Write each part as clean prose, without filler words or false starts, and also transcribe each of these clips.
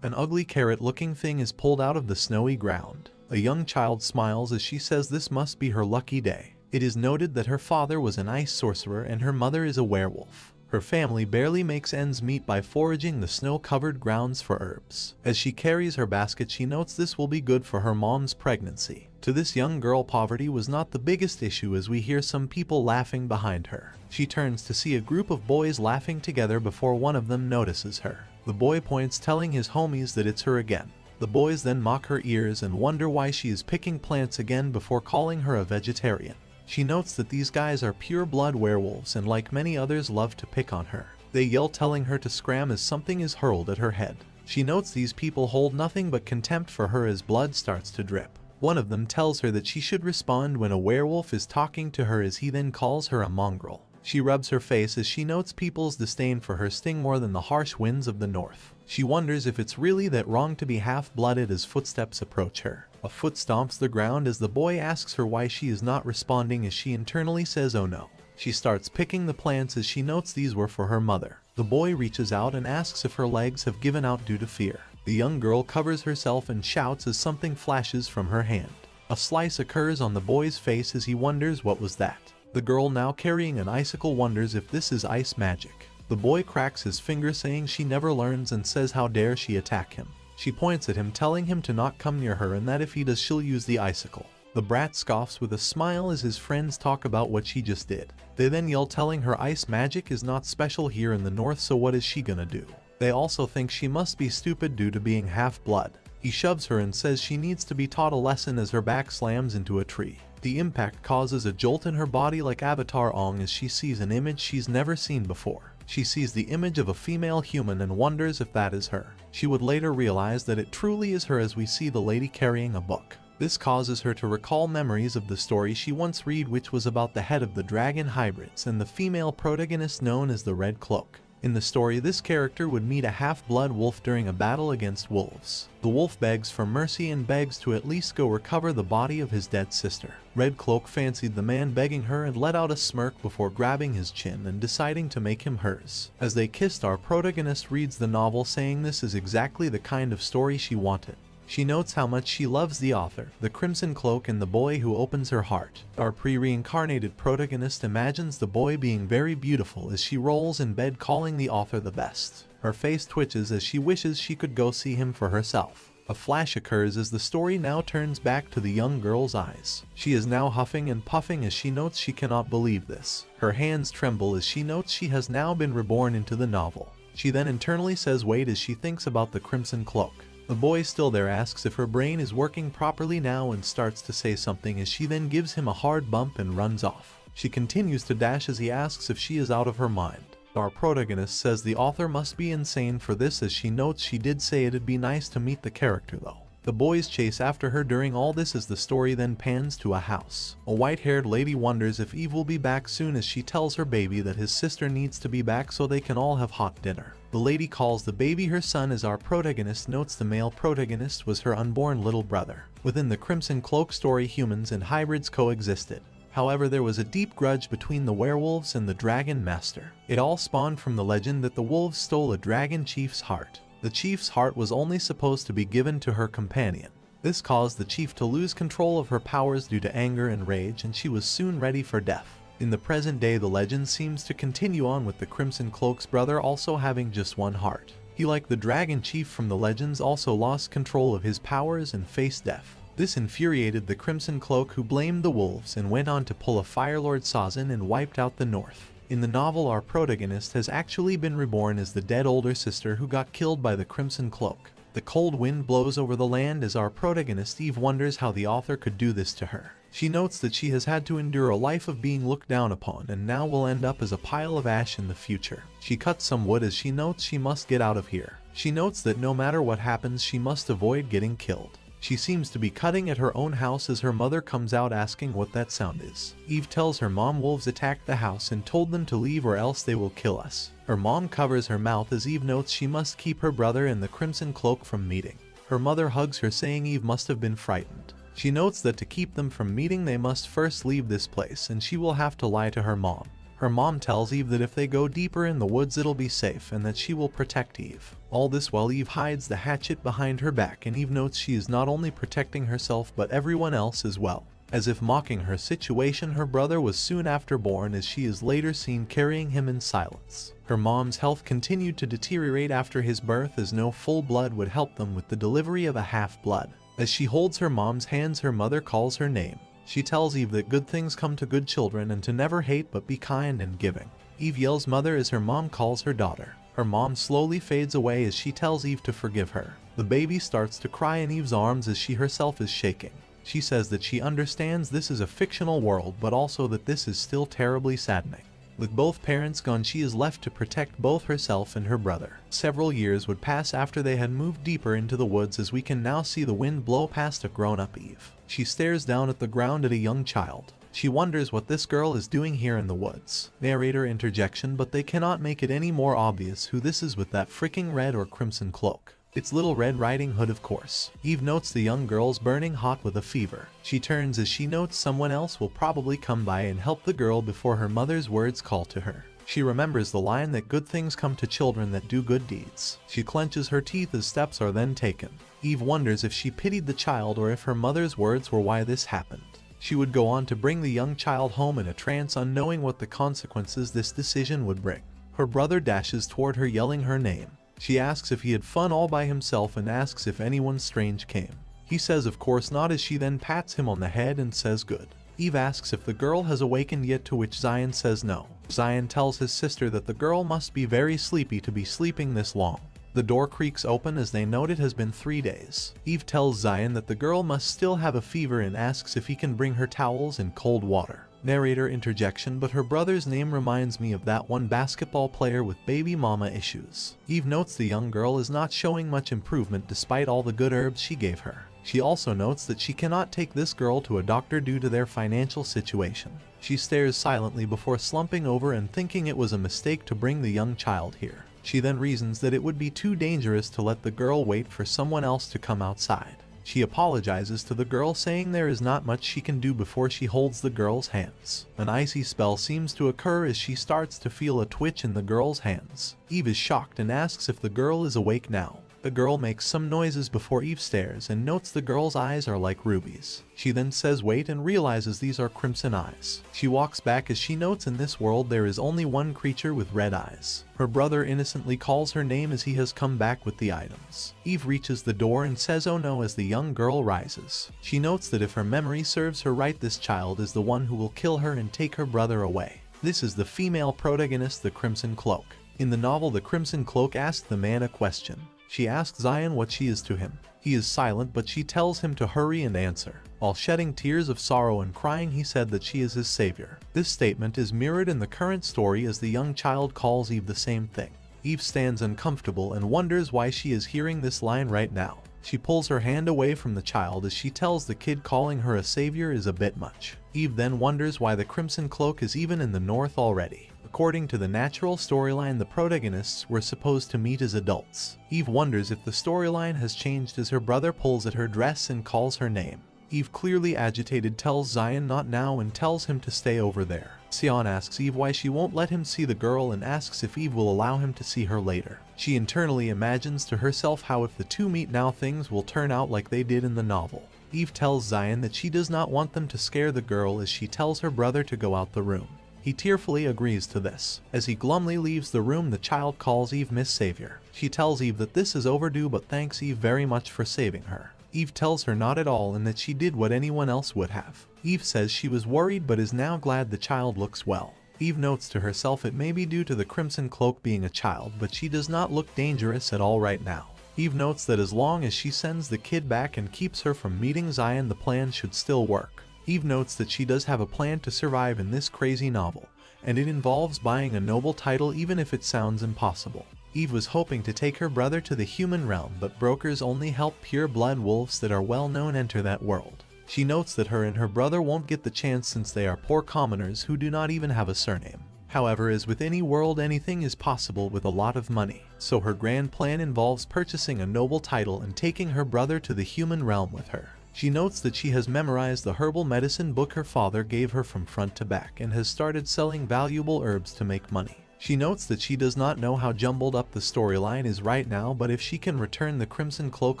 An ugly carrot-looking thing is pulled out of the snowy ground. A young child smiles as she says this must be her lucky day. It is noted that her father was an ice sorcerer and her mother is a werewolf. Her family barely makes ends meet by foraging the snow-covered grounds for herbs. As she carries her basket, she notes this will be good for her mom's pregnancy. To this young girl, poverty was not the biggest issue as we hear some people laughing behind her. She turns to see a group of boys laughing together before one of them notices her. The boy points, telling his homies that it's her again. The boys then mock her ears and wonder why she is picking plants again before calling her a vegetarian. She notes that these guys are pure-blood werewolves and like many others love to pick on her. They yell, telling her to scram as something is hurled at her head. She notes these people hold nothing but contempt for her as blood starts to drip. One of them tells her that she should respond when a werewolf is talking to her, as he then calls her a mongrel. She rubs her face as she notes people's disdain for her sting more than the harsh winds of the north. She wonders if it's really that wrong to be half-blooded as footsteps approach her. A foot stomps the ground as the boy asks her why she is not responding, as she internally says oh no. She starts picking the plants as she notes these were for her mother. The boy reaches out and asks if her legs have given out due to fear. The young girl covers herself and shouts as something flashes from her hand. A slice occurs on the boy's face as he wonders what was that. The girl, now carrying an icicle, wonders if this is ice magic. The boy cracks his finger, saying she never learns, and says how dare she attack him. She points at him, telling him to not come near her and that if he does she'll use the icicle. The brat scoffs with a smile as his friends talk about what she just did. They then yell, telling her ice magic is not special here in the north, so what is she gonna do? They also think she must be stupid due to being half-blood. He shoves her and says she needs to be taught a lesson as her back slams into a tree. The impact causes a jolt in her body like Avatar Ong as she sees an image she's never seen before. She sees the image of a female human and wonders if that is her. She would later realize that it truly is her as we see the lady carrying a book. This causes her to recall memories of the story she once read, which was about the head of the dragon hybrids and the female protagonist known as the Red Cloak. In the story, this character would meet a half-blood wolf during a battle against wolves. The wolf begs for mercy and begs to at least go recover the body of his dead sister. Red Cloak fancied the man begging her and let out a smirk before grabbing his chin and deciding to make him hers. As they kissed, our protagonist reads the novel, saying this is exactly the kind of story she wanted. She notes how much she loves the author, the Crimson Cloak, and the boy who opens her heart. Our pre-reincarnated protagonist imagines the boy being very beautiful as she rolls in bed, calling the author the best. Her face twitches as she wishes she could go see him for herself. A flash occurs as the story now turns back to the young girl's eyes. She is now huffing and puffing as she notes she cannot believe this. Her hands tremble as she notes she has now been reborn into the novel. She then internally says wait as she thinks about the Crimson Cloak. The boy, still there, asks if her brain is working properly now and starts to say something as she then gives him a hard bump and runs off. She continues to dash as he asks if she is out of her mind. Our protagonist says the author must be insane for this, as she notes she did say it'd be nice to meet the character though. The boys chase after her during all this as the story then pans to a house. A white-haired lady wonders if Eve will be back soon as she tells her baby that his sister needs to be back so they can all have hot dinner. The lady calls the baby her son as our protagonist notes the male protagonist was her unborn little brother. Within the Crimson Cloak story, humans and hybrids coexisted. However, there was a deep grudge between the werewolves and the dragon master. It all spawned from the legend that the wolves stole a dragon chief's heart. The chief's heart was only supposed to be given to her companion. This caused the chief to lose control of her powers due to anger and rage, and she was soon ready for death. In the present day, the legend seems to continue on with the Crimson Cloak's brother also having just one heart. He, like the dragon chief from the legends, also lost control of his powers and faced death. This infuriated the Crimson Cloak, who blamed the wolves and went on to pull a Firelord Sazin and wiped out the north. In the novel, our protagonist has actually been reborn as the dead older sister who got killed by the Crimson Cloak. The cold wind blows over the land as our protagonist Eve wonders how the author could do this to her. She notes that she has had to endure a life of being looked down upon and now will end up as a pile of ash in the future. She cuts some wood as she notes she must get out of here. She notes that no matter what happens, she must avoid getting killed. She seems to be cutting at her own house as her mother comes out asking what that sound is. Eve tells her mom wolves attacked the house and told them to leave or else they will kill us. Her mom covers her mouth as Eve notes she must keep her brother and the Crimson Cloak from meeting. Her mother hugs her, saying Eve must have been frightened. She notes that to keep them from meeting they must first leave this place, and she will have to lie to her mom. Her mom tells Eve that if they go deeper in the woods it'll be safe and that she will protect Eve. All this while Eve hides the hatchet behind her back, and Eve notes she is not only protecting herself but everyone else as well. As if mocking her situation, her brother was soon after born, as she is later seen carrying him in silence. Her mom's health continued to deteriorate after his birth, as no full blood would help them with the delivery of a half-blood. As she holds her mom's hands, her mother calls her name. She tells Eve that good things come to good children and to never hate but be kind and giving. Eve yells mother as her mom calls her daughter. Her mom slowly fades away as she tells Eve to forgive her. The baby starts to cry in Eve's arms as she herself is shaking. She says that she understands this is a fictional world, but also that this is still terribly saddening. With both parents gone, she is left to protect both herself and her brother. Several years would pass after they had moved deeper into the woods, as we can now see the wind blow past a grown-up Eve. She stares down at the ground at a young child. She wonders what this girl is doing here in the woods. Narrator interjection, but they cannot make it any more obvious who this is with that freaking red or crimson cloak. It's Little Red Riding Hood, of course. Eve notes the young girl's burning hot with a fever. She turns as she notes someone else will probably come by and help the girl before her mother's words call to her. She remembers the line that good things come to children that do good deeds. She clenches her teeth as steps are then taken. Eve wonders if she pitied the child or if her mother's words were why this happened. She would go on to bring the young child home in a trance, unknowing what the consequences this decision would bring. Her brother dashes toward her, yelling her name. She asks if he had fun all by himself and asks if anyone strange came. He says of course not, as she then pats him on the head and says good. Eve asks if the girl has awakened yet, to which Zion says no. Zion tells his sister that the girl must be very sleepy to be sleeping this long. The door creaks open as they note it has been 3 days. Eve tells Zion that the girl must still have a fever and asks if he can bring her towels and cold water. Narrator interjection, but her brother's name reminds me of that one basketball player with baby mama issues. Eve notes the young girl is not showing much improvement despite all the good herbs she gave her. She also notes that she cannot take this girl to a doctor due to their financial situation. She stares silently before slumping over and thinking it was a mistake to bring the young child here. She then reasons that it would be too dangerous to let the girl wait for someone else to come outside. She apologizes to the girl, saying there is not much she can do before she holds the girl's hands. An icy spell seems to occur as she starts to feel a twitch in the girl's hands. Eve is shocked and asks if the girl is awake now. The girl makes some noises before Eve stares and notes the girl's eyes are like rubies. She then says wait and realizes these are crimson eyes. She walks back as she notes in this world there is only one creature with red eyes. Her brother innocently calls her name as he has come back with the items. Eve reaches the door and says oh no as the young girl rises. She notes that if her memory serves her right, this child is the one who will kill her and take her brother away. This is the female protagonist, the Crimson Cloak. In the novel, the Crimson Cloak asks the man a question. She asks Zion what she is to him. He is silent, but she tells him to hurry and answer. While shedding tears of sorrow and crying, he said that she is his savior. This statement is mirrored in the current story as the young child calls Eve the same thing. Eve stands uncomfortable and wonders why she is hearing this line right now. She pulls her hand away from the child as she tells the kid calling her a savior is a bit much. Eve then wonders why the Crimson Cloak is even in the north already. According to the natural storyline, the protagonists were supposed to meet as adults. Eve wonders if the storyline has changed as her brother pulls at her dress and calls her name. Eve, clearly agitated, tells Zion not now and tells him to stay over there. Sion asks Eve why she won't let him see the girl and asks if Eve will allow him to see her later. She internally imagines to herself how if the two meet now things will turn out like they did in the novel. Eve tells Zion that she does not want them to scare the girl as she tells her brother to go out the room. He tearfully agrees to this. As he glumly leaves the room, the child calls Eve Miss Savior. She tells Eve that this is overdue but thanks Eve very much for saving her. Eve tells her not at all and that she did what anyone else would have. Eve says she was worried but is now glad the child looks well. Eve notes to herself it may be due to the Crimson Cloak being a child, but she does not look dangerous at all right now. Eve notes that as long as she sends the kid back and keeps her from meeting Zion, the plan should still work. Eve notes that she does have a plan to survive in this crazy novel, and it involves buying a noble title even if it sounds impossible. Eve was hoping to take her brother to the human realm, but brokers only help pure-blood wolves that are well-known enter that world. She notes that her and her brother won't get the chance since they are poor commoners who do not even have a surname. However, as with any world, anything is possible with a lot of money, so her grand plan involves purchasing a noble title and taking her brother to the human realm with her. She notes that she has memorized the herbal medicine book her father gave her from front to back and has started selling valuable herbs to make money. She notes that she does not know how jumbled up the storyline is right now, but if she can return the Crimson Cloak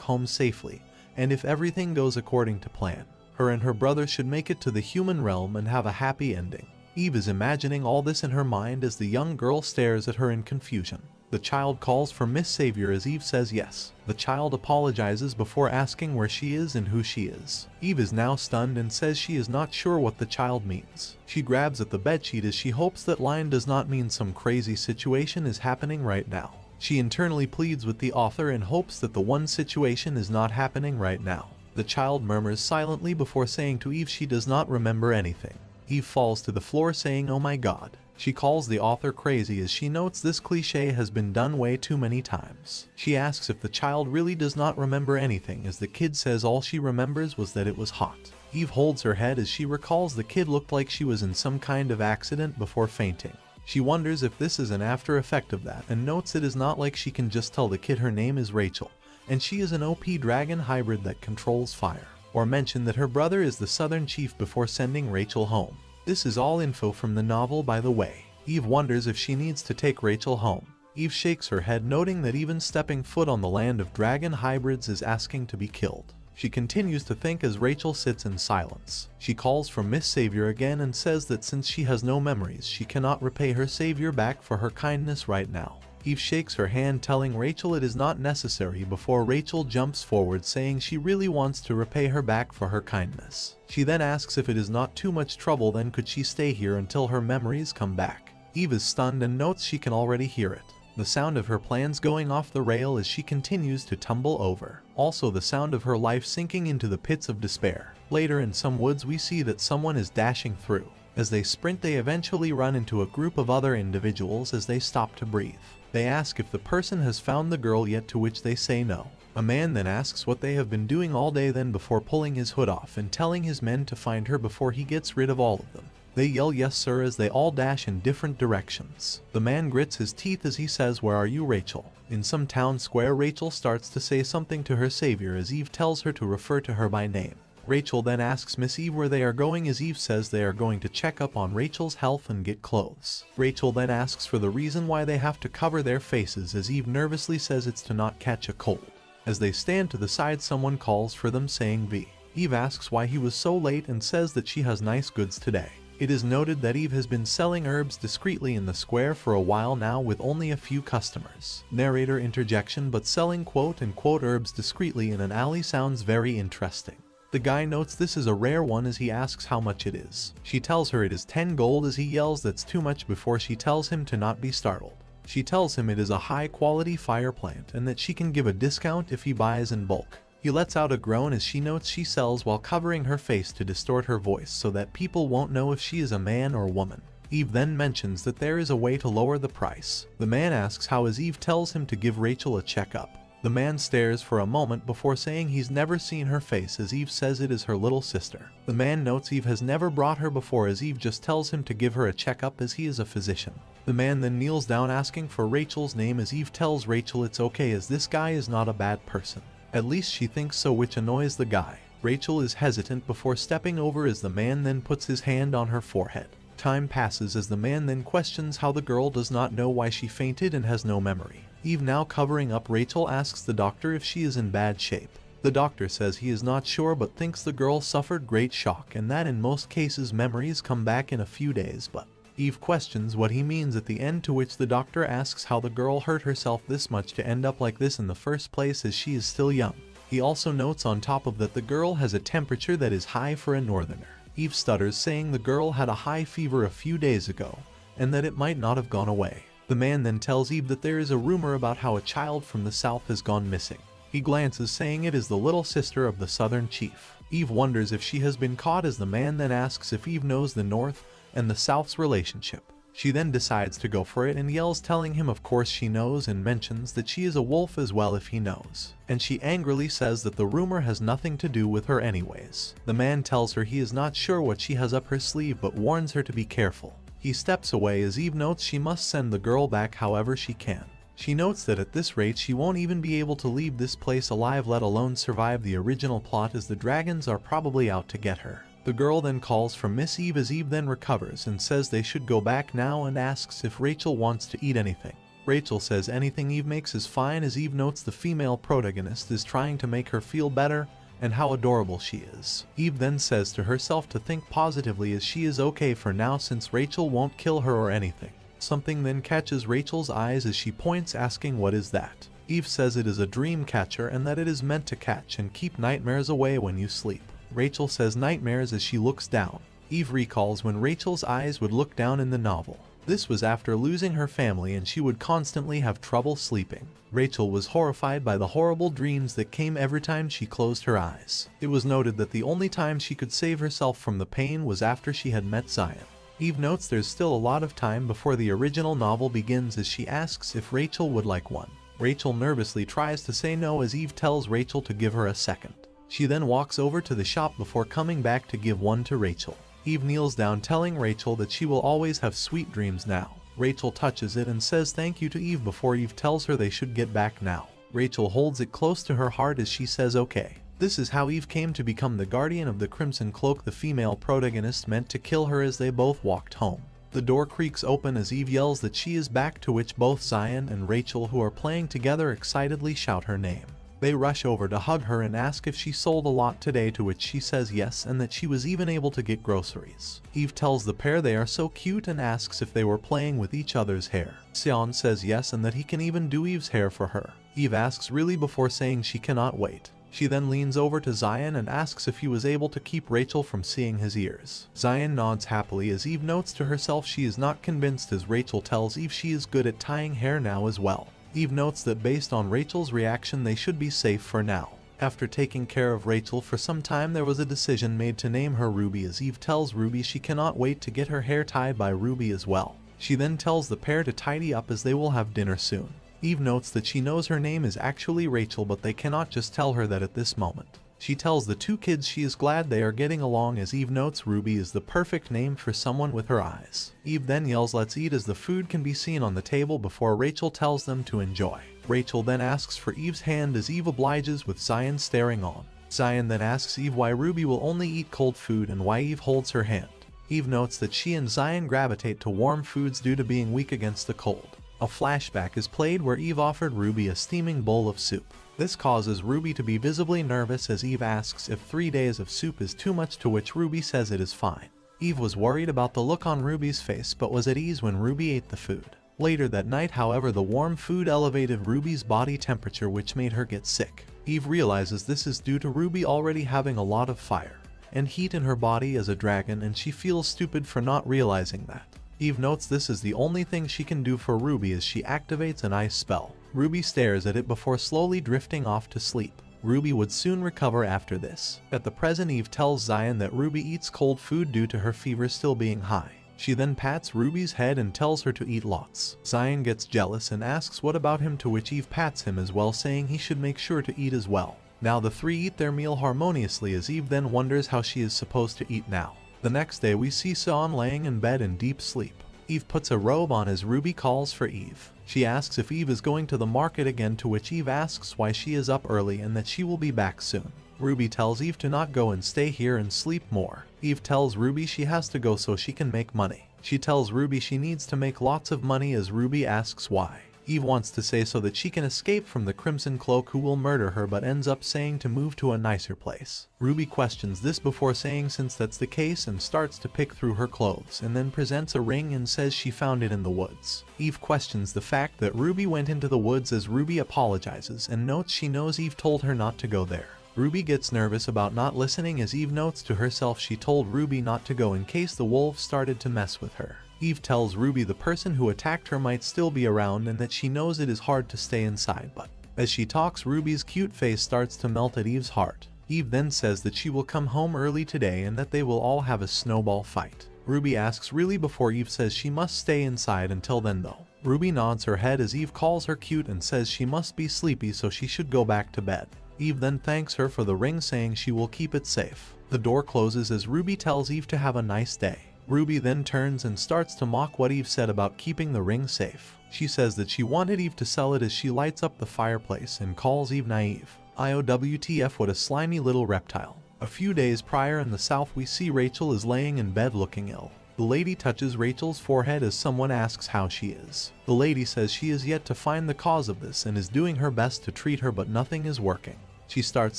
home safely, and if everything goes according to plan, her and her brother should make it to the human realm and have a happy ending. Eve is imagining all this in her mind as the young girl stares at her in confusion. The child calls for Miss Savior as Eve says yes. The child apologizes before asking where she is and who she is. Eve is now stunned and says she is not sure what the child means. She grabs at the bedsheet as she hopes that line does not mean some crazy situation is happening right now. She internally pleads with the author and hopes that the one situation is not happening right now. The child murmurs silently before saying to Eve she does not remember anything. Eve falls to the floor saying, "Oh my God." She calls the author crazy as she notes this cliché has been done way too many times. She asks if the child really does not remember anything as the kid says all she remembers was that it was hot. Eve holds her head as she recalls the kid looked like she was in some kind of accident before fainting. She wonders if this is an after effect of that and notes it is not like she can just tell the kid her name is Rachel and she is an OP dragon hybrid that controls fire, or mention that her brother is the Southern Chief before sending Rachel home. This is all info from the novel, by the way. Eve wonders if she needs to take Rachel home. Eve shakes her head, noting that even stepping foot on the land of dragon hybrids is asking to be killed. She continues to think as Rachel sits in silence. She calls for Miss Savior again and says that since she has no memories, she cannot repay her savior back for her kindness right now. Eve shakes her hand, telling Rachel it is not necessary before Rachel jumps forward saying she really wants to repay her back for her kindness. She then asks if it is not too much trouble, then could she stay here until her memories come back. Eve is stunned and notes she can already hear it. The sound of her plans going off the rail as she continues to tumble over. Also the sound of her life sinking into the pits of despair. Later in some woods we see that someone is dashing through. As they sprint they eventually run into a group of other individuals as they stop to breathe. They ask if the person has found the girl yet, to which they say no. A man then asks what they have been doing all day then before pulling his hood off and telling his men to find her before he gets rid of all of them. They yell yes sir as they all dash in different directions. The man grits his teeth as he says, "Where are you, Rachel?" In some town square Rachel starts to say something to her savior as Eve tells her to refer to her by name. Rachel then asks Miss Eve where they are going as Eve says they are going to check up on Rachel's health and get clothes. Rachel then asks for the reason why they have to cover their faces as Eve nervously says it's to not catch a cold. As they stand to the side someone calls for them saying V. Eve asks why he was so late and says that she has nice goods today. It is noted that Eve has been selling herbs discreetly in the square for a while now with only a few customers. Narrator interjection, but selling quote-unquote herbs discreetly in an alley sounds very interesting. The guy notes this is a rare one as he asks how much it is. She tells her it is 10 gold as he yells that's too much before she tells him to not be startled. She tells him it is a high quality fire plant and that she can give a discount if he buys in bulk. He lets out a groan as she notes she sells while covering her face to distort her voice so that people won't know if she is a man or woman. Eve then mentions that there is a way to lower the price. The man asks how as Eve tells him to give Rachel a checkup. The man stares for a moment before saying he's never seen her face as Eve says it is her little sister. The man notes Eve has never brought her before as Eve just tells him to give her a checkup as he is a physician. The man then kneels down asking for Rachel's name as Eve tells Rachel it's okay as this guy is not a bad person. At least she thinks so, which annoys the guy. Rachel is hesitant before stepping over as the man then puts his hand on her forehead. Time passes as the man then questions how the girl does not know why she fainted and has no memory. Eve, now covering up Rachel, asks the doctor if she is in bad shape. The doctor says he is not sure but thinks the girl suffered great shock and that in most cases memories come back in a few days, but Eve questions what he means at the end, to which the doctor asks how the girl hurt herself this much to end up like this in the first place as she is still young. He also notes on top of that the girl has a temperature that is high for a northerner. Eve stutters, saying the girl had a high fever a few days ago and that it might not have gone away. The man then tells Eve that there is a rumor about how a child from the south has gone missing. He glances, saying it is the little sister of the Southern Chief. Eve wonders if she has been caught as the man then asks if Eve knows the North and the South's relationship. She then decides to go for it and yells, telling him of course she knows, and mentions that she is a wolf as well if he knows. And she angrily says that the rumor has nothing to do with her anyways. The man tells her he is not sure what she has up her sleeve but warns her to be careful. He steps away as Eve notes she must send the girl back however she can. She notes that at this rate she won't even be able to leave this place alive, let alone survive the original plot, as the dragons are probably out to get her. The girl then calls for Miss Eve, as Eve then recovers and says they should go back now, and asks if Rachel wants to eat anything. Rachel says anything Eve makes is fine, as Eve notes the female protagonist is trying to make her feel better and how adorable she is. Eve then says to herself to think positively, as she is okay for now since Rachel won't kill her or anything. Something then catches Rachel's eyes as she points, asking what is that. Eve says it is a dream catcher and that it is meant to catch and keep nightmares away when you sleep. Rachel says nightmares as she looks down. Eve recalls when Rachel's eyes would look down in the novel. This was after losing her family and she would constantly have trouble sleeping. Rachel was horrified by the horrible dreams that came every time she closed her eyes. It was noted that the only time she could save herself from the pain was after she had met Zion. Eve notes there's still a lot of time before the original novel begins, as she asks if Rachel would like one. Rachel nervously tries to say no, as Eve tells Rachel to give her a second. She then walks over to the shop before coming back to give one to Rachel. Eve kneels down, telling Rachel that she will always have sweet dreams now. Rachel touches it and says thank you to Eve before Eve tells her they should get back now. Rachel holds it close to her heart as she says okay. This is how Eve came to become the guardian of the Crimson Cloak. The female protagonist meant to kill her as they both walked home. The door creaks open as Eve yells that she is back, to which both Zion and Rachel, who are playing together, excitedly shout her name. They rush over to hug her and ask if she sold a lot today, to which she says yes, and that she was even able to get groceries. Eve tells the pair they are so cute and asks if they were playing with each other's hair. Sion says yes, and that he can even do Eve's hair for her. Eve asks really before saying she cannot wait. She then leans over to Zion and asks if he was able to keep Rachel from seeing his ears. Zion nods happily as Eve notes to herself she is not convinced, as Rachel tells Eve she is good at tying hair now as well. Eve notes that based on Rachel's reaction they should be safe for now. After taking care of Rachel for some time, there was a decision made to name her Ruby, as Eve tells Ruby she cannot wait to get her hair tied by Ruby as well. She then tells the pair to tidy up as they will have dinner soon. Eve notes that she knows her name is actually Rachel, but they cannot just tell her that at this moment. She tells the two kids she is glad they are getting along, as Eve notes Ruby is the perfect name for someone with her eyes. Eve then yells let's eat, as the food can be seen on the table before Rachel tells them to enjoy. Rachel then asks for Eve's hand as Eve obliges, with Zion staring on. Zion then asks Eve why Ruby will only eat cold food and why Eve holds her hand. Eve notes that she and Zion gravitate to warm foods due to being weak against the cold. A flashback is played where Eve offered Ruby a steaming bowl of soup. This causes Ruby to be visibly nervous, as Eve asks if 3 days of soup is too much, to which Ruby says it is fine. Eve was worried about the look on Ruby's face but was at ease when Ruby ate the food. Later that night, however, the warm food elevated Ruby's body temperature, which made her get sick. Eve realizes this is due to Ruby already having a lot of fire and heat in her body as a dragon, and she feels stupid for not realizing that. Eve notes this is the only thing she can do for Ruby as she activates an ice spell. Ruby stares at it before slowly drifting off to sleep. Ruby would soon recover after this. At the present, Eve tells Zion that Ruby eats cold food due to her fever still being high. She then pats Ruby's head and tells her to eat lots. Zion gets jealous and asks what about him, to which Eve pats him as well, saying he should make sure to eat as well. Now the three eat their meal harmoniously, as Eve then wonders how she is supposed to eat now. The next day we see Sion laying in bed in deep sleep. Eve puts a robe on as Ruby calls for Eve. She asks if Eve is going to the market again, to which Eve asks why she is up early and that she will be back soon. Ruby tells Eve to not go and stay here and sleep more. Eve tells Ruby she has to go so she can make money. She tells Ruby she needs to make lots of money, as Ruby asks why. Eve wants to say so that she can escape from the Crimson Cloak, who will murder her, but ends up saying to move to a nicer place. Ruby questions this before saying since that's the case, and starts to pick through her clothes, and then presents a ring and says she found it in the woods. Eve questions the fact that Ruby went into the woods, as Ruby apologizes and notes she knows Eve told her not to go there. Ruby gets nervous about not listening, as Eve notes to herself she told Ruby not to go in case the wolves started to mess with her. Eve tells Ruby the person who attacked her might still be around and that she knows it is hard to stay inside, but as she talks, Ruby's cute face starts to melt at Eve's heart. Eve then says that she will come home early today and that they will all have a snowball fight. Ruby asks really before Eve says she must stay inside until then though. Ruby nods her head as Eve calls her cute and says she must be sleepy so she should go back to bed. Eve then thanks her for the ring, saying she will keep it safe. The door closes as Ruby tells Eve to have a nice day. Ruby then turns and starts to mock what Eve said about keeping the ring safe. She says that she wanted Eve to sell it as she lights up the fireplace and calls Eve naive. IOWTF, what a slimy little reptile. A few days prior in the south we see Rachel is laying in bed looking ill. The lady touches Rachel's forehead as someone asks how she is. The lady says she is yet to find the cause of this and is doing her best to treat her, but nothing is working. She starts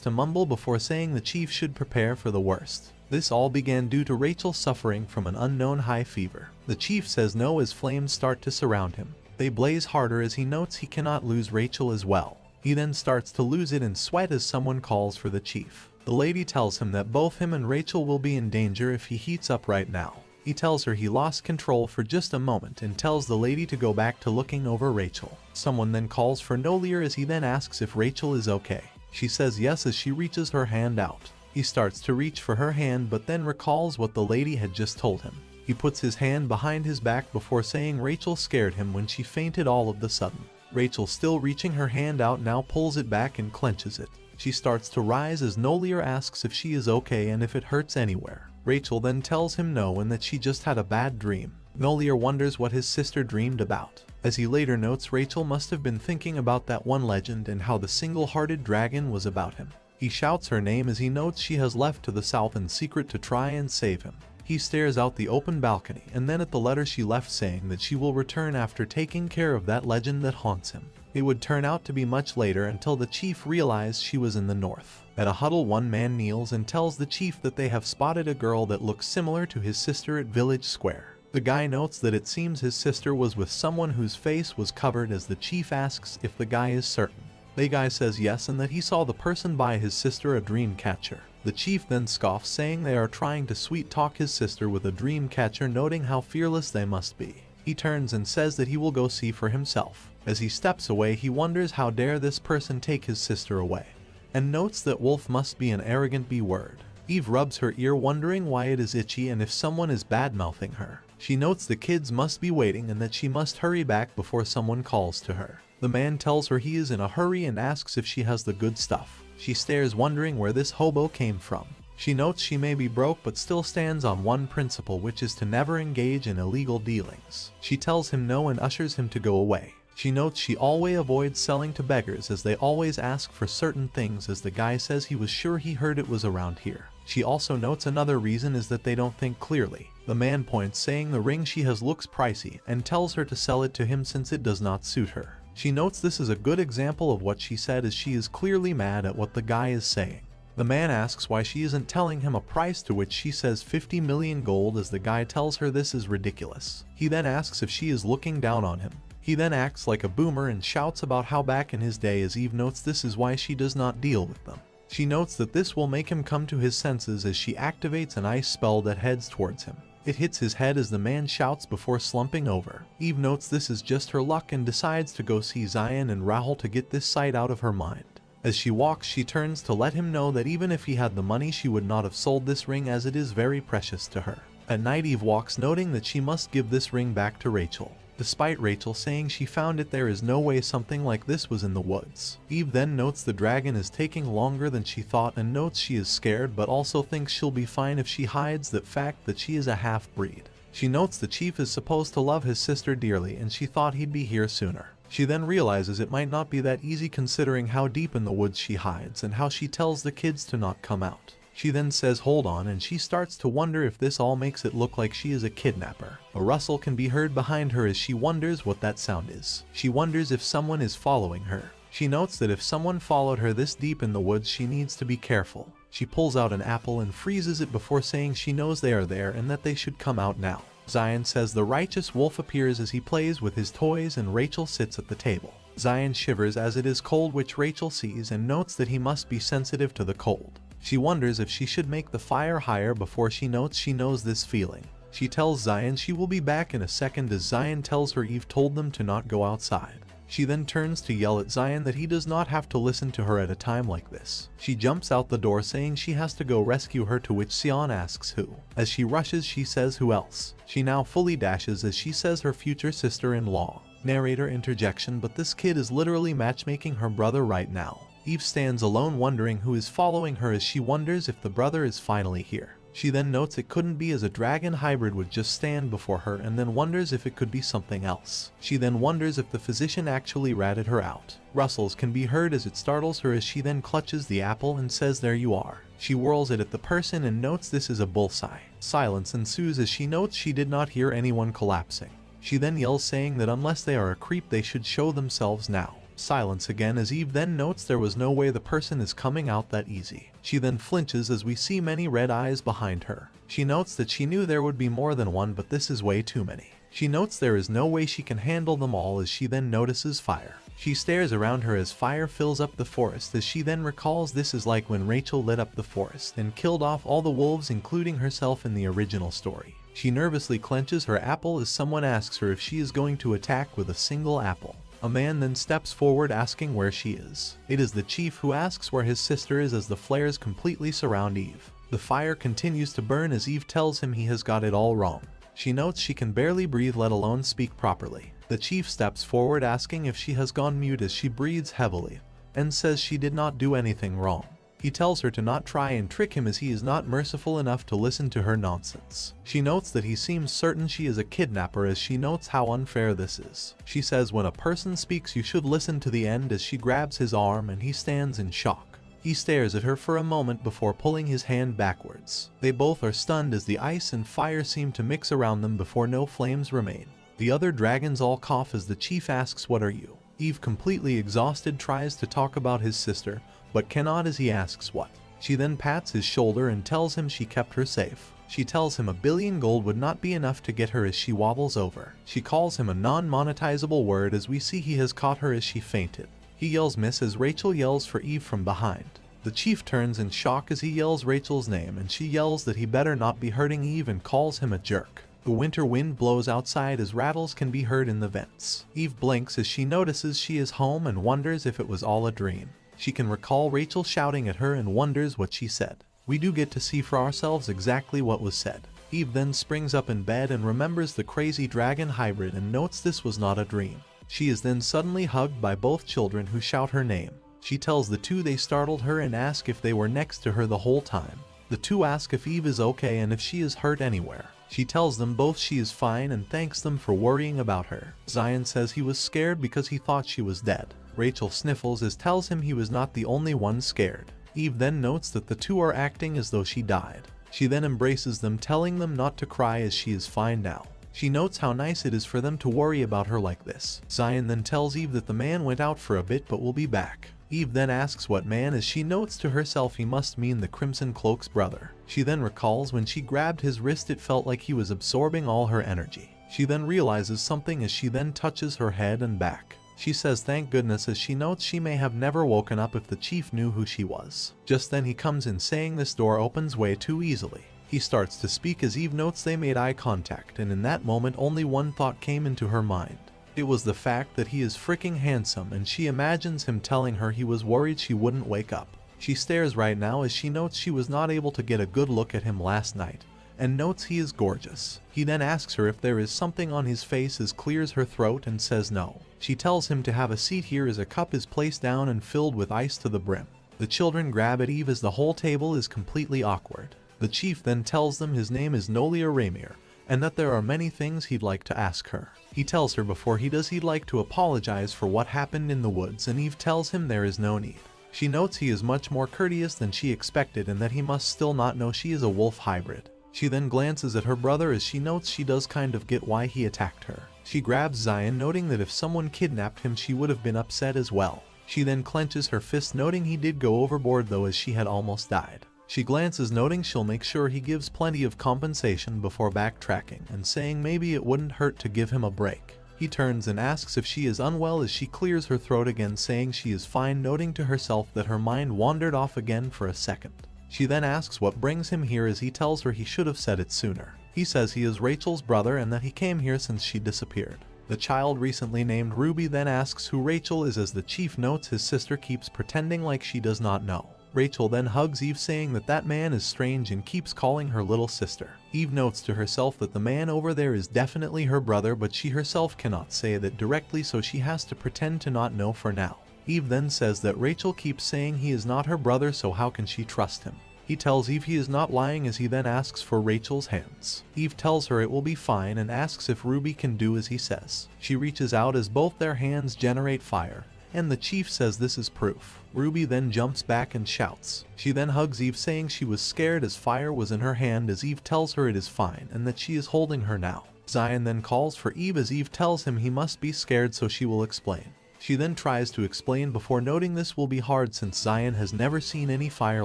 to mumble before saying the chief should prepare for the worst. This all began due to Rachel suffering from an unknown high fever. The chief says no as flames start to surround him. They blaze harder as he notes he cannot lose Rachel as well. He then starts to lose it in sweat as someone calls for the chief. The lady tells him that both him and Rachel will be in danger if he heats up right now. He tells her he lost control for just a moment and tells the lady to go back to looking over Rachel. Someone then calls for Nolier as he then asks if Rachel is okay. She says yes as she reaches her hand out. He starts to reach for her hand but then recalls what the lady had just told him. He puts his hand behind his back before saying Rachel scared him when she fainted all of the sudden. Rachel, still reaching her hand out, now pulls it back and clenches it. She starts to rise as Nolier asks if she is okay and if it hurts anywhere. Rachel then tells him no and that she just had a bad dream. Nolier wonders what his sister dreamed about. As he later notes, Rachel must have been thinking about that one legend and how the single-hearted dragon was about him. He shouts her name as he notes she has left to the south in secret to try and save him. He stares out the open balcony and then at the letter she left saying that she will return after taking care of that legend that haunts him. It would turn out to be much later until the chief realized she was in the north. At a huddle, one man kneels and tells the chief that they have spotted a girl that looks similar to his sister at Village Square. The guy notes that it seems his sister was with someone whose face was covered as the chief asks if the guy is certain. The guy says yes and that he saw the person buy his sister a dream catcher. The chief then scoffs, saying they are trying to sweet talk his sister with a dream catcher, noting how fearless they must be. He turns and says that he will go see for himself. As he steps away, he wonders how dare this person take his sister away, and notes that wolf must be an arrogant B-word. Eve rubs her ear, wondering why it is itchy and if someone is bad-mouthing her. She notes the kids must be waiting and that she must hurry back before someone calls to her. The man tells her he is in a hurry and asks if she has the good stuff. She stares, wondering where this hobo came from. She notes she may be broke but still stands on one principle, which is to never engage in illegal dealings. She tells him no and ushers him to go away. She notes she always avoids selling to beggars as they always ask for certain things, as the guy says he was sure he heard it was around here. She also notes another reason is that they don't think clearly. The man points, saying the ring she has looks pricey, and tells her to sell it to him since it does not suit her. She notes this is a good example of what she said, as she is clearly mad at what the guy is saying. The man asks why she isn't telling him a price, to which she says 50 million gold, as the guy tells her this is ridiculous. He then asks if she is looking down on him. He then acts like a boomer and shouts about how back in his day, as Eve notes this is why she does not deal with them. She notes that this will make him come to his senses as she activates an ice spell that heads towards him. It hits his head as the man shouts before slumping over. Eve notes this is just her luck and decides to go see Zion and Rahul to get this sight out of her mind. As she walks, she turns to let him know that even if he had the money, she would not have sold this ring, as it is very precious to her. At night, Eve walks, noting that she must give this ring back to Rachel. Despite Rachel saying she found it, there is no way something like this was in the woods. Eve then notes the dragon is taking longer than she thought and notes she is scared but also thinks she'll be fine if she hides the fact that she is a half-breed. She notes the chief is supposed to love his sister dearly and she thought he'd be here sooner. She then realizes it might not be that easy considering how deep in the woods she hides and how she tells the kids to not come out. She then says hold on, and she starts to wonder if this all makes it look like she is a kidnapper. A rustle can be heard behind her as she wonders what that sound is. She wonders if someone is following her. She notes that if someone followed her this deep in the woods, she needs to be careful. She pulls out an apple and freezes it before saying she knows they are there and that they should come out now. Zion says the righteous wolf appears as he plays with his toys and Rachel sits at the table. Zion shivers as it is cold, which Rachel sees and notes that he must be sensitive to the cold. She wonders if she should make the fire higher before she notes she knows this feeling. She tells Zion she will be back in a second as Zion tells her Eve told them to not go outside. She then turns to yell at Zion that he does not have to listen to her at a time like this. She jumps out the door saying she has to go rescue her, to which Sion asks who. As she rushes, she says who else. She now fully dashes as she says her future sister-in-law. Narrator interjection, but this kid is literally matchmaking her brother right now. Eve stands alone wondering who is following her as she wonders if the brother is finally here. She then notes it couldn't be, as a dragon hybrid would just stand before her, and then wonders if it could be something else. She then wonders if the physician actually ratted her out. Rustles can be heard as it startles her, as she then clutches the apple and says, "There you are." She whirls it at the person and notes this is a bullseye. Silence ensues as she notes she did not hear anyone collapsing. She then yells, saying that unless they are a creep they should show themselves now. Silence again as Eve then notes there was no way the person is coming out that easy. She then flinches as we see many red eyes behind her. She notes that she knew there would be more than one, but this is way too many. She notes there is no way she can handle them all, as she then notices fire. She stares around her as fire fills up the forest, as she then recalls this is like when Rachel lit up the forest and killed off all the wolves, including herself, in the original story. She nervously clenches her apple as someone asks her if she is going to attack with a single apple. A man then steps forward asking where she is. It is the chief who asks where his sister is, as the flares completely surround Eve. The fire continues to burn as Eve tells him he has got it all wrong. She notes she can barely breathe, let alone speak properly. The chief steps forward asking if she has gone mute, as she breathes heavily and says she did not do anything wrong. He tells her to not try and trick him, as he is not merciful enough to listen to her nonsense. She notes that he seems certain she is a kidnapper, as she notes how unfair this is. She says when a person speaks you should listen to the end, as she grabs his arm and he stands in shock. He stares at her for a moment before pulling his hand backwards. They both are stunned as the ice and fire seem to mix around them before no flames remain. The other dragons all cough as the chief asks, "What are you?" Eve, completely exhausted, tries to talk about his sister, but cannot, as he asks what. She then pats his shoulder and tells him she kept her safe. She tells him 1,000,000,000 gold would not be enough to get her, as she wobbles over. She calls him a non-monetizable word, as we see he has caught her as she fainted. He yells "Miss" as Rachel yells for Eve from behind. The chief turns in shock as he yells Rachel's name, and she yells that he better not be hurting Eve and calls him a jerk. The winter wind blows outside as rattles can be heard in the vents. Eve blinks as she notices she is home and wonders if it was all a dream. She can recall Rachel shouting at her and wonders what she said. We do get to see for ourselves exactly what was said. Eve then springs up in bed and remembers the crazy dragon hybrid and notes this was not a dream. She is then suddenly hugged by both children who shout her name. She tells the two they startled her and ask if they were next to her the whole time. The two ask if Eve is okay and if she is hurt anywhere. She tells them both she is fine and thanks them for worrying about her. Zion says he was scared because he thought she was dead. Rachel sniffles as tells him he was not the only one scared. Eve then notes that the two are acting as though she died. She then embraces them, telling them not to cry as she is fine now. She notes how nice it is for them to worry about her like this. Zion then tells Eve that the man went out for a bit but will be back. Eve then asks what man, as she notes to herself he must mean the Crimson Cloak's brother. She then recalls when she grabbed his wrist it felt like he was absorbing all her energy. She then realizes something as she then touches her head and back. She says thank goodness, as she notes she may have never woken up if the chief knew who she was. Just then he comes in saying this door opens way too easily. He starts to speak as Eve notes they made eye contact, and in that moment only one thought came into her mind. It was the fact that he is freaking handsome, and she imagines him telling her he was worried she wouldn't wake up. She stares right now as she notes she was not able to get a good look at him last night, and notes he is gorgeous. He then asks her if there is something on his face as clears her throat and says no. She tells him to have a seat here as a cup is placed down and filled with ice to the brim. The children grab at Eve as the whole table is completely awkward. The chief then tells them his name is Nolia Ramir, and that there are many things he'd like to ask her. He tells her before he does he'd like to apologize for what happened in the woods, and Eve tells him there is no need. She notes he is much more courteous than she expected and that he must still not know she is a wolf hybrid. She then glances at her brother as she notes she does kind of get why he attacked her. She grabs Zion, noting that if someone kidnapped him she would have been upset as well. She then clenches her fist, noting he did go overboard though, as she had almost died. She glances, noting she'll make sure he gives plenty of compensation before backtracking and saying maybe it wouldn't hurt to give him a break. He turns and asks if she is unwell as she clears her throat again, saying she is fine, noting to herself that her mind wandered off again for a second. She then asks what brings him here as he tells her he should have said it sooner. He says he is Rachel's brother and that he came here since she disappeared. The child, recently named Ruby, then asks who Rachel is as the chief notes his sister keeps pretending like she does not know. Rachel then hugs Eve, saying that that man is strange and keeps calling her little sister. Eve notes to herself that the man over there is definitely her brother, but she herself cannot say that directly, so she has to pretend to not know for now. Eve then says that Rachel keeps saying he is not her brother, so how can she trust him? He tells Eve he is not lying as he then asks for Rachel's hands. Eve tells her it will be fine and asks if Ruby can do as he says. She reaches out as both their hands generate fire, and the chief says this is proof. Ruby then jumps back and shouts. She then hugs Eve saying she was scared as fire was in her hand as Eve tells her it is fine and that she is holding her now. Zion then calls for Eve as Eve tells him he must be scared so she will explain. She then tries to explain before noting this will be hard since Zion has never seen any fire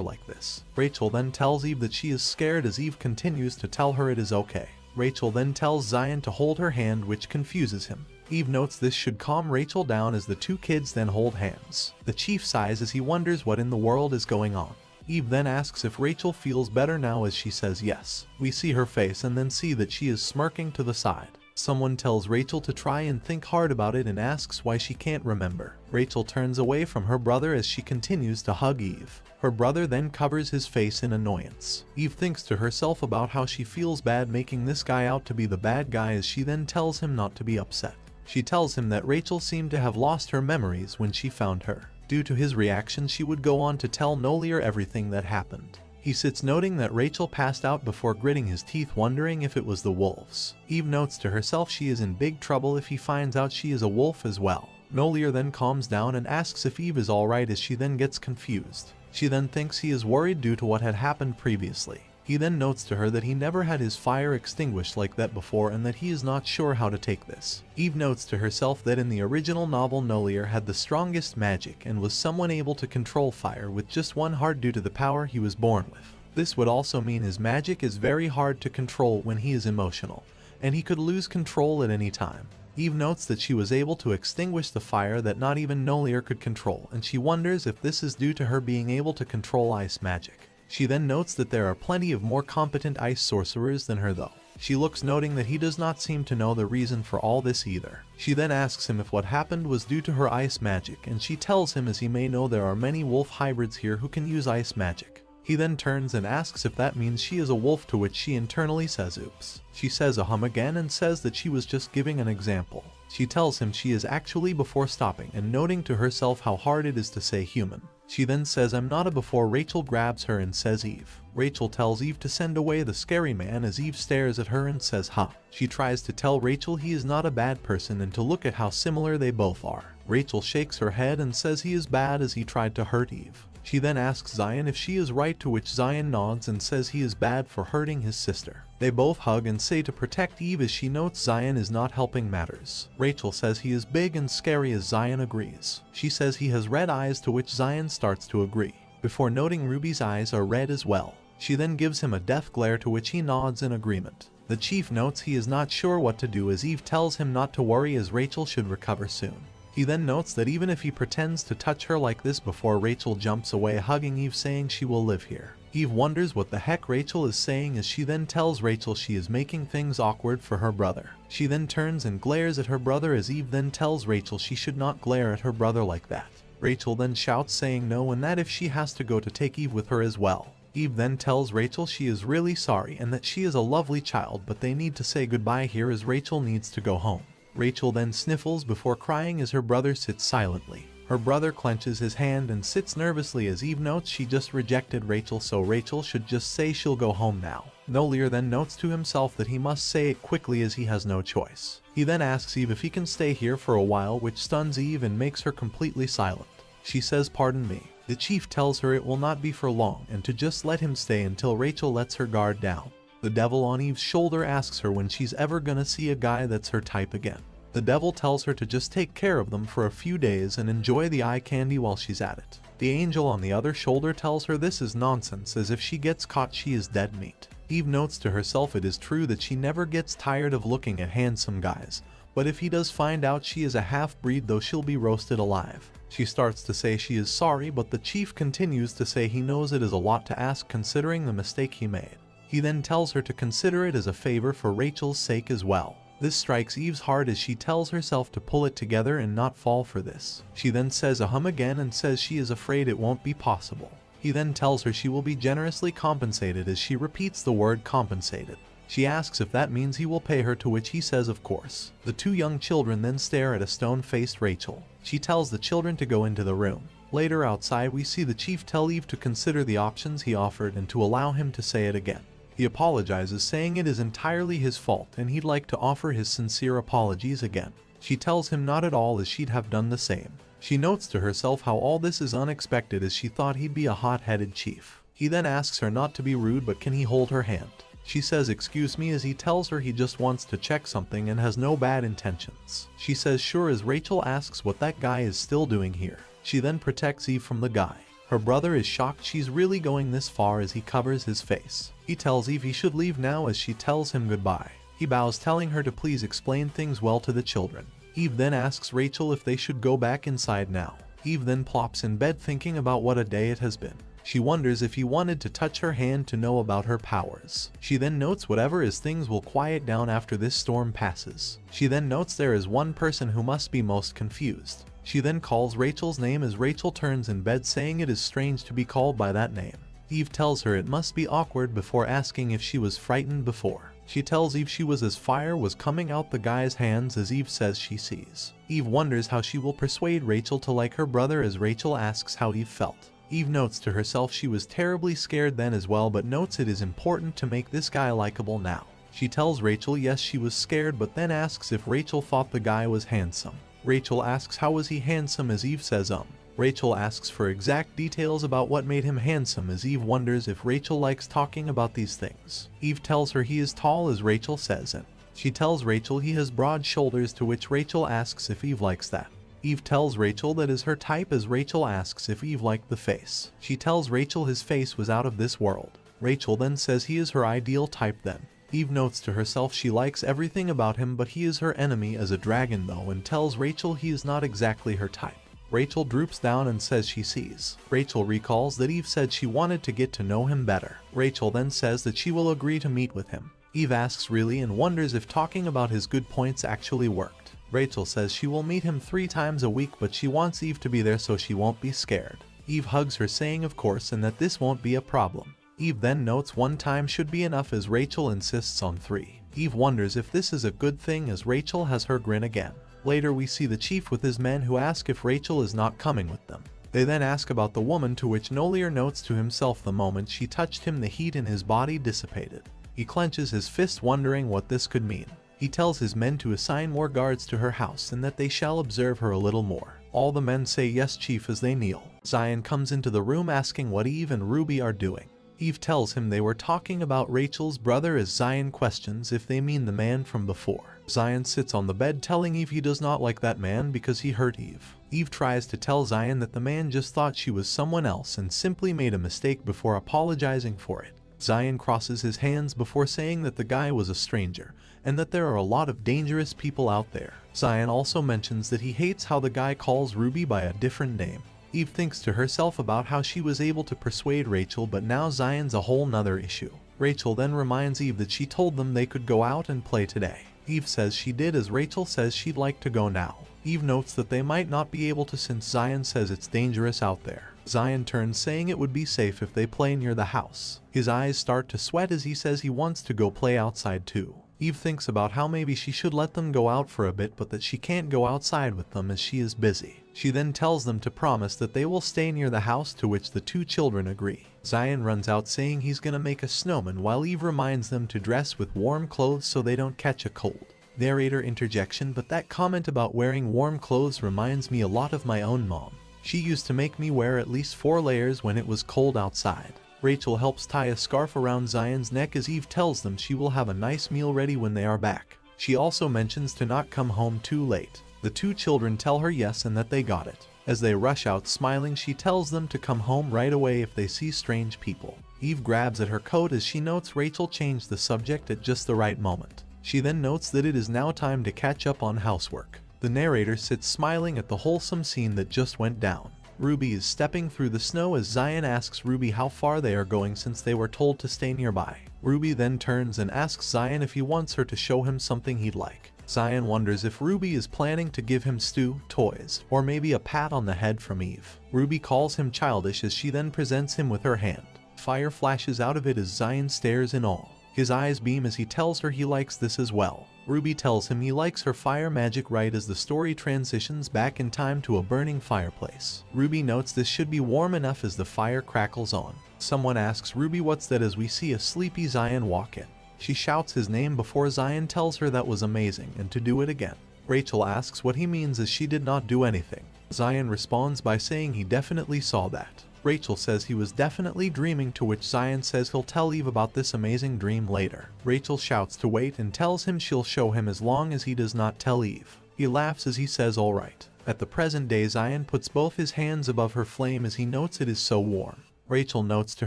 like this. Rachel then tells Eve that she is scared as Eve continues to tell her it is okay. Rachel then tells Zion to hold her hand, which confuses him. Eve notes this should calm Rachel down as the two kids then hold hands. The chief sighs as he wonders what in the world is going on. Eve then asks if Rachel feels better now as she says yes. We see her face and then see that she is smirking to the side. Someone tells Rachel to try and think hard about it and asks why she can't remember. Rachel turns away from her brother as she continues to hug Eve. Her brother then covers his face in annoyance. Eve thinks to herself about how she feels bad making this guy out to be the bad guy as she then tells him not to be upset. She tells him that Rachel seemed to have lost her memories when she found her. Due to his reaction, she would go on to tell Nolier everything that happened. He sits noting that Rachel passed out before gritting his teeth wondering if it was the wolves. Eve notes to herself she is in big trouble if he finds out she is a wolf as well. Nolier then calms down and asks if Eve is alright as she then gets confused. She then thinks he is worried due to what had happened previously. He then notes to her that he never had his fire extinguished like that before and that he is not sure how to take this. Eve notes to herself that in the original novel Nolier had the strongest magic and was someone able to control fire with just one heart due to the power he was born with. This would also mean his magic is very hard to control when he is emotional, and he could lose control at any time. Eve notes that she was able to extinguish the fire that not even Nolier could control, and she wonders if this is due to her being able to control ice magic. She then notes that there are plenty of more competent ice sorcerers than her though. She looks noting that he does not seem to know the reason for all this either. She then asks him if what happened was due to her ice magic and she tells him as he may know there are many wolf hybrids here who can use ice magic. He then turns and asks if that means she is a wolf, to which she internally says oops. She says ahem again and says that she was just giving an example. She tells him she is actually before stopping and noting to herself how hard it is to say human. She then says I'm not a before Rachel grabs her and says Eve. Rachel tells Eve to send away the scary man as Eve stares at her and says ha. She tries to tell Rachel he is not a bad person and to look at how similar they both are. Rachel shakes her head and says he is bad as he tried to hurt Eve. She then asks Zion if she is right, to which Zion nods and says he is bad for hurting his sister. They both hug and say to protect Eve as she notes Zion is not helping matters. Rachel says he is big and scary as Zion agrees. She says he has red eyes, to which Zion starts to agree, before noting Ruby's eyes are red as well. She then gives him a death glare, to which he nods in agreement. The chief notes he is not sure what to do as Eve tells him not to worry as Rachel should recover soon. He then notes that even if he pretends to touch her like this before Rachel jumps away hugging Eve saying she will live here. Eve wonders what the heck Rachel is saying as she then tells Rachel she is making things awkward for her brother. She then turns and glares at her brother as Eve then tells Rachel she should not glare at her brother like that. Rachel then shouts saying no and that if she has to go to take Eve with her as well. Eve then tells Rachel she is really sorry and that she is a lovely child, but they need to say goodbye here as Rachel needs to go home. Rachel then sniffles before crying as her brother sits silently. Her brother clenches his hand and sits nervously as Eve notes she just rejected Rachel, so Rachel should just say she'll go home now. Nolier then notes to himself that he must say it quickly as he has no choice. He then asks Eve if he can stay here for a while, which stuns Eve and makes her completely silent. She says pardon me. The chief tells her it will not be for long and to just let him stay until Rachel lets her guard down. The devil on Eve's shoulder asks her when she's ever gonna see a guy that's her type again. The devil tells her to just take care of them for a few days and enjoy the eye candy while she's at it. The angel on the other shoulder tells her this is nonsense as if she gets caught she is dead meat. Eve notes to herself it is true that she never gets tired of looking at handsome guys, but if he does find out she is a half-breed though she'll be roasted alive. She starts to say she is sorry, but the chief continues to say he knows it is a lot to ask considering the mistake he made. He then tells her to consider it as a favor for Rachel's sake as well. This strikes Eve's heart as she tells herself to pull it together and not fall for this. She then says ahem again and says she is afraid it won't be possible. He then tells her she will be generously compensated as she repeats the word compensated. She asks if that means he will pay her, to which he says of course. The two young children then stare at a stone-faced Rachel. She tells the children to go into the room. Later outside we see the chief tell Eve to consider the options he offered and to allow him to say it again. He apologizes, saying it is entirely his fault and he'd like to offer his sincere apologies again. She tells him not at all, as she'd have done the same. She notes to herself how all this is unexpected, as she thought he'd be a hot-headed chief. He then asks her not to be rude, but can he hold her hand. She says excuse me, as he tells her he just wants to check something and has no bad intentions. She says sure, as Rachel asks what that guy is still doing here. She then protects Eve from the guy. Her brother is shocked she's really going this far, as he covers his face. He tells Eve he should leave now, as she tells him goodbye. He bows, telling her to please explain things well to the children. Eve then asks Rachel if they should go back inside now. Eve then plops in bed, thinking about what a day it has been. She wonders if he wanted to touch her hand to know about her powers. She then notes whatever is, things will quiet down after this storm passes. She then notes there is one person who must be most confused. She then calls Rachel's name, as Rachel turns in bed, saying it is strange to be called by that name. Eve tells her it must be awkward before asking if she was frightened before. She tells Eve she was, as fire was coming out the guy's hands, as Eve says she sees. Eve wonders how she will persuade Rachel to like her brother, as Rachel asks how Eve felt. Eve notes to herself she was terribly scared then as well, but notes it is important to make this guy likable now. She tells Rachel yes, she was scared, but then asks if Rachel thought the guy was handsome. Rachel asks how was he handsome, as Eve says Rachel asks for exact details about what made him handsome, as Eve wonders if Rachel likes talking about these things. Eve tells her he is tall, as Rachel says, and she tells Rachel he has broad shoulders, to which Rachel asks if Eve likes that. Eve tells Rachel that is her type, as Rachel asks if Eve liked the face. She tells Rachel his face was out of this world. Rachel then says he is her ideal type then. Eve notes to herself she likes everything about him, but he is her enemy as a dragon though, and tells Rachel he is not exactly her type. Rachel droops down and says she sees. Rachel recalls that Eve said she wanted to get to know him better. Rachel then says that she will agree to meet with him. Eve asks really, and wonders if talking about his good points actually worked. Rachel says she will meet him 3 times a week, but she wants Eve to be there so she won't be scared. Eve hugs her, saying of course, and that this won't be a problem. Eve then notes 1 time should be enough, as Rachel insists on 3. Eve wonders if this is a good thing, as Rachel has her grin again. Later we see the chief with his men, who ask if Rachel is not coming with them. They then ask about the woman, to which Nolier notes to himself the moment she touched him the heat in his body dissipated. He clenches his fist, wondering what this could mean. He tells his men to assign more guards to her house and that they shall observe her a little more. All the men say yes chief as they kneel. Zion comes into the room asking what Eve and Ruby are doing. Eve tells him they were talking about Rachel's brother, as Zion questions if they mean the man from before. Zion sits on the bed, telling Eve he does not like that man because he hurt Eve. Eve tries to tell Zion that the man just thought she was someone else and simply made a mistake before apologizing for it. Zion crosses his hands before saying that the guy was a stranger and that there are a lot of dangerous people out there. Zion also mentions that he hates how the guy calls Ruby by a different name. Eve thinks to herself about how she was able to persuade Rachel, but now Zion's a whole nother issue. Rachel then reminds Eve that she told them they could go out and play today. Eve says she did, as Rachel says she'd like to go now. Eve notes that they might not be able to since Zion says it's dangerous out there. Zion turns, saying it would be safe if they play near the house. His eyes start to sweat as he says he wants to go play outside too. Eve thinks about how maybe she should let them go out for a bit, but that she can't go outside with them as she is busy. She then tells them to promise that they will stay near the house, to which the 2 children agree. Zion runs out saying he's gonna make a snowman, while Eve reminds them to dress with warm clothes so they don't catch a cold. Narrator interjection, but that comment about wearing warm clothes reminds me a lot of my own mom. She used to make me wear at least 4 layers when it was cold outside. Rachel helps tie a scarf around Zion's neck as Eve tells them she will have a nice meal ready when they are back. She also mentions to not come home too late. The 2 children tell her yes and that they got it. As they rush out smiling, she tells them to come home right away if they see strange people. Eve grabs at her coat as she notes Rachel changed the subject at just the right moment. She then notes that it is now time to catch up on housework. The narrator sits smiling at the wholesome scene that just went down. Ruby is stepping through the snow as Zion asks Ruby how far they are going since they were told to stay nearby. Ruby then turns and asks Zion if he wants her to show him something he'd like. Zion wonders if Ruby is planning to give him stew, toys, or maybe a pat on the head from Eve. Ruby calls him childish as she then presents him with her hand. Fire flashes out of it as Zion stares in awe. His eyes beam as he tells her he likes this as well. Ruby tells him he likes her fire magic right as the story transitions back in time to a burning fireplace. Ruby notes this should be warm enough as the fire crackles on. Someone asks Ruby what's that as we see a sleepy Zion walk in. She shouts his name before Zion tells her that was amazing and to do it again. Rachel asks what he means as she did not do anything. Zion responds by saying he definitely saw that. Rachel says he was definitely dreaming, to which Zion says he'll tell Eve about this amazing dream later. Rachel shouts to wait and tells him she'll show him as long as he does not tell Eve. He laughs as he says alright. At the present day, Zion puts both his hands above her flame as he notes it is so warm. Rachel notes to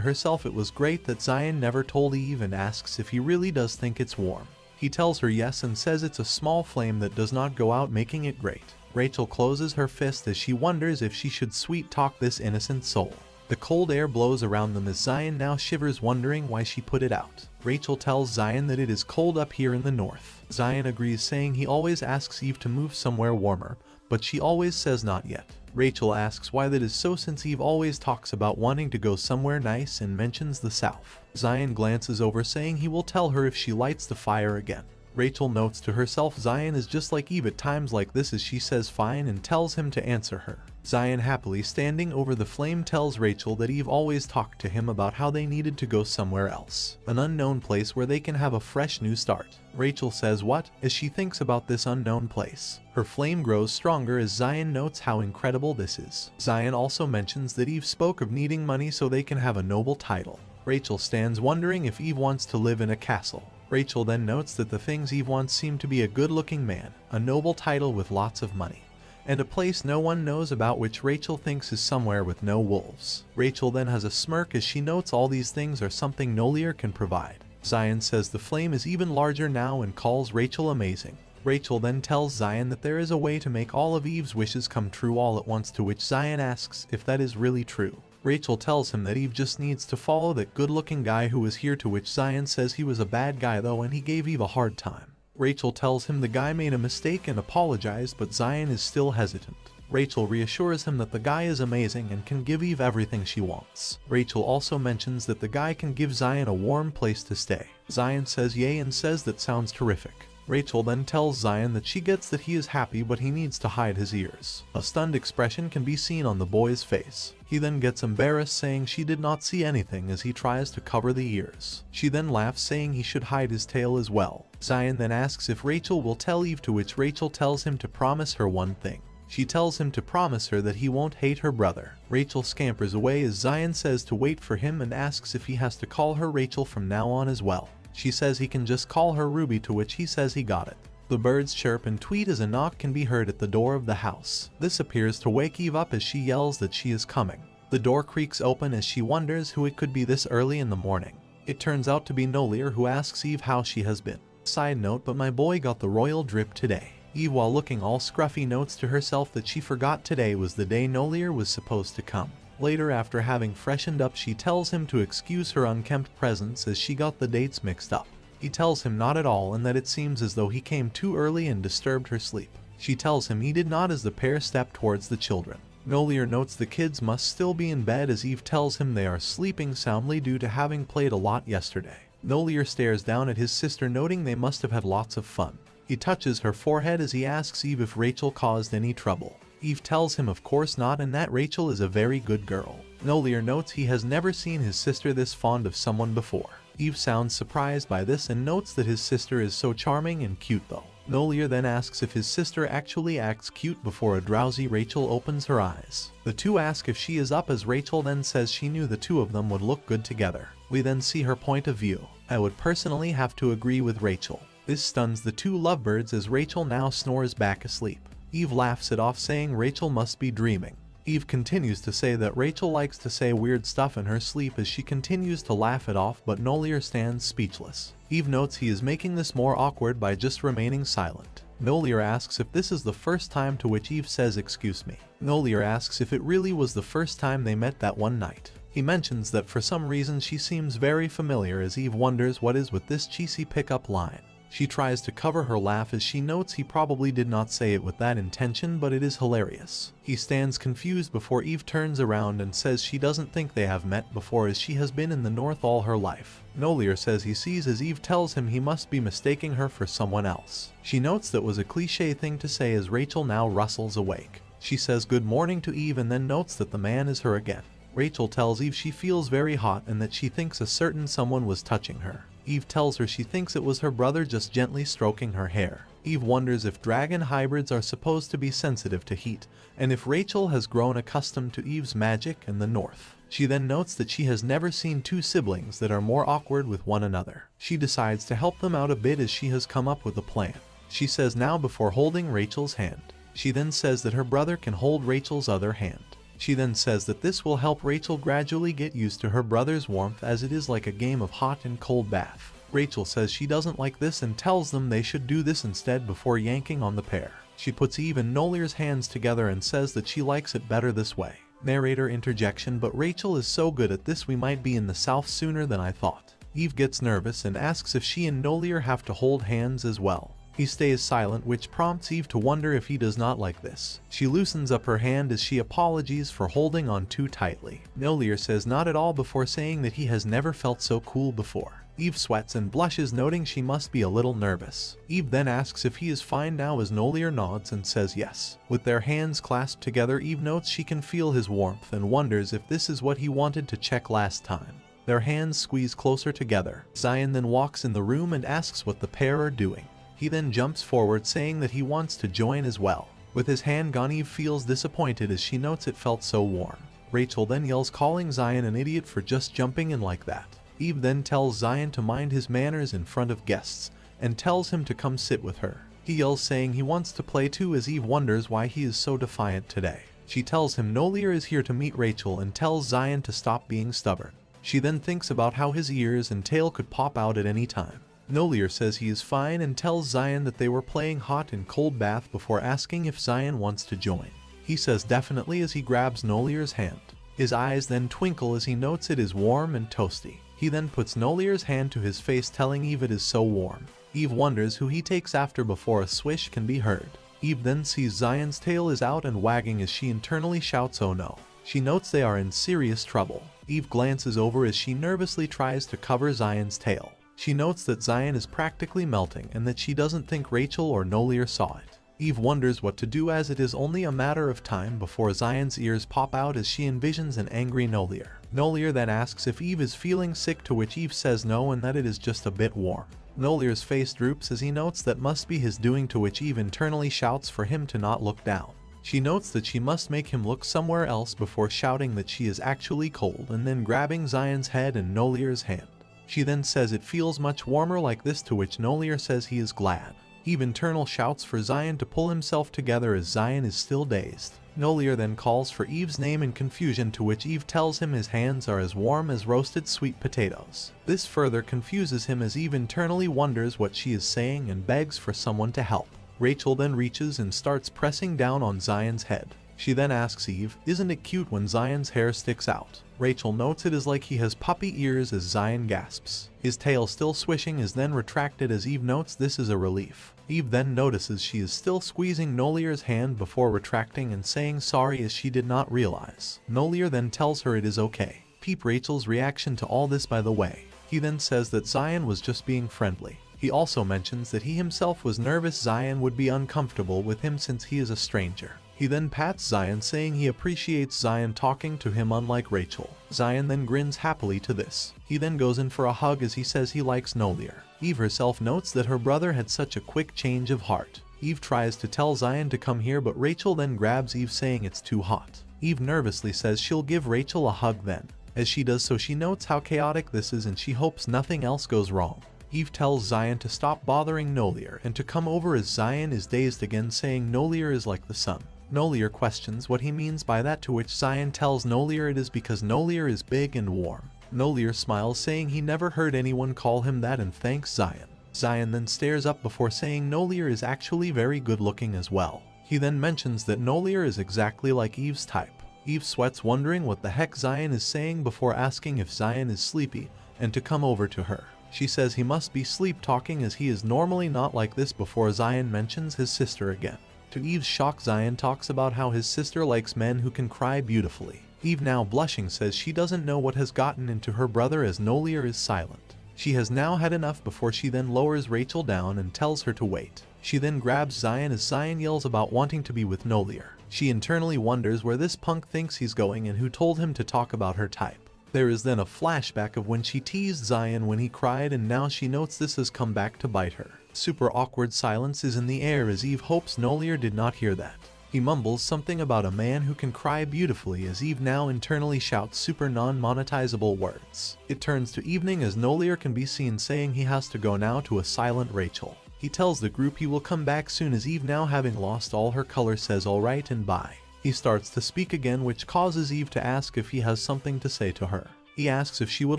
herself it was great that Zion never told Eve and asks if he really does think it's warm. He tells her yes and says it's a small flame that does not go out, making it great. Rachel closes her fist as she wonders if she should sweet talk this innocent soul. The cold air blows around them as Zion now shivers, wondering why she put it out. Rachel tells Zion that it is cold up here in the north. Zion agrees, saying he always asks Eve to move somewhere warmer, but she always says not yet. Rachel asks why that is so, since Eve always talks about wanting to go somewhere nice and mentions the south. Zion glances over, saying he will tell her if she lights the fire again. Rachel notes to herself Zion is just like Eve at times like this as she says fine and tells him to answer her. Zion, happily standing over the flame, tells Rachel that Eve always talked to him about how they needed to go somewhere else, an unknown place where they can have a fresh new start. Rachel says what, as she thinks about this unknown place. Her flame grows stronger as Zion notes how incredible this is. Zion also mentions that Eve spoke of needing money so they can have a noble title. Rachel stands wondering if Eve wants to live in a castle. Rachel then notes that the things Eve wants seem to be a good-looking man, a noble title with lots of money, and a place no one knows about, which Rachel thinks is somewhere with no wolves. Rachel then has a smirk as she notes all these things are something Nolier can provide. Zion says the flame is even larger now and calls Rachel amazing. Rachel then tells Zion that there is a way to make all of Eve's wishes come true all at once, to which Zion asks if that is really true. Rachel tells him that Eve just needs to follow that good-looking guy who was here, to which Zion says he was a bad guy though and he gave Eve a hard time. Rachel tells him the guy made a mistake and apologized, but Zion is still hesitant. Rachel reassures him that the guy is amazing and can give Eve everything she wants. Rachel also mentions that the guy can give Zion a warm place to stay. Zion says yay and says that sounds terrific. Rachel then tells Zion that she gets that he is happy, but he needs to hide his ears. A stunned expression can be seen on the boy's face. He then gets embarrassed, saying she did not see anything as he tries to cover the ears. She then laughs, saying he should hide his tail as well. Zion then asks if Rachel will tell Eve, to which Rachel tells him to promise her one thing. She tells him to promise her that he won't hate her brother. Rachel scampers away as Zion says to wait for him and asks if he has to call her Rachel from now on as well. She says he can just call her Ruby, to which he says he got it. The birds chirp and tweet as a knock can be heard at the door of the house. This appears to wake Eve up as she yells that she is coming. The door creaks open as she wonders who it could be this early in the morning. It turns out to be Nolier, who asks Eve how she has been. Side note, but my boy got the royal drip today. Eve, while looking all scruffy, notes to herself that she forgot today was the day Nolier was supposed to come. Later, after having freshened up, she tells him to excuse her unkempt presence as she got the dates mixed up. He tells him not at all and that it seems as though he came too early and disturbed her sleep. She tells him he did not as the pair step towards the children. Nolier notes the kids must still be in bed as Eve tells him they are sleeping soundly due to having played a lot yesterday. Nolier stares down at his sister, noting they must have had lots of fun. He touches her forehead as he asks Eve if Rachel caused any trouble. Eve tells him of course not and that Rachel is a very good girl. Nolier notes he has never seen his sister this fond of someone before. Eve sounds surprised by this and notes that his sister is so charming and cute though. Nolier then asks if his sister actually acts cute before a drowsy Rachel opens her eyes. The two ask if she is up as Rachel then says she knew the two of them would look good together. We then see her point of view. I would personally have to agree with Rachel. This stuns the two lovebirds as Rachel now snores back asleep. Eve laughs it off, saying Rachel must be dreaming. Eve continues to say that Rachel likes to say weird stuff in her sleep as she continues to laugh it off, but Nolier stands speechless. Eve notes he is making this more awkward by just remaining silent. Nolier asks if this is the first time, to which Eve says excuse me. Nolier asks if it really was the first time they met that one night. He mentions that for some reason she seems very familiar as Eve wonders what is with this cheesy pickup line. She tries to cover her laugh as she notes he probably did not say it with that intention, but it is hilarious. He stands confused before Eve turns around and says she doesn't think they have met before as she has been in the north all her life. Nolier says he sees as Eve tells him he must be mistaking her for someone else. She notes that was a cliche thing to say as Rachel now rustles awake. She says good morning to Eve and then notes that the man is her again. Rachel tells Eve she feels very hot and that she thinks a certain someone was touching her. Eve tells her she thinks it was her brother just gently stroking her hair. Eve wonders if dragon hybrids are supposed to be sensitive to heat, and if Rachel has grown accustomed to Eve's magic in the north. She then notes that she has never seen two siblings that are more awkward with one another. She decides to help them out a bit as she has come up with a plan. She says now before holding Rachel's hand. She then says that her brother can hold Rachel's other hand. She then says that this will help Rachel gradually get used to her brother's warmth as it is like a game of hot and cold bath. Rachel says she doesn't like this and tells them they should do this instead before yanking on the pair. She puts Eve and Nolier's hands together and says that she likes it better this way. Narrator interjection, but Rachel is so good at this we might be in the south sooner than I thought. Eve gets nervous and asks if she and Nolier have to hold hands as well. He stays silent, which prompts Eve to wonder if he does not like this. She loosens up her hand as she apologizes for holding on too tightly. Nolier says not at all before saying that he has never felt so cool before. Eve sweats and blushes, noting she must be a little nervous. Eve then asks if he is fine now as Nolier nods and says yes. With their hands clasped together, Eve notes she can feel his warmth and wonders if this is what he wanted to check last time. Their hands squeeze closer together. Zion then walks in the room and asks what the pair are doing. He then jumps forward saying that he wants to join as well. With his hand gone, Eve feels disappointed as she notes it felt so warm. Rachel then yells, calling Zion an idiot for just jumping in like that. Eve then tells Zion to mind his manners in front of guests and tells him to come sit with her. He yells saying he wants to play too as Eve wonders why he is so defiant today. She tells him Nolier is here to meet Rachel and tells Zion to stop being stubborn. She then thinks about how his ears and tail could pop out at any time. Nolier says he is fine and tells Zion that they were playing hot and cold bath before asking if Zion wants to join. He says definitely as he grabs Nolier's hand. His eyes then twinkle as he notes it is warm and toasty. He then puts Nolier's hand to his face, telling Eve it is so warm. Eve wonders who he takes after before a swish can be heard. Eve then sees Zion's tail is out and wagging as she internally shouts oh no. She notes they are in serious trouble. Eve glances over as she nervously tries to cover Zion's tail. She notes that Zion is practically melting and that she doesn't think Rachel or Nolier saw it. Eve wonders what to do as it is only a matter of time before Zion's ears pop out as she envisions an angry Nolier. Nolier then asks if Eve is feeling sick, to which Eve says no and that it is just a bit warm. Nolier's face droops as he notes that must be his doing, to which Eve internally shouts for him to not look down. She notes that she must make him look somewhere else before shouting that she is actually cold and then grabbing Zion's head and Nolier's hand. She then says it feels much warmer like this, to which Nolier says he is glad. Eve internal shouts for Zion to pull himself together as Zion is still dazed. Nolier then calls for Eve's name in confusion, to which Eve tells him his hands are as warm as roasted sweet potatoes. This further confuses him as Eve internally wonders what she is saying and begs for someone to help. Rachel then reaches and starts pressing down on Zion's head. She then asks Eve, isn't it cute when Zion's hair sticks out? Rachel notes it is like he has puppy ears as Zion gasps. His tail still swishing is then retracted as Eve notes this is a relief. Eve then notices she is still squeezing Nolier's hand before retracting and saying sorry as she did not realize. Nolier then tells her it is okay. Peep Rachel's reaction to all this, by the way. He then says that Zion was just being friendly. He also mentions that he himself was nervous Zion would be uncomfortable with him since he is a stranger. He then pats Zion, saying he appreciates Zion talking to him unlike Rachel. Zion then grins happily to this. He then goes in for a hug as he says he likes Nolier. Eve herself notes that her brother had such a quick change of heart. Eve tries to tell Zion to come here, but Rachel then grabs Eve, saying it's too hot. Eve nervously says she'll give Rachel a hug then. As she does so, she notes how chaotic this is and she hopes nothing else goes wrong. Eve tells Zion to stop bothering Nolier and to come over as Zion is dazed again, saying Nolier is like the sun. Nolier questions what he means by that, to which Zion tells Nolier it is because Nolier is big and warm. Nolier smiles, saying he never heard anyone call him that, and thanks Zion. Zion then stares up before saying Nolier is actually very good looking as well. He then mentions that Nolier is exactly like Eve's type. Eve sweats, wondering what the heck Zion is saying before asking if Zion is sleepy and to come over to her. She says he must be sleep talking as he is normally not like this before Zion mentions his sister again. To Eve's shock, Zion talks about how his sister likes men who can cry beautifully. Eve, now blushing, says she doesn't know what has gotten into her brother as Nolier is silent. She has now had enough before she then lowers Rachel down and tells her to wait. She then grabs Zion as Zion yells about wanting to be with Nolier. She internally wonders where this punk thinks he's going and who told him to talk about her type. There is then a flashback of when she teased Zion when he cried, and now she notes this has come back to bite her. Super awkward silence is in the air as Eve hopes Nolier did not hear that. He mumbles something about a man who can cry beautifully as Eve now internally shouts super non-monetizable words. It turns to evening as Nolier can be seen saying he has to go now to a silent Rachel. He tells the group he will come back soon as Eve, now having lost all her color, says alright and bye. He starts to speak again, which causes Eve to ask if he has something to say to her. He asks if she would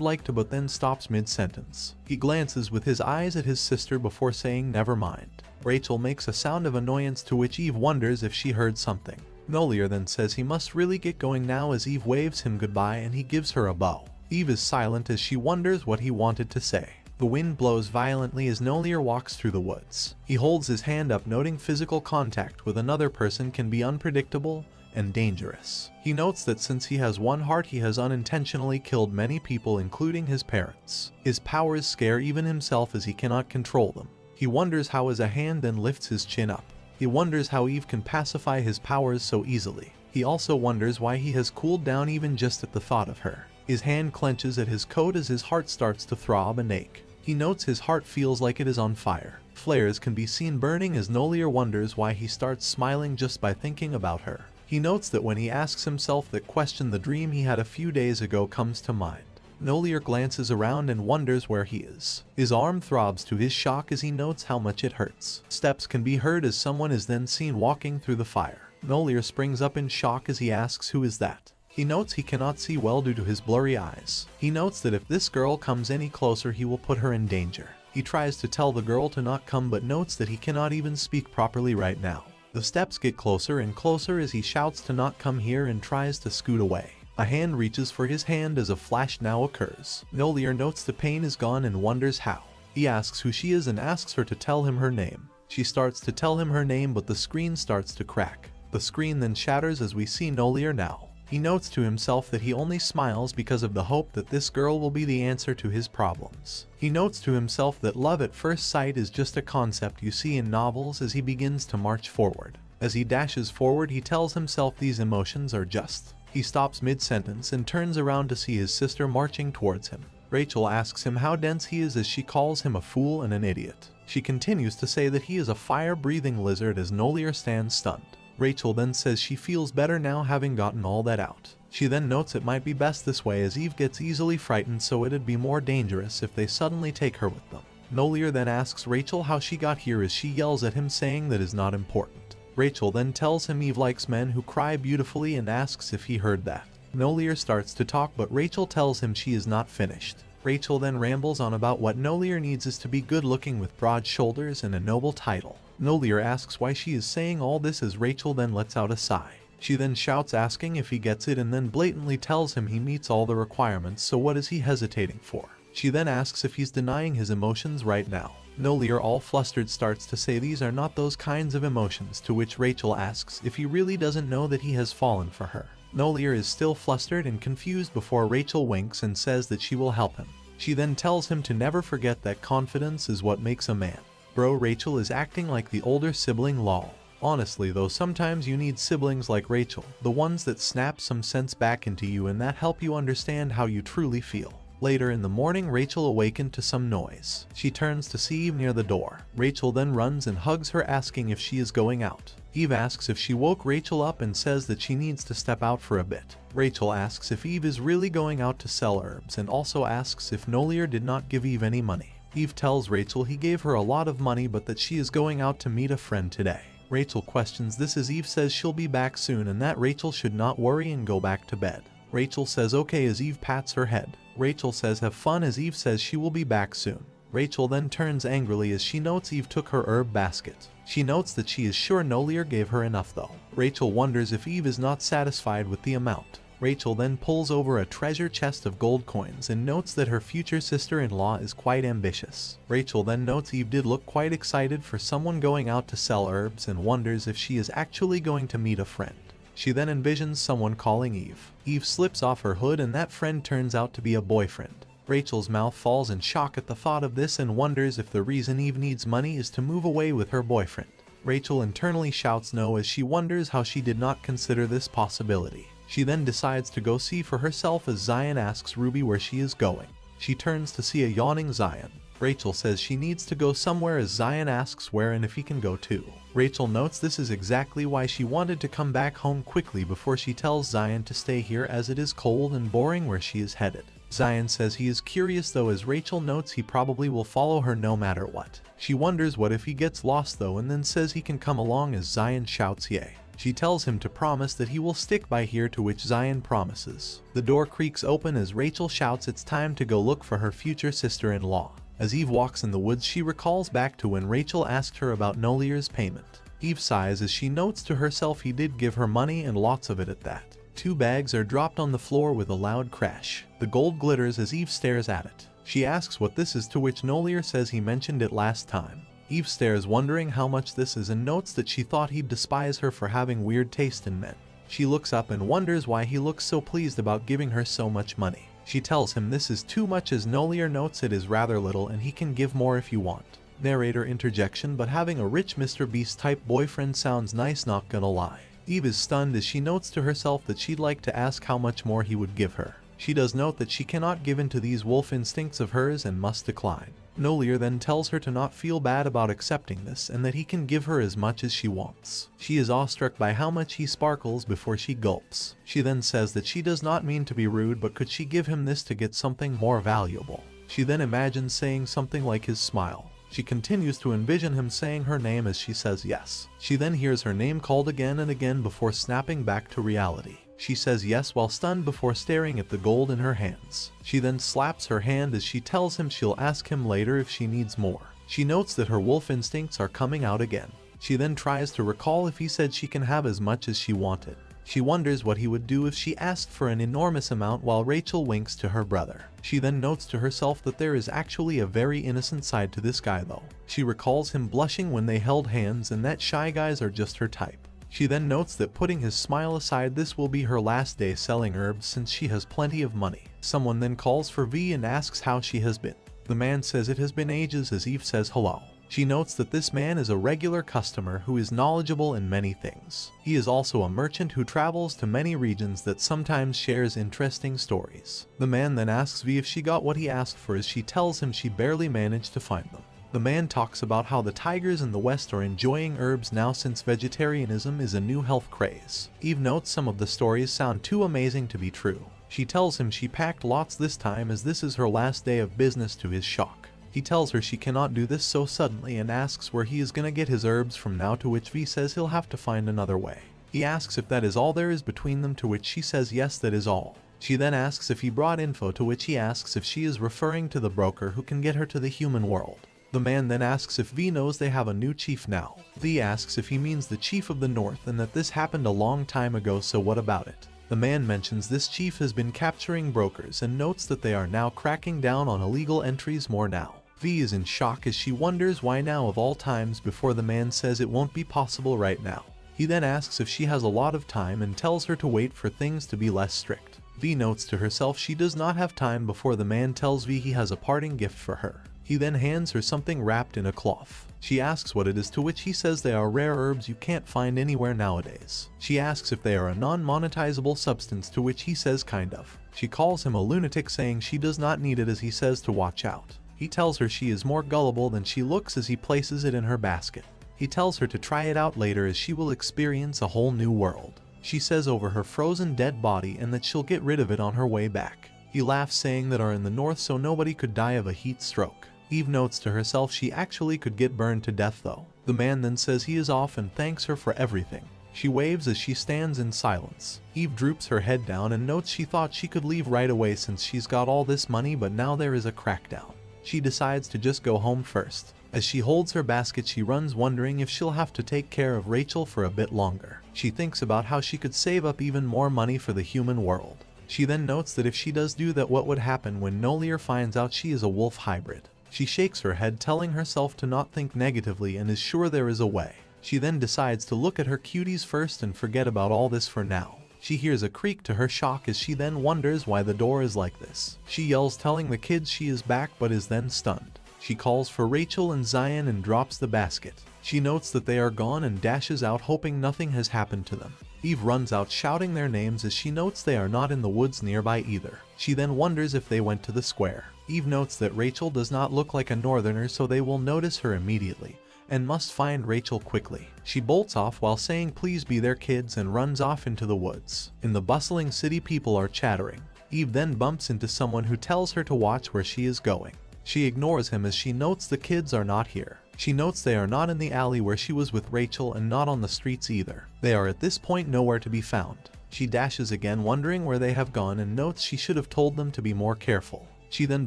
like to, but then stops mid-sentence. He glances with his eyes at his sister before saying never mind. Rachel makes a sound of annoyance, to which Eve wonders if she heard something. Nolier then says he must really get going now as Eve waves him goodbye and he gives her a bow. Eve is silent as she wonders what he wanted to say. The wind blows violently as Nolier walks through the woods. He holds his hand up, noting physical contact with another person can be unpredictable and dangerous. He notes that since he has one heart, he has unintentionally killed many people, including his parents. His powers scare even himself as he cannot control them. He wonders how as a hand then lifts his chin up. He wonders how Eve can pacify his powers so easily. He also wonders why he has cooled down even just at the thought of her. His hand clenches at his coat as his heart starts to throb and ache. He notes his heart feels like it is on fire. Flares can be seen burning as Nolier wonders why he starts smiling just by thinking about her. He notes that when he asks himself that question, the dream he had a few days ago comes to mind. Nolier glances around and wonders where he is. His arm throbs to his shock as he notes how much it hurts. Steps can be heard as someone is then seen walking through the fire. Nolier springs up in shock as he asks who is that. He notes he cannot see well due to his blurry eyes. He notes that if this girl comes any closer he will put her in danger. He tries to tell the girl to not come, but notes that he cannot even speak properly right now. The steps get closer and closer as he shouts to not come here and tries to scoot away. A hand reaches for his hand as a flash now occurs. Nolier notes the pain is gone and wonders how. He asks who she is and asks her to tell him her name. She starts to tell him her name, but the screen starts to crack. The screen then shatters as we see Nolier now. He notes to himself that he only smiles because of the hope that this girl will be the answer to his problems. He notes to himself that love at first sight is just a concept you see in novels as he begins to march forward. As he dashes forward, he tells himself these emotions are just. He stops mid-sentence and turns around to see his sister marching towards him. Rachel asks him how dense he is as she calls him a fool and an idiot. She continues to say that he is a fire-breathing lizard as Nolier stands stunned. Rachel then says she feels better now having gotten all that out. She then notes it might be best this way as Eve gets easily frightened, so it'd be more dangerous if they suddenly take her with them. Nolier then asks Rachel how she got here as she yells at him saying that is not important. Rachel then tells him Eve likes men who cry beautifully and asks if he heard that. Nolier starts to talk, but Rachel tells him she is not finished. Rachel then rambles on about what Nolier needs is to be good looking with broad shoulders and a noble title. Nolier asks why she is saying all this as Rachel then lets out a sigh. She then shouts asking if he gets it and then blatantly tells him he meets all the requirements, so what is he hesitating for? She then asks if he's denying his emotions right now. Nolier, all flustered, starts to say these are not those kinds of emotions, to which Rachel asks if he really doesn't know that he has fallen for her. Nolier is still flustered and confused before Rachel winks and says that she will help him. She then tells him to never forget that confidence is what makes a man. Bro, Rachel is acting like the older sibling, lol. Honestly though, sometimes you need siblings like Rachel, the ones that snap some sense back into you and that help you understand how you truly feel. Later in the morning, Rachel awakened to some noise. She turns to see Eve near the door. Rachel then runs and hugs her, asking if she is going out. Eve asks if she woke Rachel up and says that she needs to step out for a bit. Rachel asks if Eve is really going out to sell herbs and also asks if Nolier did not give Eve any money. Eve tells Rachel he gave her a lot of money but that she is going out to meet a friend today. Rachel questions this as Eve says she'll be back soon and that Rachel should not worry and go back to bed. Rachel says okay as Eve pats her head. Rachel says have fun as Eve says she will be back soon. Rachel then turns angrily as she notes Eve took her herb basket. She notes that she is sure Nolier gave her enough though. Rachel wonders if Eve is not satisfied with the amount. Rachel then pulls over a treasure chest of gold coins and notes that her future sister-in-law is quite ambitious. Rachel then notes Eve did look quite excited for someone going out to sell herbs and wonders if she is actually going to meet a friend. She then envisions someone calling Eve. Eve slips off her hood and that friend turns out to be a boyfriend. Rachel's mouth falls in shock at the thought of this and wonders if the reason Eve needs money is to move away with her boyfriend. Rachel internally shouts no as she wonders how she did not consider this possibility. She then decides to go see for herself as Zion asks Ruby where she is going. She turns to see a yawning Zion. Rachel says she needs to go somewhere as Zion asks where and if he can go too. Rachel notes this is exactly why she wanted to come back home quickly before she tells Zion to stay here as it is cold and boring where she is headed. Zion says he is curious though as Rachel notes he probably will follow her no matter what. She wonders what if he gets lost though and then says he can come along as Zion shouts yay. She tells him to promise that he will stick by here, to which Zion promises. The door creaks open as Rachel shouts it's time to go look for her future sister-in-law. As Eve walks in the woods she recalls back to when Rachel asked her about Nolier's payment. Eve sighs as she notes to herself he did give her money and lots of it at that. 2 bags are dropped on the floor with a loud crash. The gold glitters as Eve stares at it. She asks what this is, to which Nolier says he mentioned it last time. Eve stares wondering how much this is and notes that she thought he'd despise her for having weird taste in men. She looks up and wonders why he looks so pleased about giving her so much money. She tells him this is too much as Nolier notes it is rather little and he can give more if you want. Narrator interjection, but having a rich Mr. Beast type boyfriend sounds nice, not gonna lie. Eve is stunned as she notes to herself that she'd like to ask how much more he would give her. She does note that she cannot give in to these wolf instincts of hers and must decline. Nolier then tells her to not feel bad about accepting this and that he can give her as much as she wants. She is awestruck by how much he sparkles before she gulps. She then says that she does not mean to be rude, but could she give him this to get something more valuable? She then imagines saying something like his smile. She continues to envision him saying her name as she says yes. She then hears her name called again and again before snapping back to reality. She says yes while stunned before staring at the gold in her hands. She then slaps her hand as she tells him she'll ask him later if she needs more. She notes that her wolf instincts are coming out again. She then tries to recall if he said she can have as much as she wanted. She wonders what he would do if she asked for an enormous amount while Rachel winks to her brother. She then notes to herself that there is actually a very innocent side to this guy though. She recalls him blushing when they held hands and that shy guys are just her type. She then notes that putting his smile aside, this will be her last day selling herbs since she has plenty of money. Someone then calls for V and asks how she has been. The man says it has been ages as Eve says hello. She notes that this man is a regular customer who is knowledgeable in many things. He is also a merchant who travels to many regions that sometimes shares interesting stories. The man then asks V if she got what he asked for as she tells him she barely managed to find them. The man talks about how the tigers in the West are enjoying herbs now since vegetarianism is a new health craze. Eve notes some of the stories sound too amazing to be true. She tells him she packed lots this time as this is her last day of business, to his shock. He tells her she cannot do this so suddenly and asks where he is gonna get his herbs from now, to which V says he'll have to find another way. He asks if that is all there is between them, to which she says yes, that is all. She then asks if he brought info, to which he asks if she is referring to the broker who can get her to the human world. The man then asks if V knows they have a new chief now. V asks if he means the chief of the north and that this happened a long time ago, so what about it? The man mentions this chief has been capturing brokers and notes that they are now cracking down on illegal entries more now. V is in shock as she wonders why now of all times, before the man says it won't be possible right now. He then asks if she has a lot of time and tells her to wait for things to be less strict. V notes to herself she does not have time before the man tells V he has a parting gift for her. He then hands her something wrapped in a cloth. She asks what it is, to which he says they are rare herbs you can't find anywhere nowadays. She asks if they are a non-monetizable substance, to which he says kind of. She calls him a lunatic, saying she does not need it as he says to watch out. He tells her she is more gullible than she looks as he places it in her basket. He tells her to try it out later as she will experience a whole new world. She says over her frozen dead body and that she'll get rid of it on her way back. He laughs, saying that are in the north so nobody could die of a heat stroke. Eve notes to herself she actually could get burned to death though. The man then says he is off and thanks her for everything. She waves as she stands in silence. Eve droops her head down and notes she thought she could leave right away since she's got all this money, but now there is a crackdown. She decides to just go home first. As she holds her basket she runs, wondering if she'll have to take care of Rachel for a bit longer. She thinks about how she could save up even more money for the human world. She then notes that if she does do that, what would happen when Nolier finds out she is a wolf hybrid. She shakes her head, telling herself to not think negatively and is sure there is a way. She then decides to look at her cuties first and forget about all this for now. She hears a creak to her shock as she then wonders why the door is like this. She yells, telling the kids she is back, but is then stunned. She calls for Rachel and Zion and drops the basket. She notes that they are gone and dashes out, hoping nothing has happened to them. Eve runs out shouting their names as she notes they are not in the woods nearby either. She then wonders if they went to the square. Eve notes that Rachel does not look like a northerner, so they will notice her immediately and must find Rachel quickly. She bolts off while saying please be their kids and runs off into the woods. In the bustling city, people are chattering. Eve then bumps into someone who tells her to watch where she is going. She ignores him as she notes the kids are not here. She notes they are not in the alley where she was with Rachel and not on the streets either. They are at this point nowhere to be found. She dashes again, wondering where they have gone, and notes she should have told them to be more careful. She then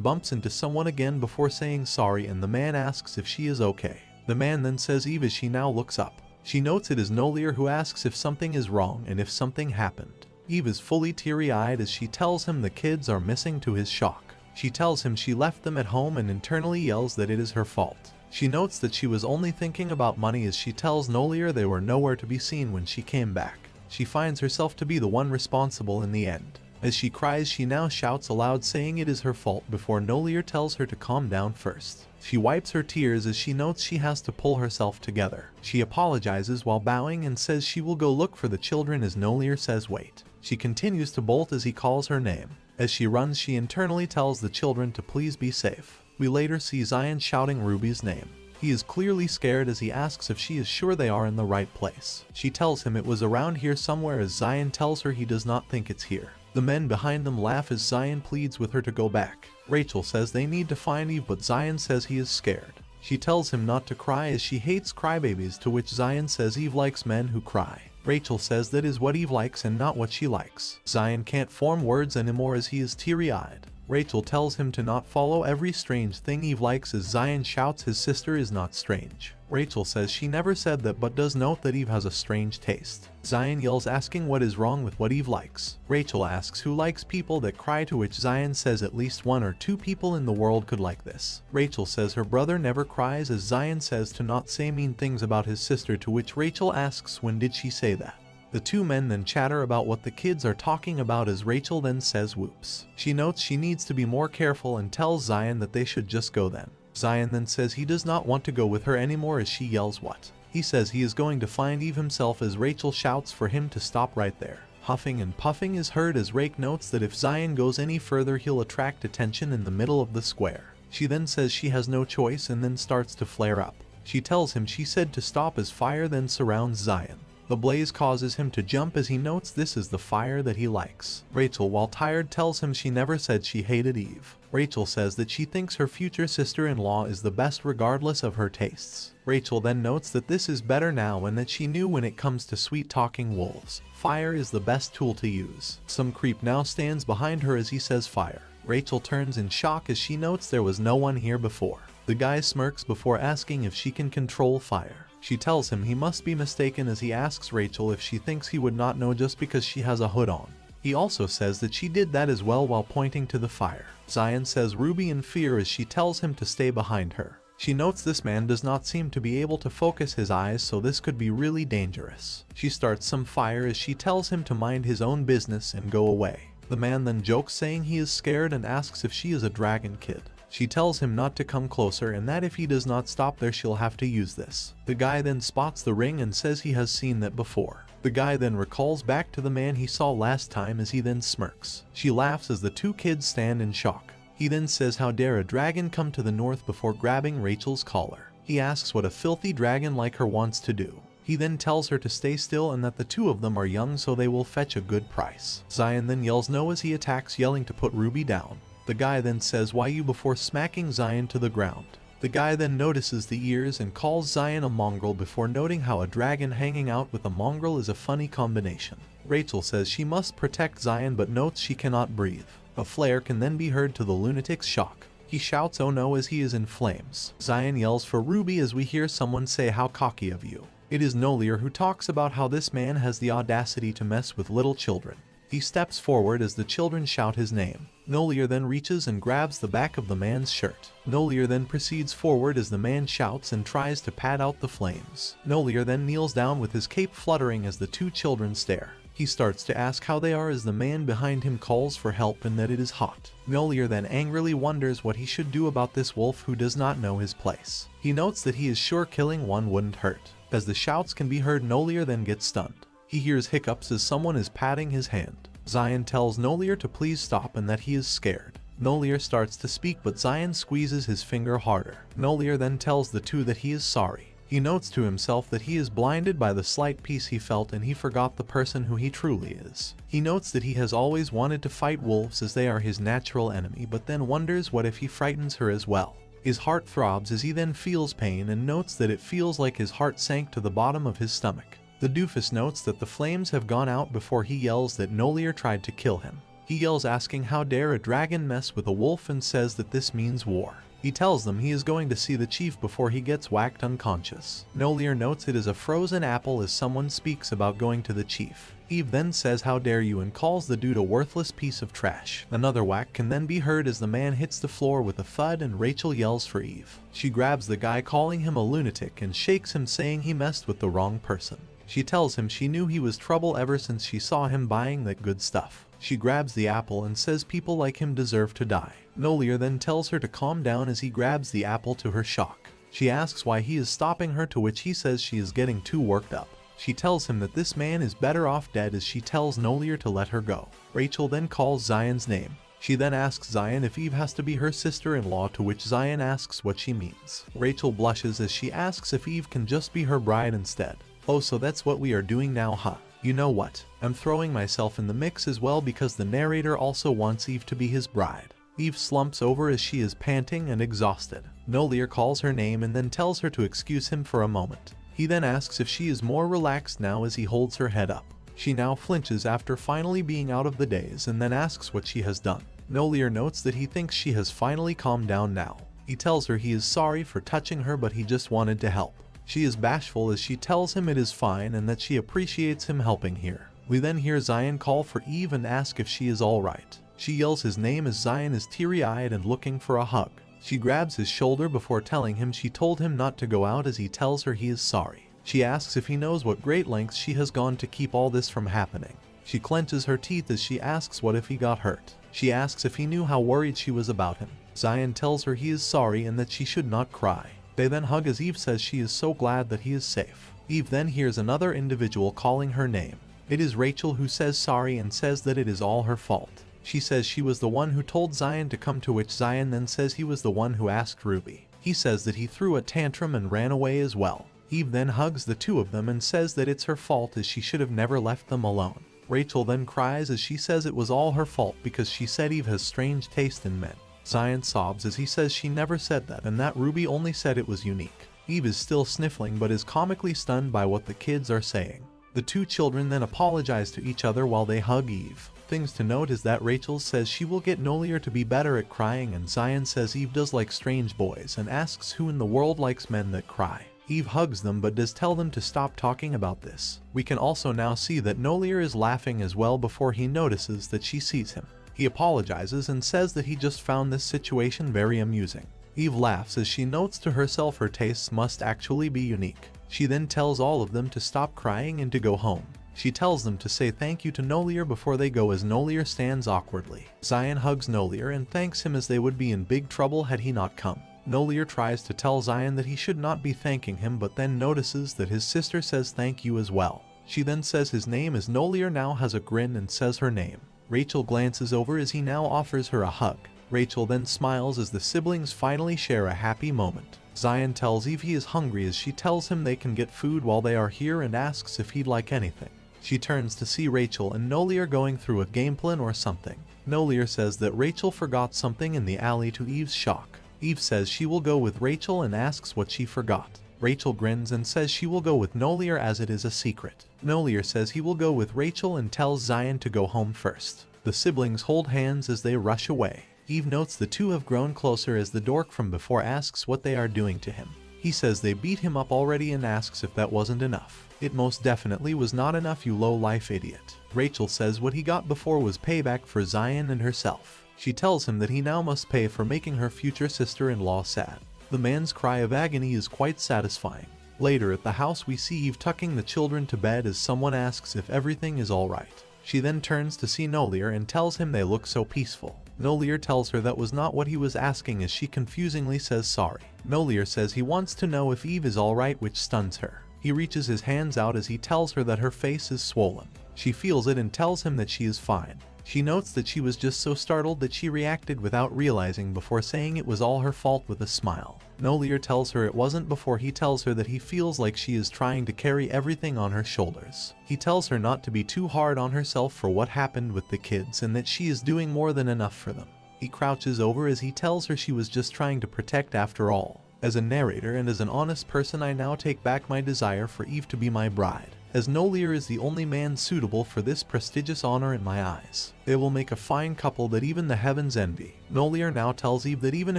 bumps into someone again before saying sorry, and the man asks if she is okay. The man then says Eve as she now looks up. She notes it is Nolier who asks if something is wrong and if something happened. Eve is fully teary-eyed as she tells him the kids are missing, to his shock. She tells him she left them at home and internally yells that it is her fault. She notes that she was only thinking about money as she tells Nolier they were nowhere to be seen when she came back. She finds herself to be the one responsible in the end. As she cries, she now shouts aloud saying it is her fault before Nolier tells her to calm down first. She wipes her tears as she notes she has to pull herself together. She apologizes while bowing and says she will go look for the children as Nolier says wait. She continues to bolt as he calls her name. As she runs, she internally tells the children to please be safe. We later see Zion shouting Ruby's name. He is clearly scared as he asks if she is sure they are in the right place. She tells him it was around here somewhere as Zion tells her he does not think it's here. The men behind them laugh as Zion pleads with her to go back. Rachel says they need to find Eve, but Zion says he is scared. She tells him not to cry as she hates crybabies, to which Zion says Eve likes men who cry. Rachel says that is what Eve likes and not what she likes. Zion can't form words anymore as he is teary-eyed. Rachel tells him to not follow every strange thing Eve likes as Zion shouts his sister is not strange. Rachel says she never said that, but does note that Eve has a strange taste. Zion yells asking what is wrong with what Eve likes. Rachel asks who likes people that cry, to which Zion says at least 1 or 2 people in the world could like this. Rachel says her brother never cries as Zion says to not say mean things about his sister, to which Rachel asks when did she say that. The two men then chatter about what the kids are talking about as Rachel then says whoops. She notes she needs to be more careful and tells Zion that they should just go then. Zion then says he does not want to go with her anymore as she yells what. He says he is going to find Eve himself as Rachel shouts for him to stop right there. Huffing and puffing is heard as Rake notes that if Zion goes any further he'll attract attention in the middle of the square. She then says she has no choice and then starts to flare up. She tells him she said to stop as fire then surrounds Zion. The blaze causes him to jump as he notes this is the fire that he likes. Rachel, while tired, tells him she never said she hated Eve. Rachel says that she thinks her future sister-in-law is the best regardless of her tastes. Rachel then notes that this is better now and that she knew when it comes to sweet-talking wolves, fire is the best tool to use. Some creep now stands behind her as he says fire. Rachel turns in shock as she notes there was no one here before. The guy smirks before asking if she can control fire. She tells him he must be mistaken as he asks Rachel if she thinks he would not know just because she has a hood on. He also says that she did that as well while pointing to the fire. Zion says Ruby in fear as she tells him to stay behind her. She notes this man does not seem to be able to focus his eyes, so this could be really dangerous. She starts some fire as she tells him to mind his own business and go away. The man then jokes saying he is scared and asks if she is a dragon kid. She tells him not to come closer and that if he does not stop there she'll have to use this. The guy then spots the ring and says he has seen that before. The guy then recalls back to the man he saw last time as he then smirks. She laughs as the two kids stand in shock. He then says how dare a dragon come to the north before grabbing Rachel's collar. He asks what a filthy dragon like her wants to do. He then tells her to stay still and that the two of them are young so they will fetch a good price. Zion then yells no as he attacks, yelling to put Ruby down. The guy then says why you before smacking Zion to the ground. The guy then notices the ears and calls Zion a mongrel before noting how a dragon hanging out with a mongrel is a funny combination. Rachel says she must protect Zion but notes she cannot breathe. A flare can then be heard to the lunatic's shock. He shouts oh no as he is in flames. Zion yells for Ruby as we hear someone say how cocky of you. It is Nolier who talks about how this man has the audacity to mess with little children. He steps forward as the children shout his name. Nolier then reaches and grabs the back of the man's shirt. Nolier then proceeds forward as the man shouts and tries to pat out the flames. Nolier then kneels down with his cape fluttering as the two children stare. He starts to ask how they are as the man behind him calls for help and that it is hot. Nolier then angrily wonders what he should do about this wolf who does not know his place. He notes that he is sure killing one wouldn't hurt. As the shouts can be heard, Nolier then gets stunned. He hears hiccups as someone is patting his hand. Zion tells Nolier to please stop and that he is scared. Nolier starts to speak but Zion squeezes his finger harder. Nolier then tells the two that he is sorry. He notes to himself that he is blinded by the slight peace he felt and he forgot the person who he truly is. He notes that he has always wanted to fight wolves as they are his natural enemy, but then wonders what if he frightens her as well. His heart throbs as he then feels pain and notes that it feels like his heart sank to the bottom of his stomach. The doofus notes that the flames have gone out before he yells that Nolier tried to kill him. He yells asking how dare a dragon mess with a wolf and says that this means war. He tells them he is going to see the chief before he gets whacked unconscious. Nolier notes it is a frozen apple as someone speaks about going to the chief. Eve then says how dare you and calls the dude a worthless piece of trash. Another whack can then be heard as the man hits the floor with a thud and Rachel yells for Eve. She grabs the guy calling him a lunatic and shakes him saying he messed with the wrong person. She tells him she knew he was trouble ever since she saw him buying that good stuff. She grabs the apple and says people like him deserve to die. Nolier then tells her to calm down as he grabs the apple to her shock. She asks why he is stopping her, to which he says she is getting too worked up. She tells him that this man is better off dead as she tells Nolier to let her go. Rachel then calls Zion's name. She then asks Zion if Eve has to be her sister-in-law, to which Zion asks what she means. Rachel blushes as she asks if Eve can just be her bride instead. Oh, so that's what we are doing now, huh? You know what? I'm throwing myself in the mix as well because the narrator also wants Eve to be his bride. Eve slumps over as she is panting and exhausted. Nolier calls her name and then tells her to excuse him for a moment. He then asks if she is more relaxed now as he holds her head up. She now flinches after finally being out of the daze and then asks what she has done. Nolier notes that he thinks she has finally calmed down now. He tells her he is sorry for touching her but he just wanted to help. She is bashful as she tells him it is fine and that she appreciates him helping here. We then hear Zion call for Eve and ask if she is alright. She yells his name as Zion is teary-eyed and looking for a hug. She grabs his shoulder before telling him she told him not to go out as he tells her he is sorry. She asks if he knows what great lengths she has gone to keep all this from happening. She clenches her teeth as she asks what if he got hurt. She asks if he knew how worried she was about him. Zion tells her he is sorry and that she should not cry. They then hug as Eve says she is so glad that he is safe. Eve then hears another individual calling her name. It is Rachel who says sorry and says that it is all her fault. She says she was the one who told Zion to come, to which Zion then says he was the one who asked Ruby. He says that he threw a tantrum and ran away as well. Eve then hugs the two of them and says that it's her fault as she should have never left them alone. Rachel then cries as she says it was all her fault because she said Eve has strange taste in men. Zion sobs as he says she never said that and that Ruby only said it was unique. Eve is still sniffling but is comically stunned by what the kids are saying. The two children then apologize to each other while they hug Eve. Things to note is that Rachel says she will get Nolier to be better at crying and Zion says Eve does like strange boys and asks who in the world likes men that cry. Eve hugs them but does tell them to stop talking about this. We can also now see that Nolier is laughing as well before he notices that she sees him. He apologizes and says that he just found this situation very amusing. Eve laughs as she notes to herself her tastes must actually be unique. She then tells all of them to stop crying and to go home. She tells them to say thank you to Nolier before they go as Nolier stands awkwardly. Zion hugs Nolier and thanks him as they would be in big trouble had he not come. Nolier tries to tell Zion that he should not be thanking him but then notices that his sister says thank you as well. She then says his name as Nolier now has a grin and says her name. Rachel glances over as he now offers her a hug. Rachel then smiles as the siblings finally share a happy moment. Zion tells Eve he is hungry as she tells him they can get food while they are here and asks if he'd like anything. She turns to see Rachel and Nolier going through a game plan or something. Nolier says that Rachel forgot something in the alley to Eve's shock. Eve says she will go with Rachel and asks what she forgot. Rachel grins and says she will go with Nolier as it is a secret. Nolier says he will go with Rachel and tells Zion to go home first. The siblings hold hands as they rush away. Eve notes the two have grown closer as the dork from before asks what they are doing to him. He says they beat him up already and asks if that wasn't enough. It most definitely was not enough, you low-life idiot. Rachel says what he got before was payback for Zion and herself. She tells him that he now must pay for making her future sister-in-law sad. The man's cry of agony is quite satisfying. Later at the house we see Eve tucking the children to bed as someone asks if everything is alright. She then turns to see Nolier and tells him they look so peaceful. Nolier tells her that was not what he was asking as she confusingly says sorry. Nolier says he wants to know if Eve is alright, which stuns her. He reaches his hands out as he tells her that her face is swollen. She feels it and tells him that she is fine. She notes that she was just so startled that she reacted without realizing before saying it was all her fault with a smile. Nolier tells her it wasn't before he tells her that he feels like she is trying to carry everything on her shoulders. He tells her not to be too hard on herself for what happened with the kids and that she is doing more than enough for them. He crouches over as he tells her she was just trying to protect after all. As a narrator and as an honest person, I now take back my desire for Eve to be my bride, as Nolier is the only man suitable for this prestigious honor in my eyes. They will make a fine couple that even the heavens envy. Nolier now tells Eve that even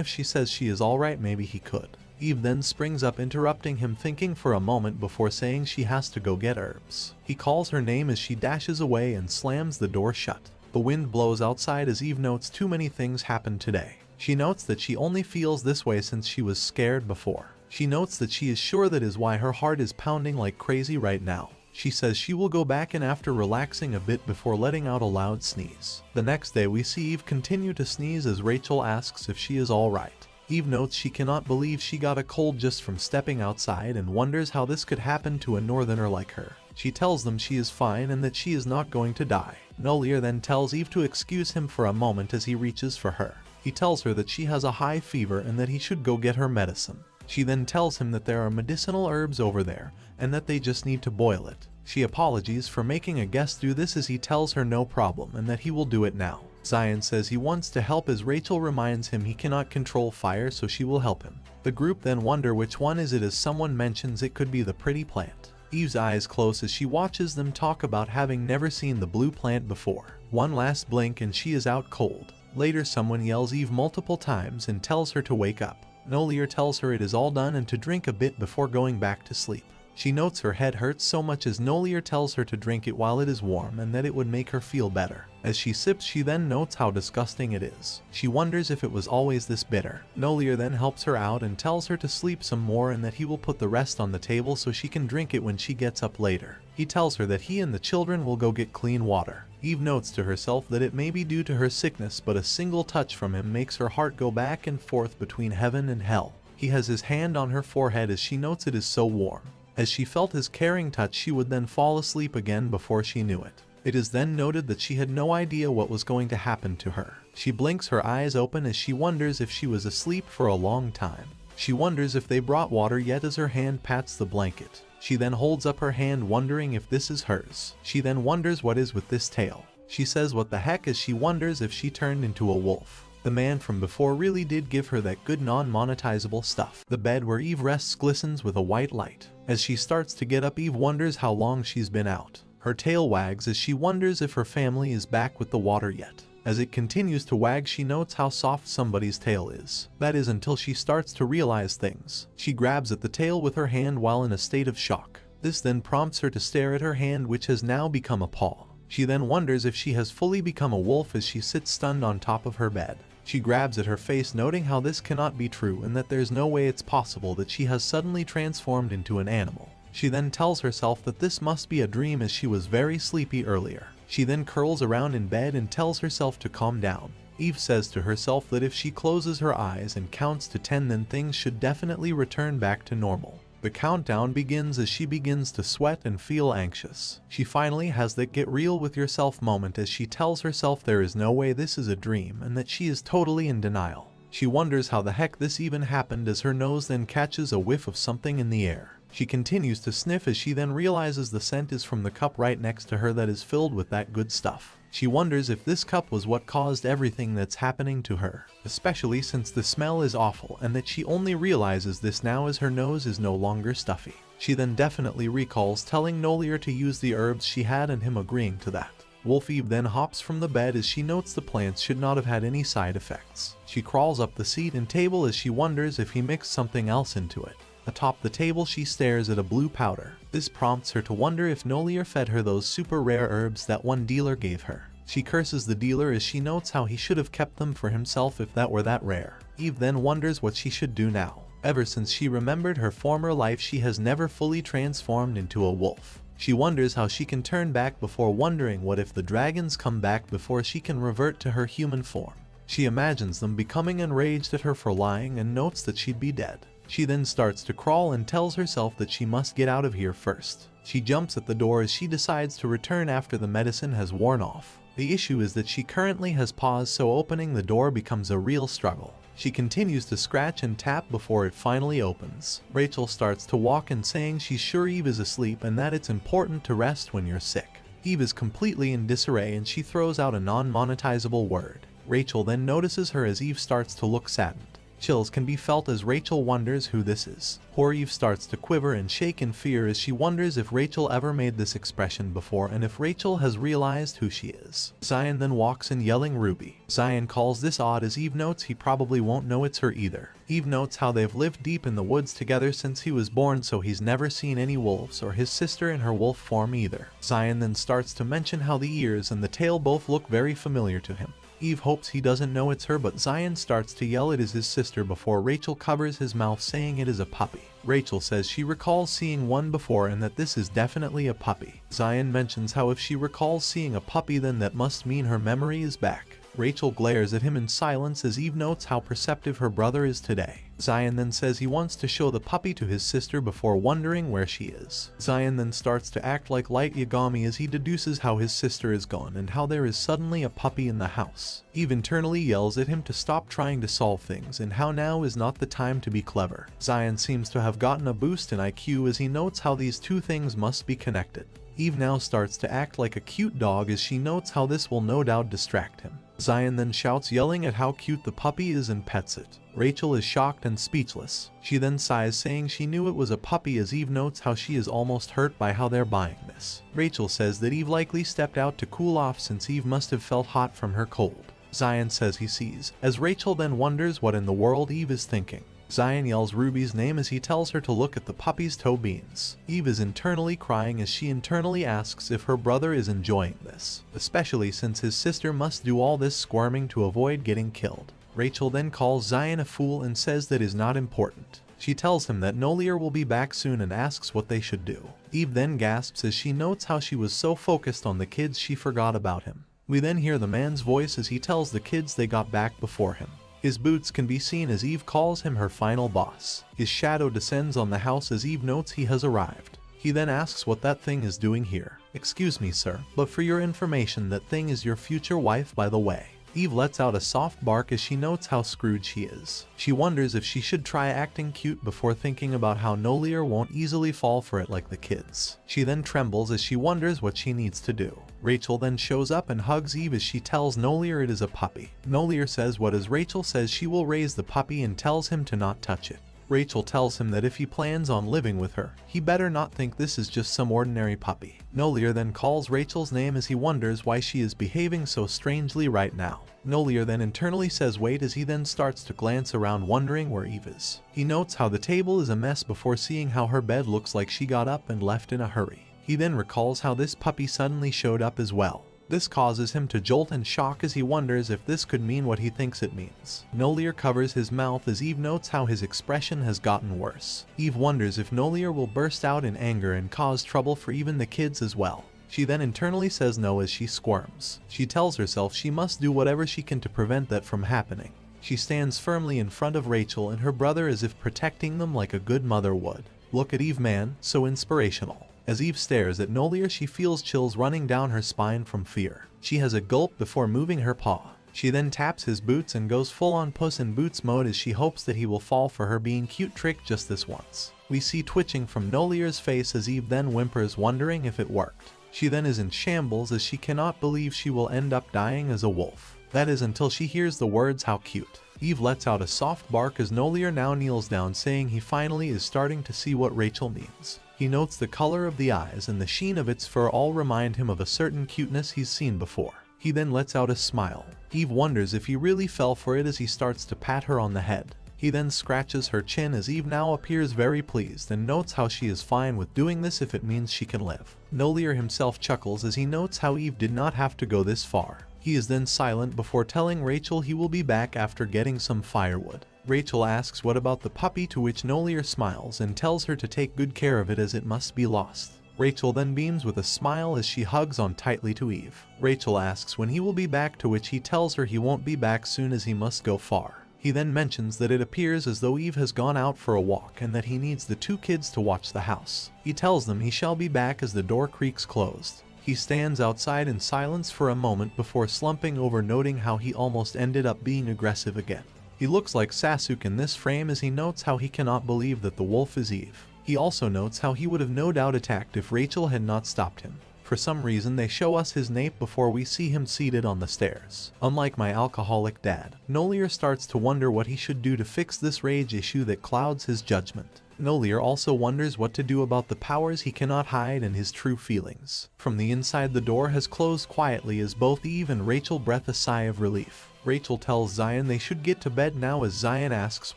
if she says she is alright, maybe he could. Eve then springs up, interrupting him, thinking for a moment before saying she has to go get herbs. He calls her name as she dashes away and slams the door shut. The wind blows outside as Eve notes too many things happened today. She notes that she only feels this way since she was scared before. She notes that she is sure that is why her heart is pounding like crazy right now. She says she will go back in after relaxing a bit before letting out a loud sneeze. The next day we see Eve continue to sneeze as Rachel asks if she is alright. Eve notes she cannot believe she got a cold just from stepping outside and wonders how this could happen to a northerner like her. She tells them she is fine and that she is not going to die. Nolier then tells Eve to excuse him for a moment as he reaches for her. He tells her that she has a high fever and that he should go get her medicine. She then tells him that there are medicinal herbs over there and that they just need to boil it. She apologies for making a guest do this as he tells her no problem and that he will do it now. Zion says he wants to help as Rachel reminds him he cannot control fire, so she will help him. The group then wonder which one is it as someone mentions it could be the pretty plant. Eve's eyes close as she watches them talk about having never seen the blue plant before. One last blink and she is out cold. Later someone yells Eve multiple times and tells her to wake up. Nolier tells her it is all done and to drink a bit before going back to sleep. She notes her head hurts so much as Nolier tells her to drink it while it is warm and that it would make her feel better. As she sips, she then notes how disgusting it is. She wonders if it was always this bitter. Nolier then helps her out and tells her to sleep some more and that he will put the rest on the table so she can drink it when she gets up later. He tells her that he and the children will go get clean water. Eve notes to herself that it may be due to her sickness, but a single touch from him makes her heart go back and forth between heaven and hell. He has his hand on her forehead as she notes it is so warm. As she felt his caring touch, she would then fall asleep again before she knew it. It is then noted that she had no idea what was going to happen to her. She blinks her eyes open as she wonders if she was asleep for a long time. She wonders if they brought water yet as her hand pats the blanket. She then holds up her hand wondering if this is hers. She then wonders what is with this tail. She says what the heck as she wonders if she turned into a wolf. The man from before really did give her that good non-monetizable stuff. The bed where Eve rests glistens with a white light. As she starts to get up, Eve wonders how long she's been out. Her tail wags as she wonders if her family is back with the water yet. As it continues to wag, she notes how soft somebody's tail is. That is until she starts to realize things. She grabs at the tail with her hand while in a state of shock. This then prompts her to stare at her hand, which has now become a paw. She then wonders if she has fully become a wolf as she sits stunned on top of her bed. She grabs at her face, noting how this cannot be true and that there's no way it's possible that she has suddenly transformed into an animal. She then tells herself that this must be a dream as she was very sleepy earlier. She then curls around in bed and tells herself to calm down. Eve says to herself that if she closes her eyes and counts to 10, then things should definitely return back to normal. The countdown begins as she begins to sweat and feel anxious. She finally has that get real with yourself moment as she tells herself there is no way this is a dream and that she is totally in denial. She wonders how the heck this even happened as her nose then catches a whiff of something in the air. She continues to sniff as she then realizes the scent is from the cup right next to her that is filled with that good stuff. She wonders if this cup was what caused everything that's happening to her, especially since the smell is awful and that she only realizes this now as her nose is no longer stuffy. She then definitely recalls telling Nolier to use the herbs she had and him agreeing to that. Wolf Eve then hops from the bed as she notes the plants should not have had any side effects. She crawls up the seat and table as she wonders if he mixed something else into it. Atop the table she stares at a blue powder. This prompts her to wonder if Nolier fed her those super rare herbs that one dealer gave her. She curses the dealer as she notes how he should have kept them for himself if that were that rare. Eve then wonders what she should do now. Ever since she remembered her former life, she has never fully transformed into a wolf. She wonders how she can turn back before wondering what if the dragons come back before she can revert to her human form. She imagines them becoming enraged at her for lying and notes that she'd be dead. She then starts to crawl and tells herself that she must get out of here first. She jumps at the door as she decides to return after the medicine has worn off. The issue is that she currently has paused, so opening the door becomes a real struggle. She continues to scratch and tap before it finally opens. Rachel starts to walk and saying she's sure Eve is asleep and that it's important to rest when you're sick. Eve is completely in disarray and she throws out a non-monetizable word. Rachel then notices her as Eve starts to look saddened. Chills can be felt as Rachel wonders who this is. Poor Eve starts to quiver and shake in fear as she wonders if Rachel ever made this expression before and if Rachel has realized who she is. Zion then walks in yelling Ruby. Zion calls this odd as Eve notes he probably won't know it's her either. Eve notes how they've lived deep in the woods together since he was born, so he's never seen any wolves or his sister in her wolf form either. Zion then starts to mention how the ears and the tail both look very familiar to him. Eve hopes he doesn't know it's her, but Zion starts to yell it is his sister before Rachel covers his mouth saying it is a puppy. Rachel says she recalls seeing one before and that this is definitely a puppy. Zion mentions how if she recalls seeing a puppy then that must mean her memory is back. Rachel glares at him in silence as Eve notes how perceptive her brother is today. Zion then says he wants to show the puppy to his sister before wondering where she is. Zion then starts to act like Light Yagami as he deduces how his sister is gone and how there is suddenly a puppy in the house. Eve internally yells at him to stop trying to solve things and how now is not the time to be clever. Zion seems to have gotten a boost in IQ as he notes how these two things must be connected. Eve now starts to act like a cute dog as she notes how this will no doubt distract him. Zion then shouts, yelling at how cute the puppy is, and pets it. Rachel is shocked and speechless. She then sighs, saying she knew it was a puppy, as Eve notes how she is almost hurt by how they're buying this. Rachel says that Eve likely stepped out to cool off since Eve must have felt hot from her cold. Zion says he sees, as Rachel then wonders what in the world Eve is thinking. Zion yells Ruby's name as he tells her to look at the puppy's toe beans. Eve is internally crying as she internally asks if her brother is enjoying this, especially since his sister must do all this squirming to avoid getting killed. Rachel then calls Zion a fool and says that is not important. She tells him that Nolier will be back soon and asks what they should do. Eve then gasps as she notes how she was so focused on the kids she forgot about him. We then hear the man's voice as he tells the kids they got back before him. His boots can be seen as Eve calls him her final boss. His shadow descends on the house as Eve notes he has arrived. He then asks what that thing is doing here. Excuse me, sir, but for your information, that thing is your future wife, by the way. Eve lets out a soft bark as she notes how screwed she is. She wonders if she should try acting cute before thinking about how Nolier won't easily fall for it like the kids. She then trembles as she wonders what she needs to do. Rachel then shows up and hugs Eve as she tells Nolier it is a puppy. Nolier says what as Rachel says she will raise the puppy and tells him to not touch it. Rachel tells him that if he plans on living with her, he better not think this is just some ordinary puppy. Nolier then calls Rachel's name as he wonders why she is behaving so strangely right now. Nolier then internally says wait as he then starts to glance around wondering where Eve is. He notes how the table is a mess before seeing how her bed looks like she got up and left in a hurry. He then recalls how this puppy suddenly showed up as well. This causes him to jolt and shock as he wonders if this could mean what he thinks it means. Nolier covers his mouth as Eve notes how his expression has gotten worse. Eve wonders if Nolier will burst out in anger and cause trouble for even the kids as well. She then internally says no as she squirms. She tells herself she must do whatever she can to prevent that from happening. She stands firmly in front of Rachel and her brother as if protecting them like a good mother would. Look at Eve, man, so inspirational. As Eve stares at Nolier, she feels chills running down her spine from fear. She has a gulp before moving her paw. She then taps his boots and goes full on Puss in Boots mode as she hopes that he will fall for her being cute trick just this once. We see twitching from Nolier's face as Eve then whimpers, wondering if it worked. She then is in shambles as she cannot believe she will end up dying as a wolf. That is until she hears the words how cute. Eve lets out a soft bark as Nolier now kneels down, saying he finally is starting to see what Rachel means. He notes the color of the eyes and the sheen of its fur all remind him of a certain cuteness he's seen before. He then lets out a smile. Eve wonders if he really fell for it as he starts to pat her on the head. He then scratches her chin as Eve now appears very pleased and notes how she is fine with doing this if it means she can live. Nolier himself chuckles as he notes how Eve did not have to go this far. He is then silent before telling Rachel he will be back after getting some firewood. Rachel asks what about the puppy, to which Nolier smiles and tells her to take good care of it as it must be lost. Rachel then beams with a smile as she hugs on tightly to Eve. Rachel asks when he will be back, to which he tells her he won't be back soon as he must go far. He then mentions that it appears as though Eve has gone out for a walk and that he needs the two kids to watch the house. He tells them he shall be back as the door creaks closed. He stands outside in silence for a moment before slumping over, noting how he almost ended up being aggressive again. He looks like Sasuke in this frame as he notes how he cannot believe that the wolf is Eve. He also notes how he would have no doubt attacked if Rachel had not stopped him. For some reason they show us his nape before we see him seated on the stairs. Unlike my alcoholic dad, Nolier starts to wonder what he should do to fix this rage issue that clouds his judgment. Nolier also wonders what to do about the powers he cannot hide and his true feelings. From the inside, the door has closed quietly as both Eve and Rachel breathe a sigh of relief. Rachel tells Zion they should get to bed now as Zion asks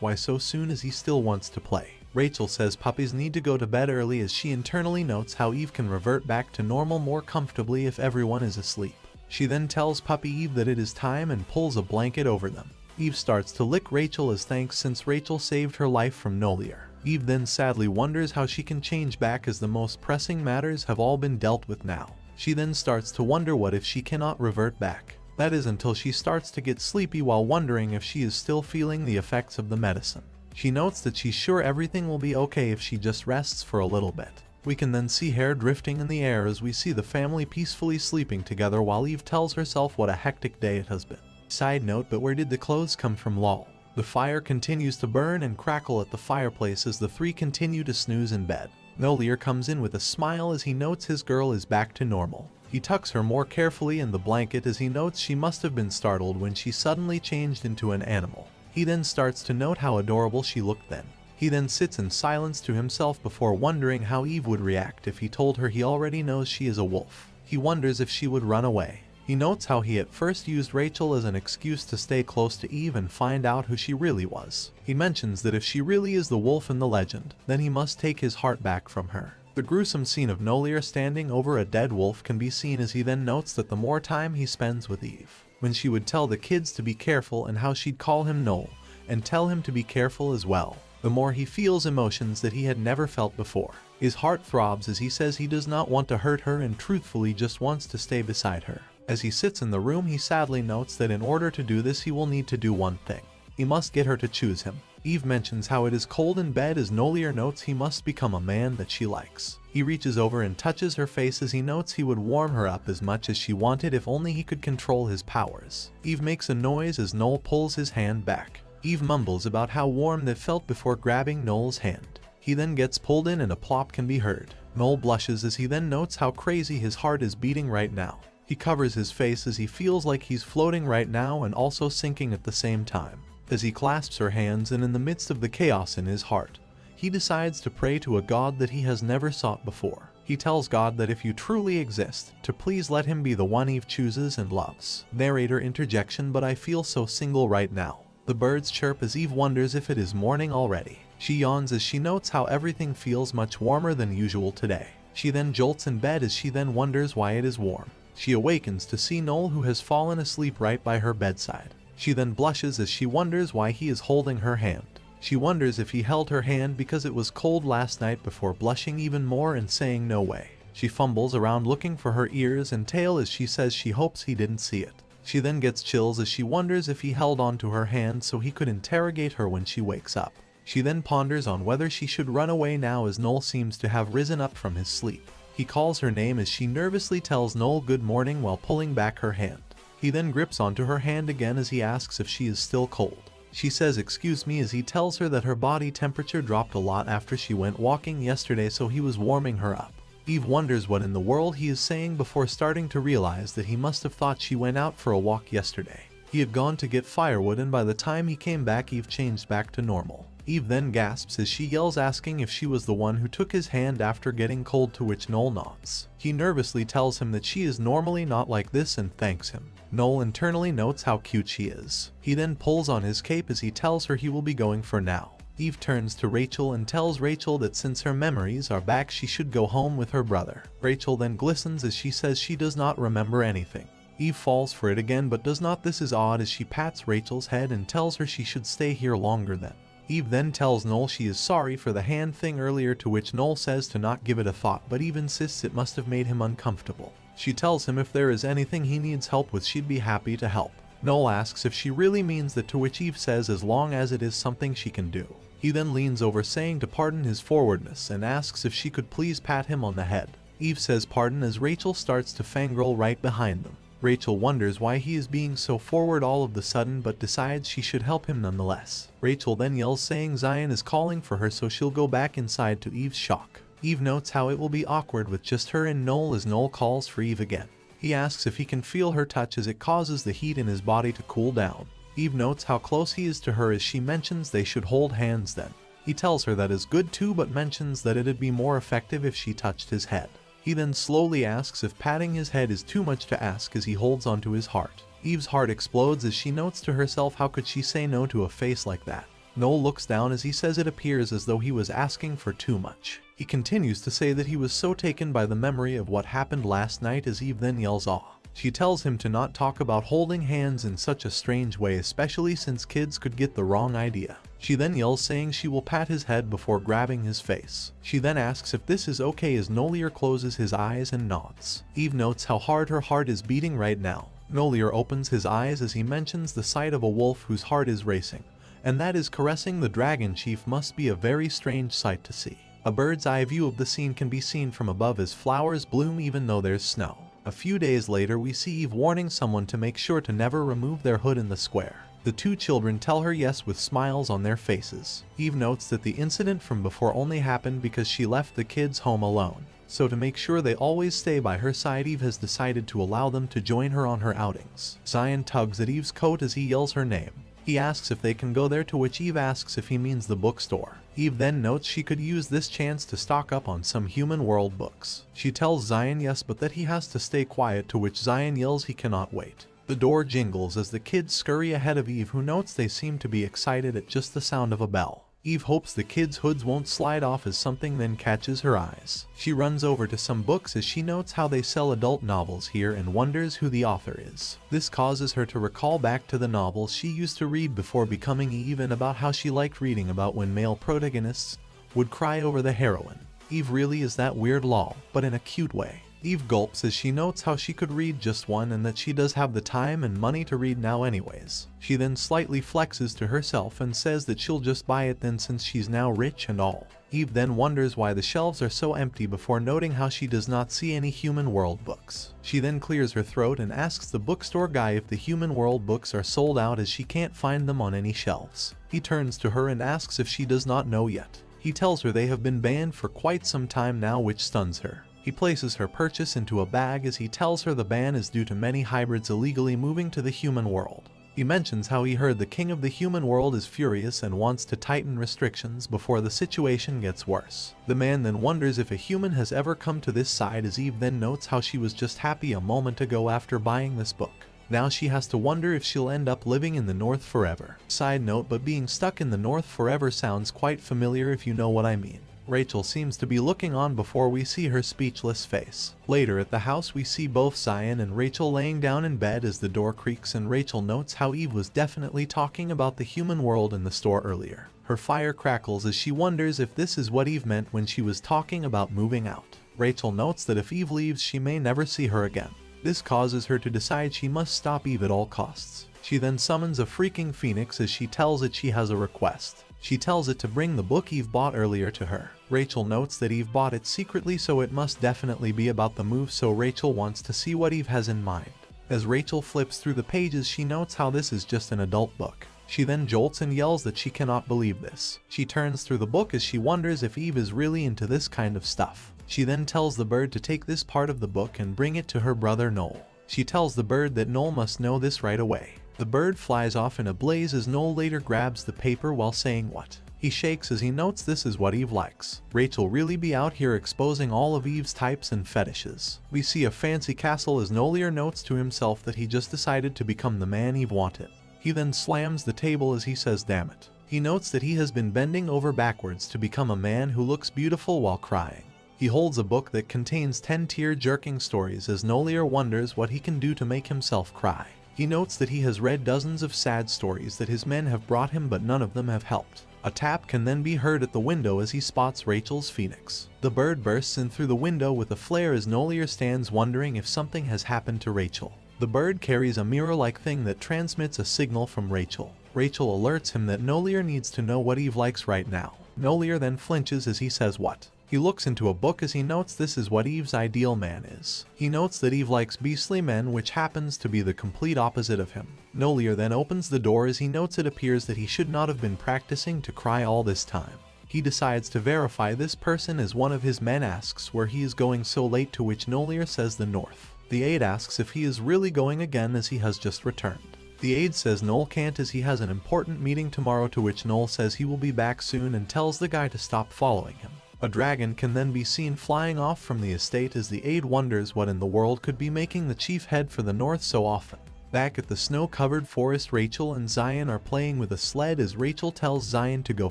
why so soon as he still wants to play. Rachel says puppies need to go to bed early as she internally notes how Eve can revert back to normal more comfortably if everyone is asleep. She then tells Puppy Eve that it is time and pulls a blanket over them. Eve starts to lick Rachel as thanks since Rachel saved her life from Nolier. Eve then sadly wonders how she can change back as the most pressing matters have all been dealt with now. She then starts to wonder what if she cannot revert back. That is until she starts to get sleepy while wondering if she is still feeling the effects of the medicine. She notes that she's sure everything will be okay if she just rests for a little bit. We can then see hair drifting in the air as we see the family peacefully sleeping together while Eve tells herself what a hectic day it has been. Side note, but where did the clothes come from, lol? The fire continues to burn and crackle at the fireplace as the three continue to snooze in bed. Nolier comes in with a smile as he notes his girl is back to normal. He tucks her more carefully in the blanket as he notes she must have been startled when she suddenly changed into an animal. He then starts to note how adorable she looked then. He then sits in silence to himself before wondering how Eve would react if he told her he already knows she is a wolf. He wonders if she would run away. He notes how he at first used Rachel as an excuse to stay close to Eve and find out who she really was. He mentions that if she really is the wolf in the legend, then he must take his heart back from her. The gruesome scene of Nolier standing over a dead wolf can be seen as he then notes that the more time he spends with Eve, when she would tell the kids to be careful and how she'd call him Noel and tell him to be careful as well, the more he feels emotions that he had never felt before. His heart throbs as he says he does not want to hurt her and truthfully just wants to stay beside her. As he sits in the room, he sadly notes that in order to do this he will need to do one thing. He must get her to choose him. Eve mentions how it is cold in bed as Nolier notes he must become a man that she likes. He reaches over and touches her face as he notes he would warm her up as much as she wanted if only he could control his powers. Eve makes a noise as Noel pulls his hand back. Eve mumbles about how warm that felt before grabbing Noel's hand. He then gets pulled in and a plop can be heard. Noel blushes as he then notes how crazy his heart is beating right now. He covers his face as he feels like he's floating right now and also sinking at the same time. As he clasps her hands and in the midst of the chaos in his heart, he decides to pray to a God that he has never sought before. He tells God that if you truly exist, to please let him be the one Eve chooses and loves. Narrator interjection, but I feel so single right now. The birds chirp as Eve wonders if it is morning already. She yawns as she notes how everything feels much warmer than usual today. She then jolts in bed as she then wonders why it is warm. She awakens to see Noel, who has fallen asleep right by her bedside. She then blushes as she wonders why he is holding her hand. She wonders if he held her hand because it was cold last night before blushing even more and saying no way. She fumbles around looking for her ears and tail as she says she hopes he didn't see it. She then gets chills as she wonders if he held onto her hand so he could interrogate her when she wakes up. She then ponders on whether she should run away now as Noel seems to have risen up from his sleep. He calls her name as she nervously tells Noel good morning while pulling back her hand. He then grips onto her hand again as he asks if she is still cold. She says excuse me as he tells her that her body temperature dropped a lot after she went walking yesterday, so he was warming her up. Eve wonders what in the world he is saying before starting to realize that he must have thought she went out for a walk yesterday. He had gone to get firewood and by the time he came back Eve changed back to normal. Eve then gasps as she yells, asking if she was the one who took his hand after getting cold, to which Noel nods. He nervously tells him that she is normally not like this and thanks him. Noel internally notes how cute she is. He then pulls on his cape as he tells her he will be going for now. Eve turns to Rachel and tells Rachel that since her memories are back, she should go home with her brother. Rachel then glistens as she says she does not remember anything. Eve falls for it again but does not. This is odd as she pats Rachel's head and tells her she should stay here longer then. Eve then tells Noel she is sorry for the hand thing earlier, to which Noel says to not give it a thought, but Eve insists it must have made him uncomfortable. She tells him if there is anything he needs help with, she'd be happy to help. Noel asks if she really means that, to which Eve says as long as it is something she can do. He then leans over saying to pardon his forwardness and asks if she could please pat him on the head. Eve says pardon as Rachel starts to fangirl right behind them. Rachel wonders why he is being so forward all of the sudden but decides she should help him nonetheless. Rachel then yells saying Zion is calling for her, so she'll go back inside, to Eve's shock. Eve notes how it will be awkward with just her and Noel as Noel calls for Eve again. He asks if he can feel her touch as it causes the heat in his body to cool down. Eve notes how close he is to her as she mentions they should hold hands then. He tells her that is good too but mentions that it'd be more effective if she touched his head. He then slowly asks if patting his head is too much to ask as he holds onto his heart. Eve's heart explodes as she notes to herself how could she say no to a face like that. Noel looks down as he says it appears as though he was asking for too much. He continues to say that he was so taken by the memory of what happened last night as Eve then yells aw. She tells him to not talk about holding hands in such a strange way, especially since kids could get the wrong idea. She then yells saying she will pat his head before grabbing his face. She then asks if this is okay as Nolier closes his eyes and nods. Eve notes how hard her heart is beating right now. Nolier opens his eyes as he mentions the sight of a wolf whose heart is racing, and that is caressing the dragon chief must be a very strange sight to see. A bird's eye view of the scene can be seen from above as flowers bloom even though there's snow. A few days later we see Eve warning someone to make sure to never remove their hood in the square. The two children tell her yes with smiles on their faces. Eve notes that the incident from before only happened because she left the kids home alone. So to make sure they always stay by her side, Eve has decided to allow them to join her on her outings. Zion tugs at Eve's coat as he yells her name. He asks if they can go there, to which Eve asks if he means the bookstore. Eve then notes she could use this chance to stock up on some human world books. She tells Zion yes but that he has to stay quiet, to which Zion yells he cannot wait. The door jingles as the kids scurry ahead of Eve, who notes they seem to be excited at just the sound of a bell. Eve hopes the kids' hoods won't slide off as something then catches her eyes. She runs over to some books as she notes how they sell adult novels here and wonders who the author is. This causes her to recall back to the novels she used to read before becoming Eve and about how she liked reading about when male protagonists would cry over the heroine. Eve really is that weird lol, but in a cute way. Eve gulps as she notes how she could read just one and that she does have the time and money to read now anyways. She then slightly flexes to herself and says that she'll just buy it then since she's now rich and all. Eve then wonders why the shelves are so empty before noting how she does not see any human world books. She then clears her throat and asks the bookstore guy if the human world books are sold out as she can't find them on any shelves. He turns to her and asks if she does not know yet. He tells her they have been banned for quite some time now, which stuns her. He places her purchase into a bag as he tells her the ban is due to many hybrids illegally moving to the human world. He mentions how he heard the king of the human world is furious and wants to tighten restrictions before the situation gets worse. The man then wonders if a human has ever come to this side as Eve then notes how she was just happy a moment ago after buying this book. Now she has to wonder if she'll end up living in the North forever. Side note, but being stuck in the North forever sounds quite familiar if you know what I mean. Rachel seems to be looking on before we see her speechless face. Later at the house we see both Zion and Rachel laying down in bed as the door creaks and Rachel notes how Eve was definitely talking about the human world in the store earlier. Her fire crackles as she wonders if this is what Eve meant when she was talking about moving out. Rachel notes that if Eve leaves she may never see her again. This causes her to decide she must stop Eve at all costs. She then summons a freaking phoenix as she tells it she has a request. She tells it to bring the book Eve bought earlier to her. Rachel notes that Eve bought it secretly, so it must definitely be about the move, so Rachel wants to see what Eve has in mind. As Rachel flips through the pages she notes how this is just an adult book. She then jolts and yells that she cannot believe this. She turns through the book as she wonders if Eve is really into this kind of stuff. She then tells the bird to take this part of the book and bring it to her brother Noel. She tells the bird that Noel must know this right away. The bird flies off in a blaze as Noel later grabs the paper while saying what? He shakes as he notes this is what Eve likes. Rachel really be out here exposing all of Eve's types and fetishes. We see a fancy castle as Nolier notes to himself that he just decided to become the man Eve wanted. He then slams the table as he says damn it. He notes that he has been bending over backwards to become a man who looks beautiful while crying. He holds a book that contains 10 tear-jerking stories as Nolier wonders what he can do to make himself cry. He notes that he has read dozens of sad stories that his men have brought him, but none of them have helped. A tap can then be heard at the window as he spots Rachel's phoenix. The bird bursts in through the window with a flare as Nolier stands wondering if something has happened to Rachel. The bird carries a mirror-like thing that transmits a signal from Rachel. Rachel alerts him that Nolier needs to know what Eve likes right now. Nolier then flinches as he says what? He looks into a book as he notes this is what Eve's ideal man is. He notes that Eve likes beastly men, which happens to be the complete opposite of him. Nolier then opens the door as he notes it appears that he should not have been practicing to cry all this time. He decides to verify this person as one of his men asks where he is going so late, to which Nolier says the north. The aide asks if he is really going again as he has just returned. The aide says Noel can't as he has an important meeting tomorrow, to which Noel says he will be back soon and tells the guy to stop following him. A dragon can then be seen flying off from the estate as the aide wonders what in the world could be making the chief head for the north so often. Back at the snow-covered forest, Rachel and Zion are playing with a sled as Rachel tells Zion to go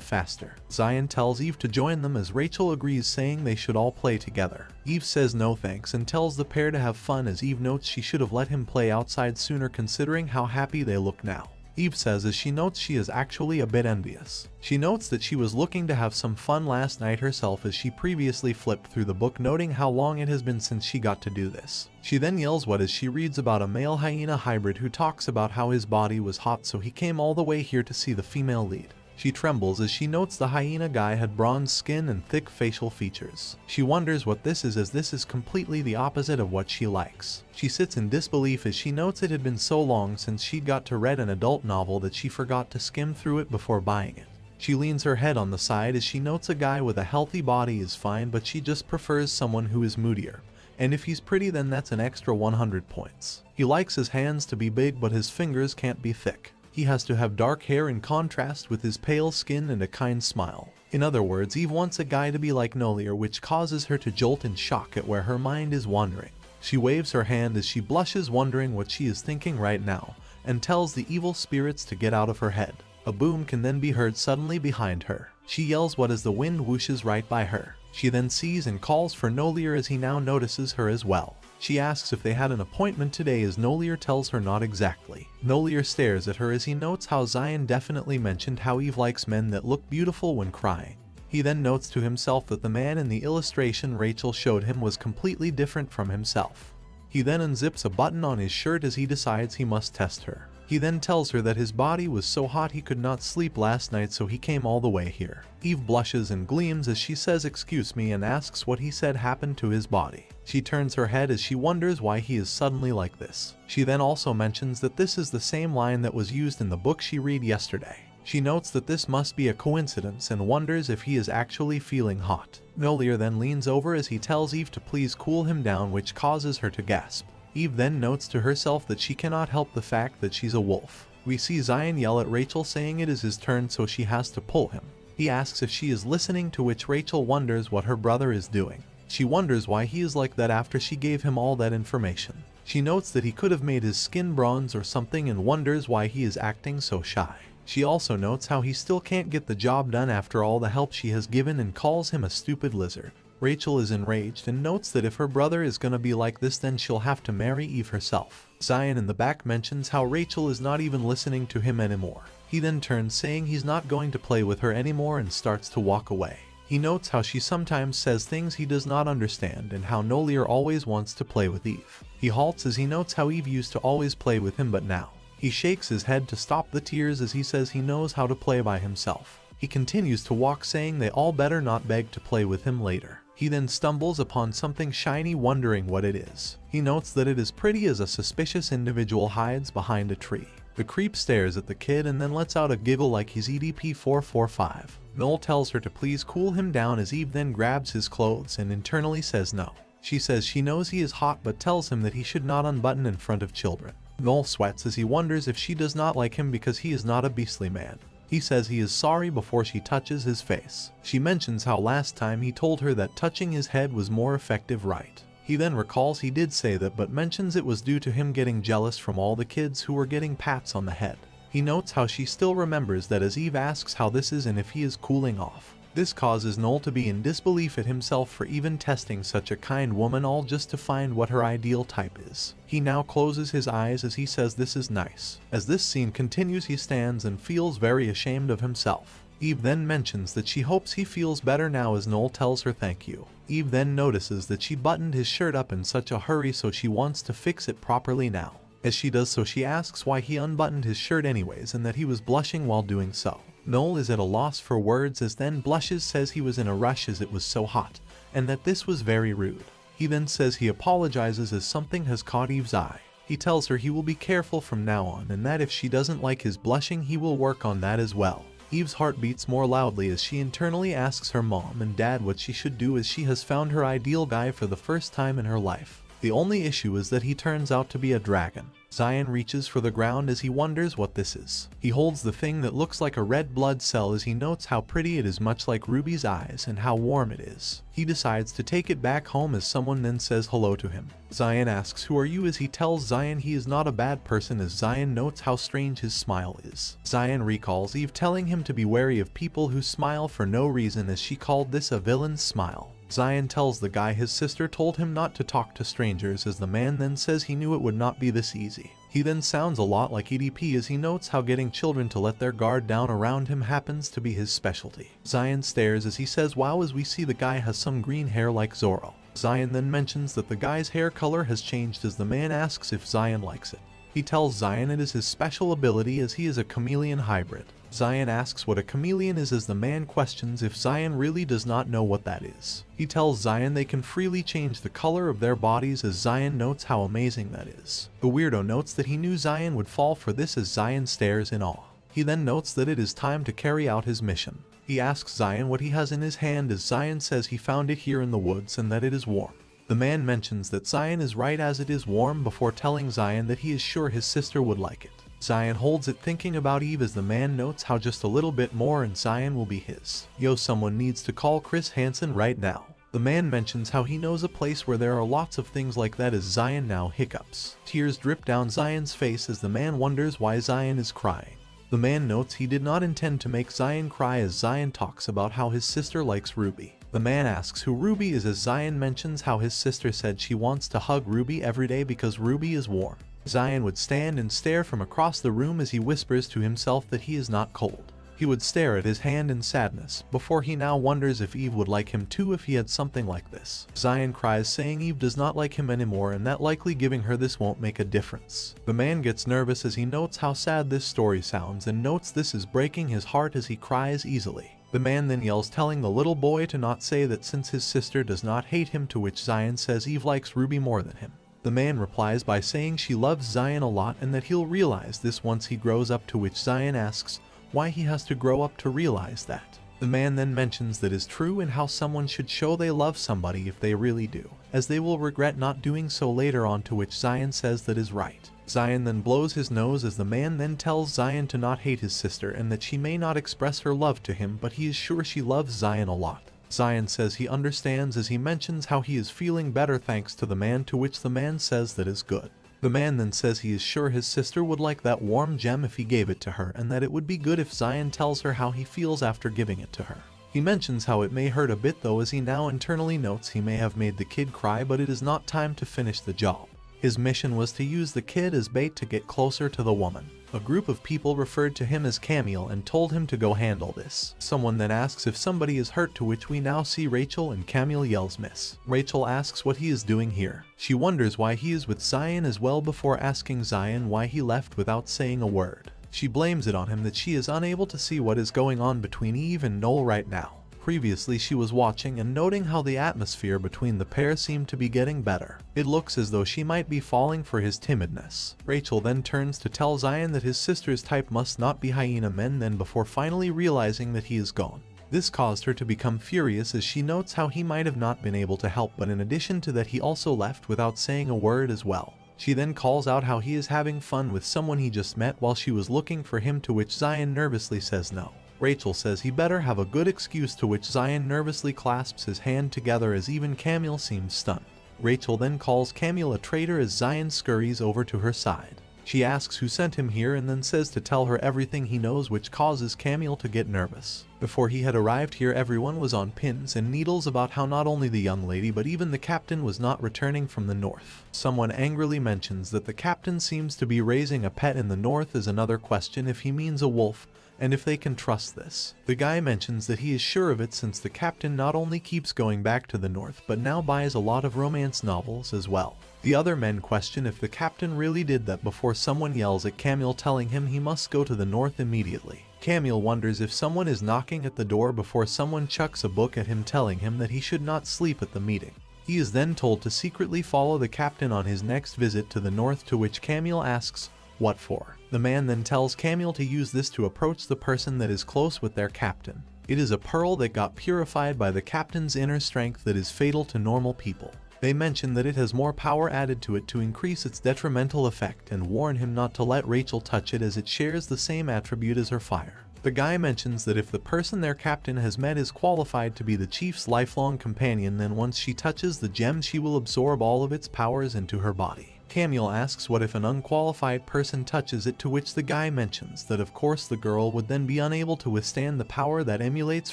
faster. Zion tells Eve to join them as Rachel agrees, saying they should all play together. Eve says no thanks and tells the pair to have fun as Eve notes she should have let him play outside sooner considering how happy they look now. Eve says as she notes she is actually a bit envious. She notes that she was looking to have some fun last night herself as she previously flipped through the book, noting how long it has been since she got to do this. She then yells what as she reads about a male hyena hybrid who talks about how his body was hot so he came all the way here to see the female lead. She trembles as she notes the hyena guy had bronze skin and thick facial features. She wonders what this is as this is completely the opposite of what she likes. She sits in disbelief as she notes it had been so long since she'd got to read an adult novel that she forgot to skim through it before buying it. She leans her head on the side as she notes a guy with a healthy body is fine, but she just prefers someone who is moodier. And if he's pretty, then that's an extra 100 points. He likes his hands to be big, but his fingers can't be thick. He has to have dark hair in contrast with his pale skin and a kind smile. In other words, Eve wants a guy to be like Nolier, which causes her to jolt in shock at where her mind is wandering. She waves her hand as she blushes, wondering what she is thinking right now, and tells the evil spirits to get out of her head. A boom can then be heard suddenly behind her. She yells what as the wind whooshes right by her. She then sees and calls for Nolier as he now notices her as well. She asks if they had an appointment today as Nolier tells her not exactly. Nolier stares at her as he notes how Zion definitely mentioned how Eve likes men that look beautiful when crying. He then notes to himself that the man in the illustration Rachel showed him was completely different from himself. He then unzips a button on his shirt as he decides he must test her. He then tells her that his body was so hot he could not sleep last night, so he came all the way here. Eve blushes and gleams as she says excuse me and asks what he said happened to his body. She turns her head as she wonders why he is suddenly like this. She then also mentions that this is the same line that was used in the book she read yesterday. She notes that this must be a coincidence and wonders if he is actually feeling hot. Nolier then leans over as he tells Eve to please cool him down, which causes her to gasp. Eve then notes to herself that she cannot help the fact that she's a wolf. We see Zion yell at Rachel saying it is his turn, so she has to pull him. He asks if she is listening, to which Rachel wonders what her brother is doing. She wonders why he is like that after she gave him all that information. She notes that he could have made his skin bronze or something and wonders why he is acting so shy. She also notes how he still can't get the job done after all the help she has given and calls him a stupid lizard. Rachel is enraged and notes that if her brother is gonna be like this, then she'll have to marry Eve herself. Zion in the back mentions how Rachel is not even listening to him anymore. He then turns, saying he's not going to play with her anymore, and starts to walk away. He notes how she sometimes says things he does not understand and how Nolier always wants to play with Eve. He halts as he notes how Eve used to always play with him, but now. He shakes his head to stop the tears as he says he knows how to play by himself. He continues to walk, saying they all better not beg to play with him later. He then stumbles upon something shiny, wondering what it is. He notes that it is pretty as a suspicious individual hides behind a tree. The creep stares at the kid and then lets out a giggle like he's EDP 445. Noel tells her to please cool him down as Eve then grabs his clothes and internally says no. She says she knows he is hot but tells him that he should not unbutton in front of children. Noel sweats as he wonders if she does not like him because he is not a beastly man. He says he is sorry before she touches his face. She mentions how last time he told her that touching his head was more effective, right? He then recalls he did say that, but mentions it was due to him getting jealous from all the kids who were getting pats on the head. He notes how she still remembers that as Eve asks how this is and if he is cooling off. This causes Noel to be in disbelief at himself for even testing such a kind woman, all just to find what her ideal type is. He now closes his eyes as he says this is nice. As this scene continues, he stands and feels very ashamed of himself. Eve then mentions that she hopes he feels better now as Noel tells her thank you. Eve then notices that she buttoned his shirt up in such a hurry, so she wants to fix it properly now. As she does so, she asks why he unbuttoned his shirt anyways and that he was blushing while doing so. Noel is at a loss for words, as then blushes, says he was in a rush as it was so hot, and that this was very rude. He then says he apologizes as something has caught Eve's eye. He tells her he will be careful from now on and that if she doesn't like his blushing he will work on that as well. Eve's heart beats more loudly as she internally asks her mom and dad what she should do, as she has found her ideal guy for the first time in her life. The only issue is that he turns out to be a dragon. Zion reaches for the ground as he wonders what this is. He holds the thing that looks like a red blood cell as he notes how pretty it is, much like Ruby's eyes, and how warm it is. He decides to take it back home as someone then says hello to him. Zion asks who are you, as he tells Zion he is not a bad person, as Zion notes how strange his smile is. Zion recalls Eve telling him to be wary of people who smile for no reason, as she called this a villain's smile. Zion tells the guy his sister told him not to talk to strangers, as the man then says he knew it would not be this easy. He then sounds a lot like EDP as he notes how getting children to let their guard down around him happens to be his specialty. Zion stares as he says wow, as we see the guy has some green hair like Zoro. Zion then mentions that the guy's hair color has changed as the man asks if Zion likes it. He tells Zion it is his special ability as he is a chameleon hybrid. Zion asks what a chameleon is as the man questions if Zion really does not know what that is. He tells Zion they can freely change the color of their bodies, as Zion notes how amazing that is. The weirdo notes that he knew Zion would fall for this as Zion stares in awe. He then notes that it is time to carry out his mission. He asks Zion what he has in his hand, as Zion says he found it here in the woods and that it is warm. The man mentions that Zion is right as it is warm before telling Zion that he is sure his sister would like it. Zion holds it thinking about Eve as the man notes how just a little bit more and Zion will be his. Yo, someone needs to call Chris Hansen right now. The man mentions how he knows a place where there are lots of things like that as Zion now hiccups. Tears drip down Zion's face as the man wonders why Zion is crying. The man notes he did not intend to make Zion cry as Zion talks about how his sister likes Ruby. The man asks who Ruby is as Zion mentions how his sister said she wants to hug Ruby every day because Ruby is warm. Zion would stand and stare from across the room as he whispers to himself that he is not cold. He would stare at his hand in sadness, before he now wonders if Eve would like him too if he had something like this. Zion cries saying Eve does not like him anymore and that likely giving her this won't make a difference. The man gets nervous as he notes how sad this story sounds and notes this is breaking his heart as he cries easily. The man then yells telling the little boy to not say that since his sister does not hate him, to which Zion says Eve likes Ruby more than him. The man replies by saying she loves Zion a lot and that he'll realize this once he grows up, to which Zion asks why he has to grow up to realize that. The man then mentions that is true and how someone should show they love somebody if they really do, as they will regret not doing so later on, to which Zion says that is right. Zion then blows his nose as the man then tells Zion to not hate his sister and that she may not express her love to him, but he is sure she loves Zion a lot. Zion says he understands as he mentions how he is feeling better thanks to the man, to which the man says that is good. The man then says he is sure his sister would like that warm gem if he gave it to her and that it would be good if Zion tells her how he feels after giving it to her. He mentions how it may hurt a bit though, as he now internally notes he may have made the kid cry, but it is not time to finish the job. His mission was to use the kid as bait to get closer to the woman. A group of people referred to him as Camille and told him to go handle this. Someone then asks if somebody is hurt, to which we now see Rachel, and Camille yells miss. Rachel asks what he is doing here. She wonders why he is with Zion as well before asking Zion why he left without saying a word. She blames it on him that she is unable to see what is going on between Eve and Noel right now. Previously she was watching and noting how the atmosphere between the pair seemed to be getting better. It looks as though she might be falling for his timidness. Rachel then turns to tell Zion that his sister's type must not be hyena men, then before finally realizing that he is gone. This caused her to become furious as she notes how he might have not been able to help, but in addition to that he also left without saying a word as well. She then calls out how he is having fun with someone he just met while she was looking for him, to which Zion nervously says no. Rachel says he better have a good excuse, to which Zion nervously clasps his hand together as even Camille seems stunned. Rachel then calls Camille a traitor as Zion scurries over to her side. She asks who sent him here and then says to tell her everything he knows, which causes Camille to get nervous. Before he had arrived here, everyone was on pins and needles about how not only the young lady but even the captain was not returning from the north. Someone angrily mentions that the captain seems to be raising a pet in the north, as another question if he means a wolf, and if they can trust this. The guy mentions that he is sure of it, since the captain not only keeps going back to the north but now buys a lot of romance novels as well. The other men question if the captain really did that before someone yells at Camille, telling him he must go to the north immediately. Camille wonders if someone is knocking at the door before someone chucks a book at him, telling him that he should not sleep at the meeting. He is then told to secretly follow the captain on his next visit to the north, to which Camille asks, "What for?" The man then tells Camille to use this to approach the person that is close with their captain. It is a pearl that got purified by the captain's inner strength that is fatal to normal people. They mention that it has more power added to it to increase its detrimental effect, and warn him not to let Rachel touch it as it shares the same attribute as her fire. The guy mentions that if the person their captain has met is qualified to be the chief's lifelong companion, then once she touches the gem she will absorb all of its powers into her body. Camille asks what if an unqualified person touches it, to which the guy mentions that of course the girl would then be unable to withstand the power that emulates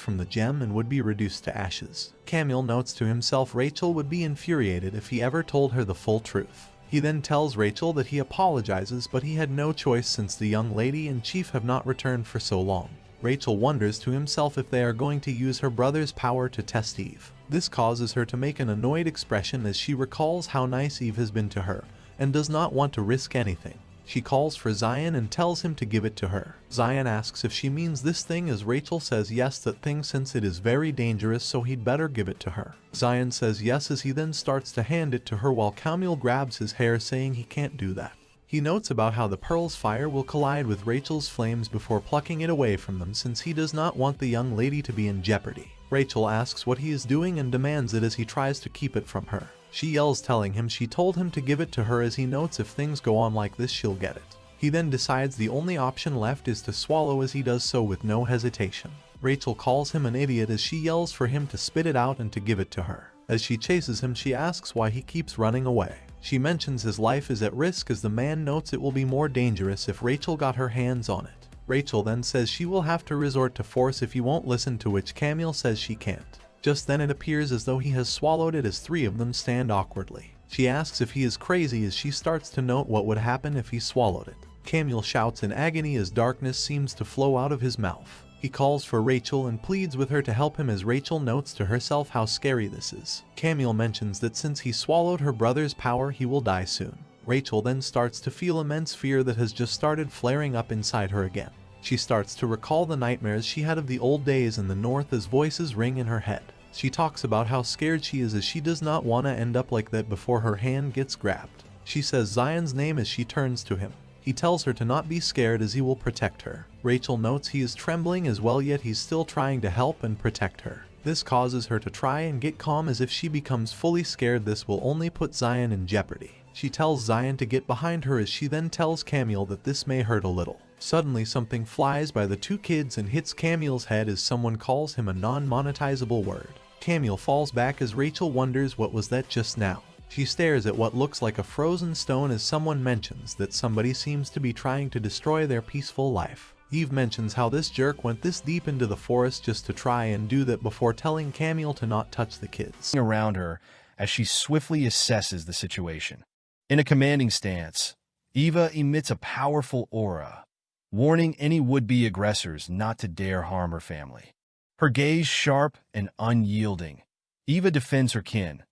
from the gem and would be reduced to ashes. Camille notes to himself Rachel would be infuriated if he ever told her the full truth. He then tells Rachel that he apologizes, but he had no choice since the young lady and chief have not returned for so long. Rachel wonders to himself if they are going to use her brother's power to test Eve. This causes her to make an annoyed expression as she recalls how nice Eve has been to her, and does not want to risk anything. She calls for Zion and tells him to give it to her. Zion asks if she means this thing, as Rachel says yes, that thing, since it is very dangerous, so he'd better give it to her. Zion says yes as he then starts to hand it to her while Camille grabs his hair, saying he can't do that. He notes about how the pearl's fire will collide with Rachel's flames before plucking it away from them, since he does not want the young lady to be in jeopardy. Rachel asks what he is doing and demands it as he tries to keep it from her. She yells, telling him she told him to give it to her, as he notes if things go on like this she'll get it. He then decides the only option left is to swallow, as he does so with no hesitation. Rachel calls him an idiot as she yells for him to spit it out and to give it to her. As she chases him, she asks why he keeps running away. She mentions his life is at risk, as the man notes it will be more dangerous if Rachel got her hands on it. Rachel then says she will have to resort to force if he won't listen, to which Camille says she can't. Just then it appears as though he has swallowed it, as three of them stand awkwardly. She asks if he is crazy as she starts to note what would happen if he swallowed it. Camille shouts in agony as darkness seems to flow out of his mouth. He calls for Rachel and pleads with her to help him, as Rachel notes to herself how scary this is. Camille mentions that since he swallowed her brother's power he will die soon. Rachel then starts to feel immense fear that has just started flaring up inside her again. She starts to recall the nightmares she had of the old days in the north as voices ring in her head. She talks about how scared she is as she does not want to end up like that before her hand gets grabbed. She says Zion's name as she turns to him. He tells her to not be scared as he will protect her. Rachel notes he is trembling as well, yet he's still trying to help and protect her. This causes her to try and get calm, as if she becomes fully scared this will only put Zion in jeopardy. She tells Zion to get behind her as she then tells Camille that this may hurt a little. Suddenly something flies by the two kids and hits Camille's head as someone calls him a non-monetizable word. Camille falls back as Rachel wonders what was that just now. She stares at what looks like a frozen stone as someone mentions that somebody seems to be trying to destroy their peaceful life. Eve mentions how this jerk went this deep into the forest just to try and do that before telling Camille to not touch the kids. Around her as she swiftly assesses the situation. In a commanding stance, Eva emits a powerful aura, warning any would-be aggressors not to dare harm her family. Her gaze sharp and unyielding, Eva defends her kin,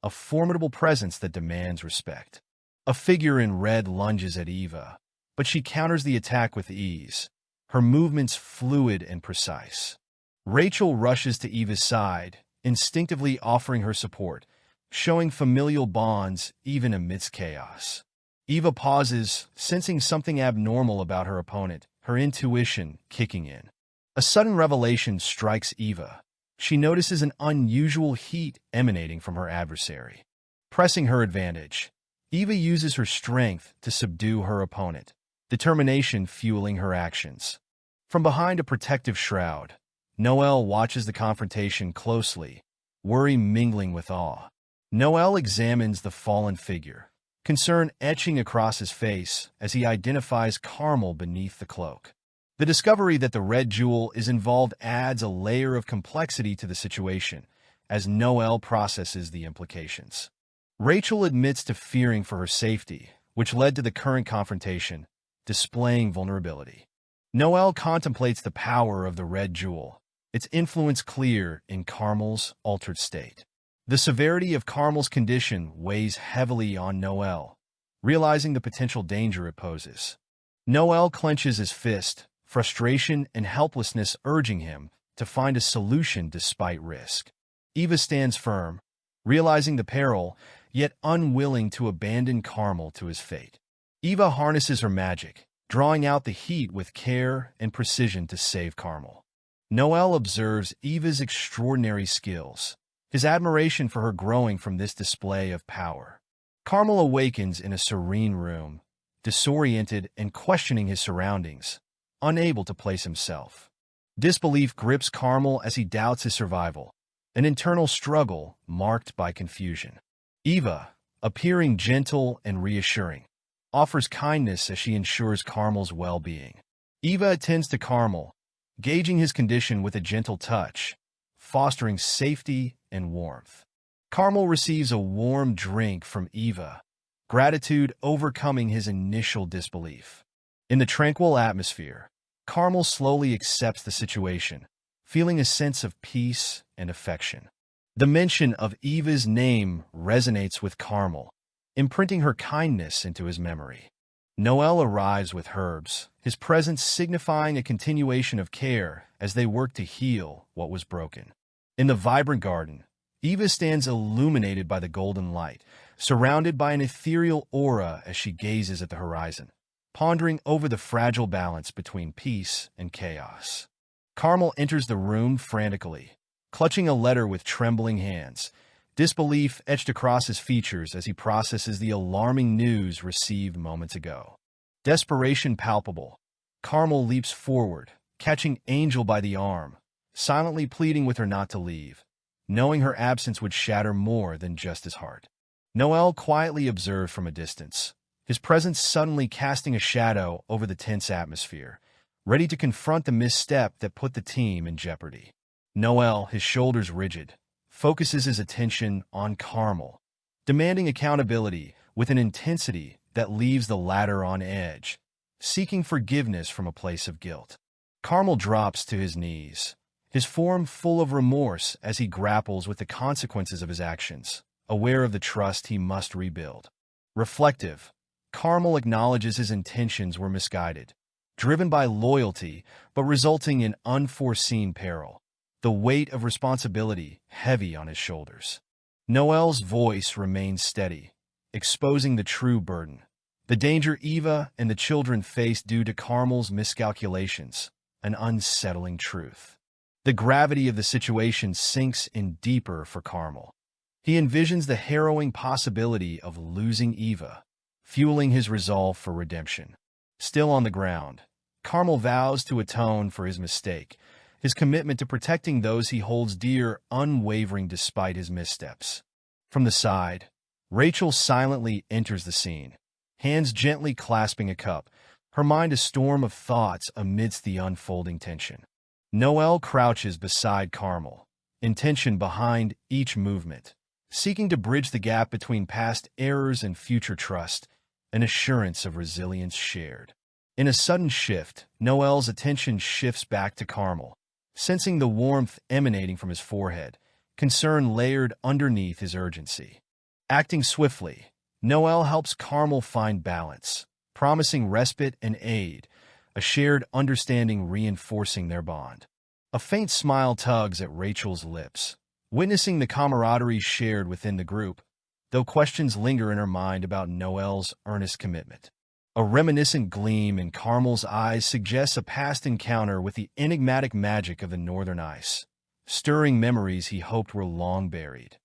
a formidable presence that demands respect. A figure in red lunges at Eva, but she counters the attack with ease, her movements fluid and precise. Rachel rushes to Eva's side, instinctively offering her support, showing familial bonds even amidst chaos. Eva pauses, sensing something abnormal about her opponent, her intuition kicking in. A sudden revelation strikes Eva. She notices an unusual heat emanating from her adversary. Pressing her advantage, Eva uses her strength to subdue her opponent, determination fueling her actions. From behind a protective shroud, Noelle watches the confrontation closely, worry mingling with awe. Noelle examines the fallen figure, concern etching across his face as he identifies Carmel beneath the cloak. The discovery that the red jewel is involved adds a layer of complexity to the situation as Noelle processes the implications. Rachel admits to fearing for her safety, which led to the current confrontation, displaying vulnerability. Noelle contemplates the power of the red jewel, its influence clear in Carmel's altered state. The severity of Carmel's condition weighs heavily on Noelle, realizing the potential danger it poses. Noelle clenches his fist, frustration and helplessness urging him to find a solution despite risk. Eva stands firm, realizing the peril, yet unwilling to abandon Carmel to his fate. Eva harnesses her magic, drawing out the heat with care and precision to save Carmel. Noelle observes Eva's extraordinary skills, his admiration for her growing from this display of power. Carmel awakens in a serene room, disoriented and questioning his surroundings, unable to place himself. Disbelief grips Carmel as he doubts his survival, an internal struggle marked by confusion. Eva, appearing gentle and reassuring, offers kindness as she ensures Carmel's well-being. Eva attends to Carmel, gauging his condition with a gentle touch, fostering safety and warmth. Carmel receives a warm drink from Eva, gratitude overcoming his initial disbelief. In the tranquil atmosphere, Carmel slowly accepts the situation, feeling a sense of peace and affection. The mention of Eva's name resonates with Carmel, imprinting her kindness into his memory. Noelle arrives with herbs, his presence signifying a continuation of care as they work to heal what was broken. In the vibrant garden, Eva stands illuminated by the golden light, surrounded by an ethereal aura as she gazes at the horizon, pondering over the fragile balance between peace and chaos. Carmel enters the room frantically, clutching a letter with trembling hands, disbelief etched across his features as he processes the alarming news received moments ago. Desperation palpable, Carmel leaps forward, catching Angel by the arm, silently pleading with her not to leave, knowing her absence would shatter more than just his heart. Noelle quietly observed from a distance, his presence suddenly casting a shadow over the tense atmosphere, ready to confront the misstep that put the team in jeopardy. Noelle, his shoulders rigid, focuses his attention on Carmel, demanding accountability with an intensity that leaves the latter on edge, seeking forgiveness from a place of guilt. Carmel drops to his knees, his form full of remorse as he grapples with the consequences of his actions, aware of the trust he must rebuild. Reflective, Carmel acknowledges his intentions were misguided, driven by loyalty but resulting in unforeseen peril, the weight of responsibility heavy on his shoulders. Noelle's voice remains steady, exposing the true burden, the danger Eva and the children face due to Carmel's miscalculations, an unsettling truth. The gravity of the situation sinks in deeper for Carmel. He envisions the harrowing possibility of losing Eva, fueling his resolve for redemption. Still on the ground, Carmel vows to atone for his mistake, his commitment to protecting those he holds dear unwavering despite his missteps. From the side, Rachel silently enters the scene, hands gently clasping a cup, her mind a storm of thoughts amidst the unfolding tension. Noelle crouches beside Carmel, intention behind each movement, seeking to bridge the gap between past errors and future trust, an assurance of resilience shared. In a sudden shift, Noelle's attention shifts back to Carmel, sensing the warmth emanating from his forehead, concern layered underneath his urgency. Acting swiftly, Noelle helps Carmel find balance, promising respite and aid, a shared understanding reinforcing their bond. A faint smile tugs at Rachel's lips, witnessing the camaraderie shared within the group, though questions linger in her mind about Noelle's earnest commitment. A reminiscent gleam in Carmel's eyes suggests a past encounter with the enigmatic magic of the northern ice, stirring memories he hoped were long buried.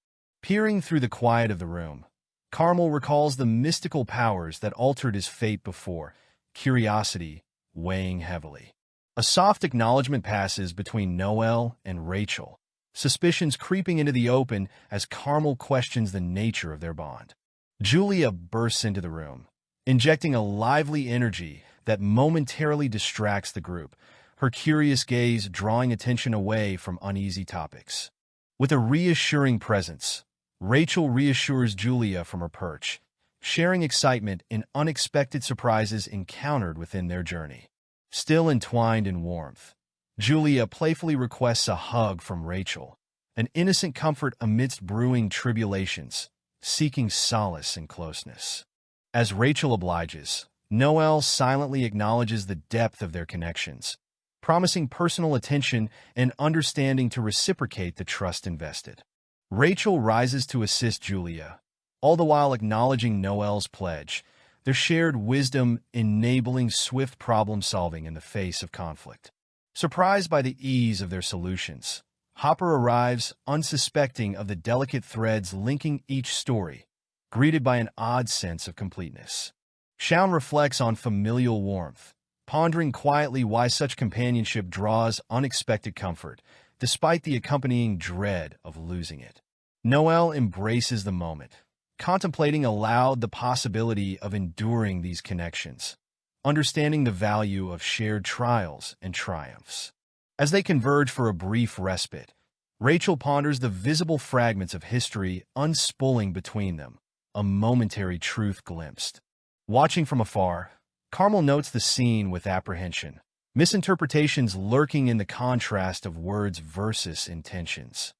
Peering through the quiet of the room, Carmel recalls the mystical powers that altered his fate before, curiosity weighing heavily. A soft acknowledgement passes between Noel and Rachel, suspicions creeping into the open as Carmel questions the nature of their bond. Julia bursts into the room, injecting a lively energy that momentarily distracts the group, her curious gaze drawing attention away from uneasy topics. With a reassuring presence, Rachel reassures Julia from her perch, sharing excitement in unexpected surprises encountered within their journey. Still entwined in warmth, Julia playfully requests a hug from Rachel, an innocent comfort amidst brewing tribulations, seeking solace and closeness. As Rachel obliges, Noel silently acknowledges the depth of their connections, promising personal attention and understanding to reciprocate the trust invested. Rachel rises to assist Julia, all the while acknowledging Noel's pledge, their shared wisdom enabling swift problem-solving in the face of conflict. Surprised by the ease of their solutions, Hopper arrives unsuspecting of the delicate threads linking each story, greeted by an odd sense of completeness. Shaun reflects on familial warmth, pondering quietly why such companionship draws unexpected comfort, despite the accompanying dread of losing it. Noel embraces the moment, contemplating aloud the possibility of enduring these connections, understanding the value of shared trials and triumphs. As they converge for a brief respite, Rachel ponders the visible fragments of history unspooling between them, a momentary truth glimpsed. Watching from afar, Carmel notes the scene with apprehension, misinterpretations lurking in the contrast of words versus intentions.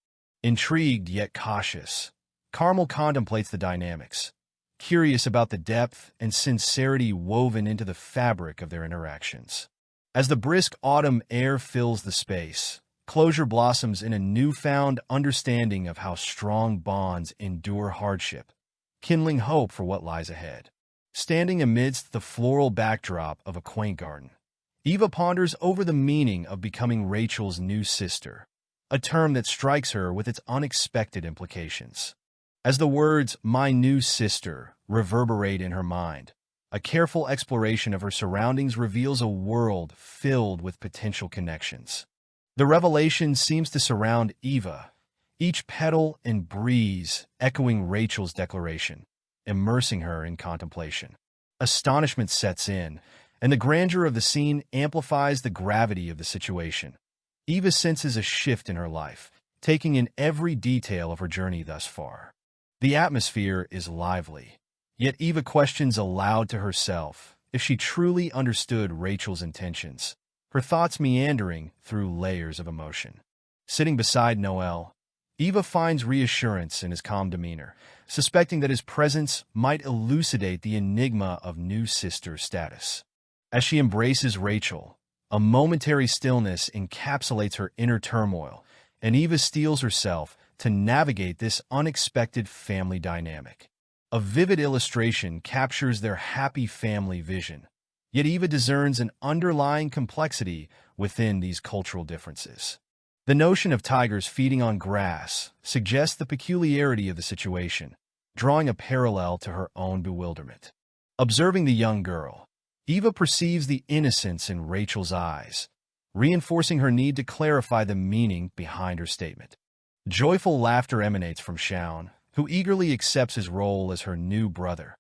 Intrigued yet cautious, Carmel contemplates the dynamics, curious about the depth and sincerity woven into the fabric of their interactions. As the brisk autumn air fills the space, closure blossoms in a newfound understanding of how strong bonds endure hardship, kindling hope for what lies ahead. Standing amidst the floral backdrop of a quaint garden, Eva ponders over the meaning of becoming Rachel's new sister, a term that strikes her with its unexpected implications. As the words, "my new sister," reverberate in her mind, a careful exploration of her surroundings reveals a world filled with potential connections. The revelation seems to surround Eva, each petal and breeze echoing Rachel's declaration, immersing her in contemplation. Astonishment sets in, and the grandeur of the scene amplifies the gravity of the situation. Eva senses a shift in her life, taking in every detail of her journey thus far. The atmosphere is lively, yet Eva questions aloud to herself if she truly understood Rachel's intentions, her thoughts meandering through layers of emotion. Sitting beside Noel, Eva finds reassurance in his calm demeanor, suspecting that his presence might elucidate the enigma of new sister status. As she embraces Rachel, a momentary stillness encapsulates her inner turmoil, and Eva steels herself to navigate this unexpected family dynamic. A vivid illustration captures their happy family vision, yet Eva discerns an underlying complexity within these cultural differences. The notion of tigers feeding on grass suggests the peculiarity of the situation, drawing a parallel to her own bewilderment. Observing the young girl, Eva perceives the innocence in Rachel's eyes, reinforcing her need to clarify the meaning behind her statement. Joyful laughter emanates from Shaun, who eagerly accepts his role as her new brother,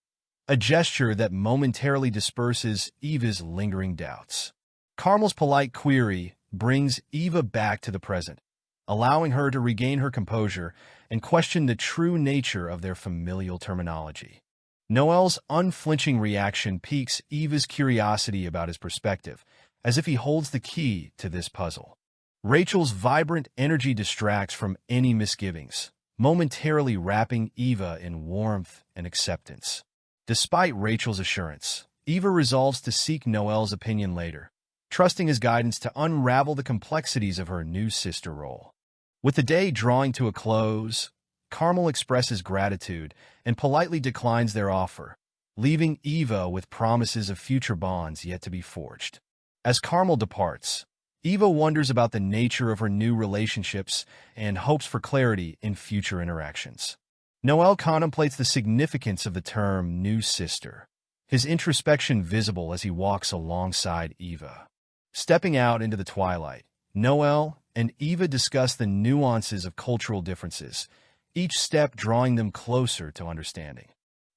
a gesture that momentarily disperses Eva's lingering doubts. Carmel's polite query brings Eva back to the present, allowing her to regain her composure and question the true nature of their familial terminology. Noel's unflinching reaction piques Eva's curiosity about his perspective, as if he holds the key to this puzzle. Rachel's vibrant energy distracts from any misgivings, momentarily wrapping Eva in warmth and acceptance. Despite Rachel's assurance, Eva resolves to seek Noel's opinion later, trusting his guidance to unravel the complexities of her new sister role. With the day drawing to a close, Carmel expresses gratitude and politely declines their offer, leaving Eva with promises of future bonds yet to be forged. As Carmel departs, Eva wonders about the nature of her new relationships and hopes for clarity in future interactions. Noel contemplates the significance of the term new sister, his introspection visible as he walks alongside Eva. Stepping out into the twilight, Noel and Eva discuss the nuances of cultural differences, each step drawing them closer to understanding.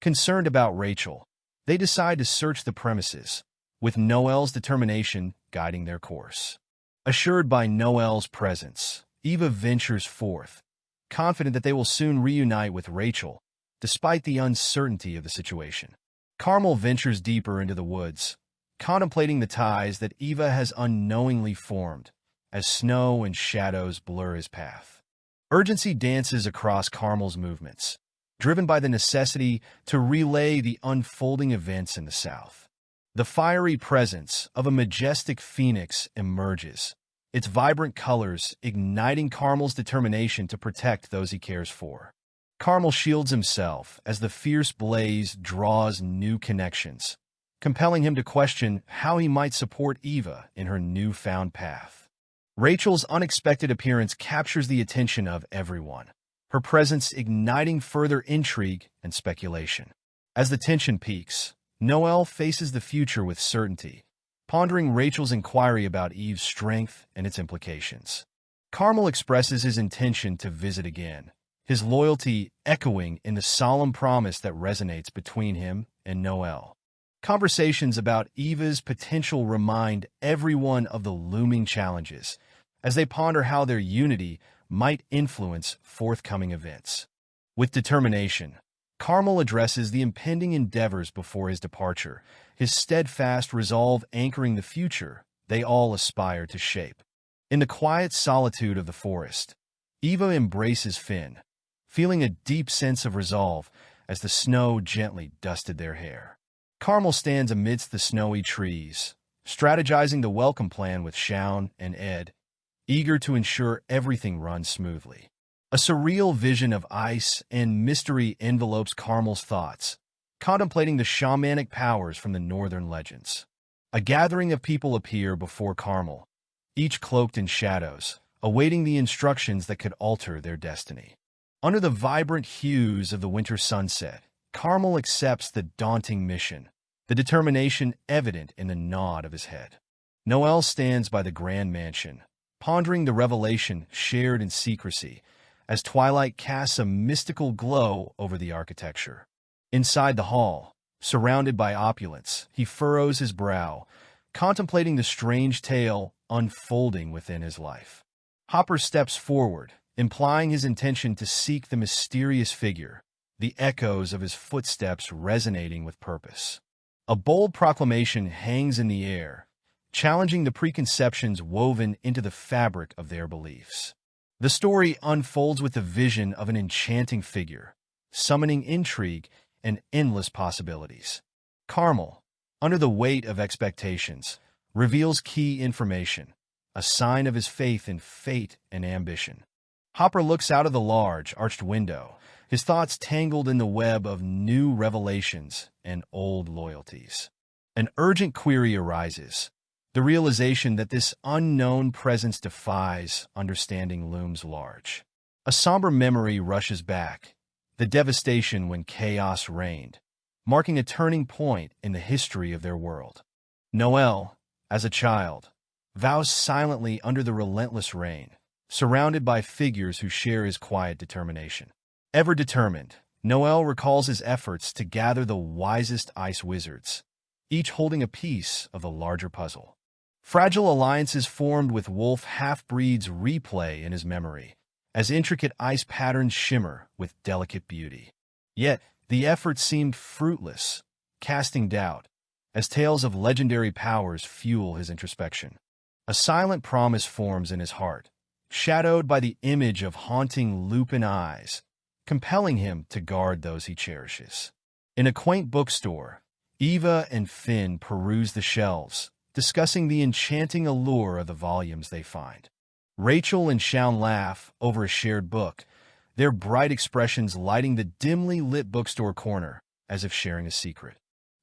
Concerned about Rachel, they decide to search the premises, with Noel's determination guiding their course. Assured by Noel's presence, Eva ventures forth, confident that they will soon reunite with Rachel, despite the uncertainty of the situation. Carmel ventures deeper into the woods, contemplating the ties that Eva has unknowingly formed, as snow and shadows blur his path. Urgency dances across Carmel's movements, driven by the necessity to relay the unfolding events in the south. The fiery presence of a majestic phoenix emerges, its vibrant colors igniting Carmel's determination to protect those he cares for. Carmel shields himself as the fierce blaze draws new connections, compelling him to question how he might support Eva in her newfound path. Rachel's unexpected appearance captures the attention of everyone, her presence igniting further intrigue and speculation. As the tension peaks, Noel faces the future with certainty, pondering Rachel's inquiry about Eve's strength and its implications. Carmel expresses his intention to visit again, his loyalty echoing in the solemn promise that resonates between him and Noel. Conversations about Eva's potential remind everyone of the looming challenges, as they ponder how their unity might influence forthcoming events. With determination, Carmel addresses the impending endeavors before his departure, his steadfast resolve anchoring the future they all aspire to shape. In the quiet solitude of the forest, Eva embraces Finn, feeling a deep sense of resolve as the snow gently dusted their hair. Carmel stands amidst the snowy trees, strategizing the welcome plan with Shaun and Ed, eager to ensure everything runs smoothly. A surreal vision of ice and mystery envelopes Carmel's thoughts, contemplating the shamanic powers from the northern legends. A gathering of people appear before Carmel, each cloaked in shadows, awaiting the instructions that could alter their destiny. Under the vibrant hues of the winter sunset, Carmel accepts the daunting mission, the determination evident in the nod of his head. Noel stands by the grand mansion, pondering the revelation shared in secrecy, as twilight casts a mystical glow over the architecture. Inside the hall, surrounded by opulence, he furrows his brow, contemplating the strange tale unfolding within his life. Hopper steps forward, implying his intention to seek the mysterious figure, the echoes of his footsteps resonating with purpose. A bold proclamation hangs in the air, challenging the preconceptions woven into the fabric of their beliefs. The story unfolds with the vision of an enchanting figure, summoning intrigue and endless possibilities. Carmel, under the weight of expectations, reveals key information, a sign of his faith in fate and ambition. Hopper looks out of the large, arched window, his thoughts tangled in the web of new revelations and old loyalties. An urgent query arises. The realization that this unknown presence defies understanding looms large. A somber memory rushes back, the devastation when chaos reigned, marking a turning point in the history of their world. Noel, as a child, vows silently under the relentless rain, surrounded by figures who share his quiet determination. Ever determined, Noel recalls his efforts to gather the wisest ice wizards, each holding a piece of the larger puzzle. Fragile alliances formed with wolf half-breeds replay in his memory, as intricate ice patterns shimmer with delicate beauty. Yet, the effort seemed fruitless, casting doubt, as tales of legendary powers fuel his introspection. A silent promise forms in his heart, shadowed by the image of haunting lupin eyes, compelling him to guard those he cherishes. In a quaint bookstore, Eva and Finn peruse the shelves, discussing the enchanting allure of the volumes they find. Rachel and Shaun laugh over a shared book, their bright expressions lighting the dimly lit bookstore corner as if sharing a secret.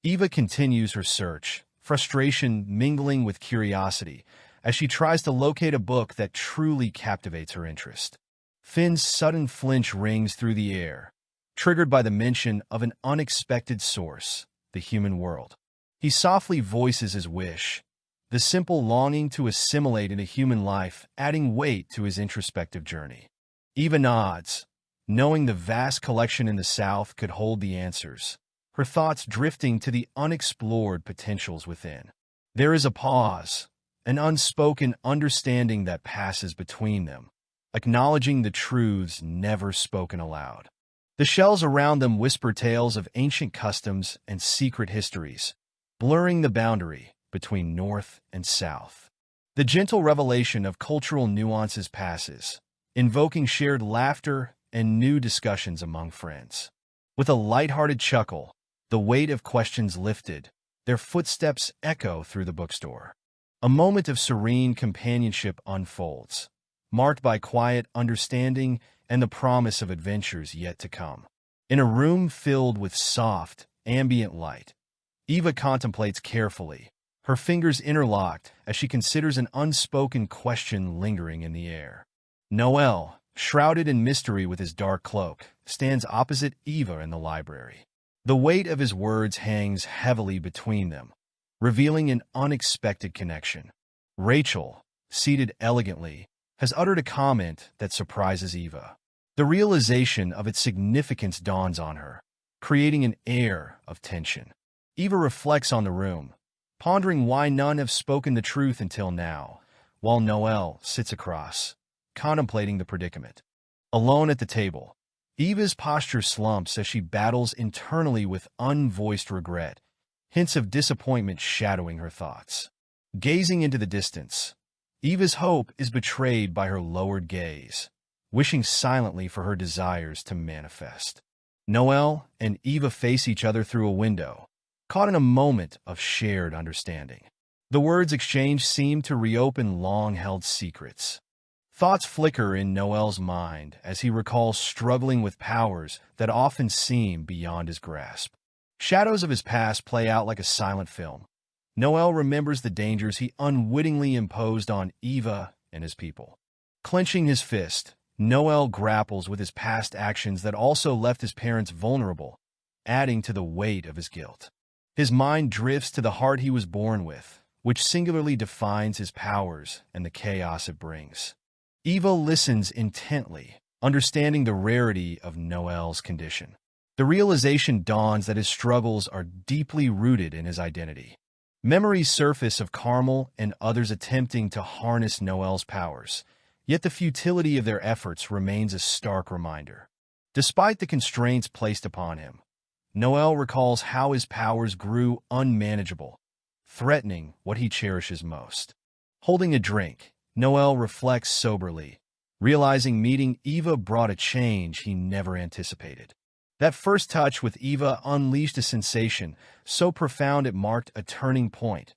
Eva continues her search, frustration mingling with curiosity, as she tries to locate a book that truly captivates her interest. Finn's sudden flinch rings through the air, triggered by the mention of an unexpected source, the human world. He softly voices his wish, the simple longing to assimilate into human life, adding weight to his introspective journey. Eva nods, knowing the vast collection in the south could hold the answers, her thoughts drifting to the unexplored potentials within. There is a pause, an unspoken understanding that passes between them, acknowledging the truths never spoken aloud. The shells around them whisper tales of ancient customs and secret histories, blurring the boundary between north and south. The gentle revelation of cultural nuances passes, invoking shared laughter and new discussions among friends. With a light-hearted chuckle, the weight of questions lifted, their footsteps echo through the bookstore. A moment of serene companionship unfolds, marked by quiet understanding and the promise of adventures yet to come. In a room filled with soft, ambient light, Eva contemplates carefully, her fingers interlocked as she considers an unspoken question lingering in the air. Noel, shrouded in mystery with his dark cloak, stands opposite Eva in the library. The weight of his words hangs heavily between them, revealing an unexpected connection. Rachel, seated elegantly, has uttered a comment that surprises Eva. The realization of its significance dawns on her, creating an air of tension. Eva reflects on the room, pondering why none have spoken the truth until now, while Noel sits across, contemplating the predicament. Alone at the table, Eva's posture slumps as she battles internally with unvoiced regret, hints of disappointment shadowing her thoughts. Gazing into the distance, Eva's hope is betrayed by her lowered gaze, wishing silently for her desires to manifest. Noel and Eva face each other through a window, caught in a moment of shared understanding. The words exchanged seem to reopen long-held secrets. Thoughts flicker in Noel's mind as he recalls struggling with powers that often seem beyond his grasp. Shadows of his past play out like a silent film. Noel remembers the dangers he unwittingly imposed on Eva and his people. Clenching his fist, Noel grapples with his past actions that also left his parents vulnerable, adding to the weight of his guilt. His mind drifts to the heart he was born with, which singularly defines his powers and the chaos it brings. Eva listens intently, understanding the rarity of Noel's condition. The realization dawns that his struggles are deeply rooted in his identity. Memories surface of Carmel and others attempting to harness Noel's powers, yet the futility of their efforts remains a stark reminder. Despite the constraints placed upon him, Noel recalls how his powers grew unmanageable, threatening what he cherishes most. Holding a drink, Noel reflects soberly, realizing meeting Eva brought a change he never anticipated. That first touch with Eva unleashed a sensation so profound it marked a turning point,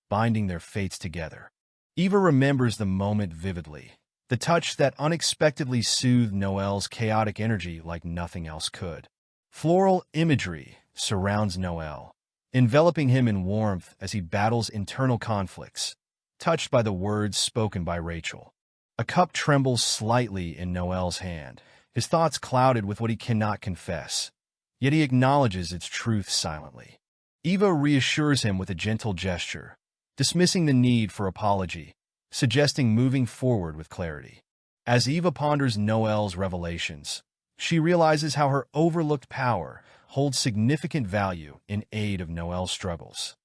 binding their fates together. Eva remembers the moment vividly, the touch that unexpectedly soothed Noel's chaotic energy like nothing else could. Floral imagery surrounds Noel, enveloping him in warmth as he battles internal conflicts, touched by the words spoken by Rachel. A cup trembles slightly in Noel's hand, his thoughts clouded with what he cannot confess, yet he acknowledges its truth silently. Eva reassures him with a gentle gesture, dismissing the need for apology, suggesting moving forward with clarity. As Eva ponders Noel's revelations, she realizes how her overlooked power holds significant value in aid of Noel's struggles.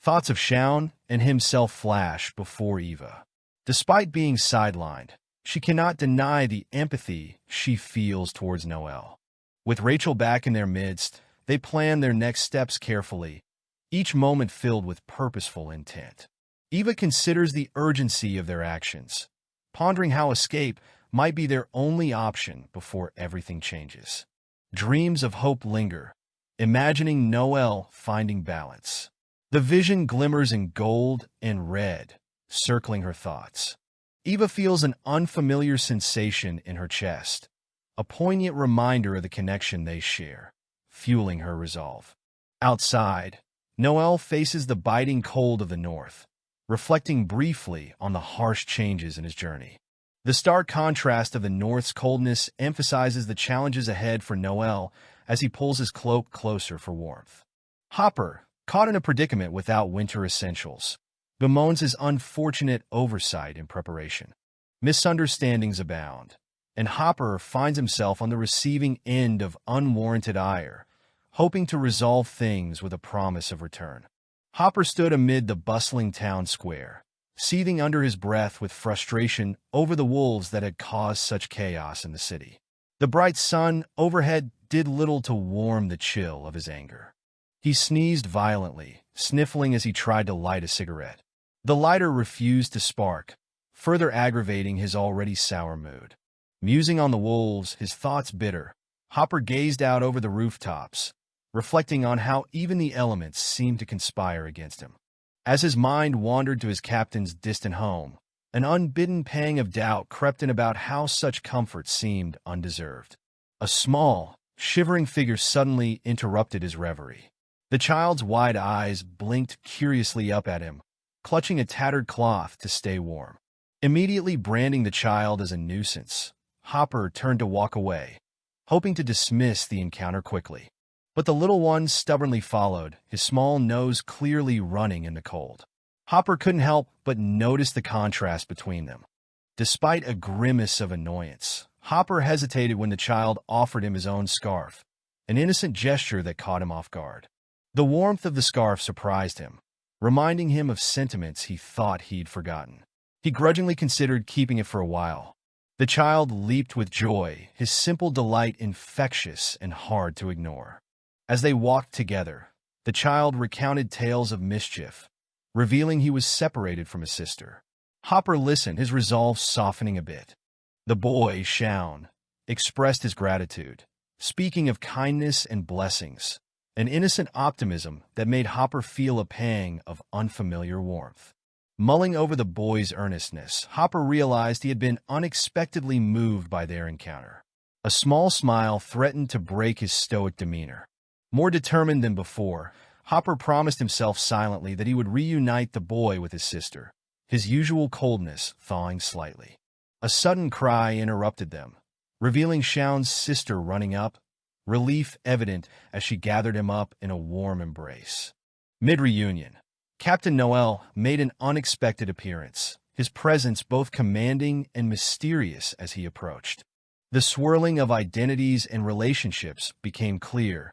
Thoughts of Shaun and himself flash before Eva. Despite being sidelined, she cannot deny the empathy she feels towards Noel. With Rachel back in their midst, they plan their next steps carefully, each moment filled with purposeful intent. Eva considers the urgency of their actions, pondering how escape might be their only option before everything changes. Dreams of hope linger, imagining Noel finding balance. The vision glimmers in gold and red, circling her thoughts. Eva feels an unfamiliar sensation in her chest, a poignant reminder of the connection they share, fueling her resolve. Outside, Noel faces the biting cold of the north, reflecting briefly on the harsh changes in his journey. The stark contrast of the north's coldness emphasizes the challenges ahead for Noel as he pulls his cloak closer for warmth. Hopper, caught in a predicament without winter essentials, bemoans his unfortunate oversight in preparation. Misunderstandings abound, and Hopper finds himself on the receiving end of unwarranted ire, hoping to resolve things with a promise of return. Hopper stood amid the bustling town square, seething under his breath with frustration over the wolves that had caused such chaos in the city. The bright sun overhead did little to warm the chill of his anger. He sneezed violently, sniffling as he tried to light a cigarette. The lighter refused to spark, further aggravating his already sour mood. Musing on the wolves, his thoughts bitter, Hopper gazed out over the rooftops, reflecting on how even the elements seemed to conspire against him. As his mind wandered to his captain's distant home, an unbidden pang of doubt crept in about how such comfort seemed undeserved. A small, shivering figure suddenly interrupted his reverie. The child's wide eyes blinked curiously up at him, clutching a tattered cloth to stay warm. Immediately branding the child as a nuisance, Hopper turned to walk away, hoping to dismiss the encounter quickly. But the little one stubbornly followed, his small nose clearly running in the cold. Hopper couldn't help but notice the contrast between them. Despite a grimace of annoyance, Hopper hesitated when the child offered him his own scarf, an innocent gesture that caught him off guard. The warmth of the scarf surprised him, reminding him of sentiments he thought he'd forgotten. He grudgingly considered keeping it for a while. The child leaped with joy, his simple delight infectious and hard to ignore. As they walked together, the child recounted tales of mischief, revealing he was separated from his sister. Hopper listened, his resolve softening a bit. The boy, Shaun, expressed his gratitude, speaking of kindness and blessings, an innocent optimism that made Hopper feel a pang of unfamiliar warmth. Mulling over the boy's earnestness, Hopper realized he had been unexpectedly moved by their encounter. A small smile threatened to break his stoic demeanor. More determined than before, Hopper promised himself silently that he would reunite the boy with his sister, his usual coldness thawing slightly. A sudden cry interrupted them, revealing Shaun's sister running up, relief evident as she gathered him up in a warm embrace. Mid-reunion, Captain Noel made an unexpected appearance, his presence both commanding and mysterious as he approached. The swirling of identities and relationships became clear,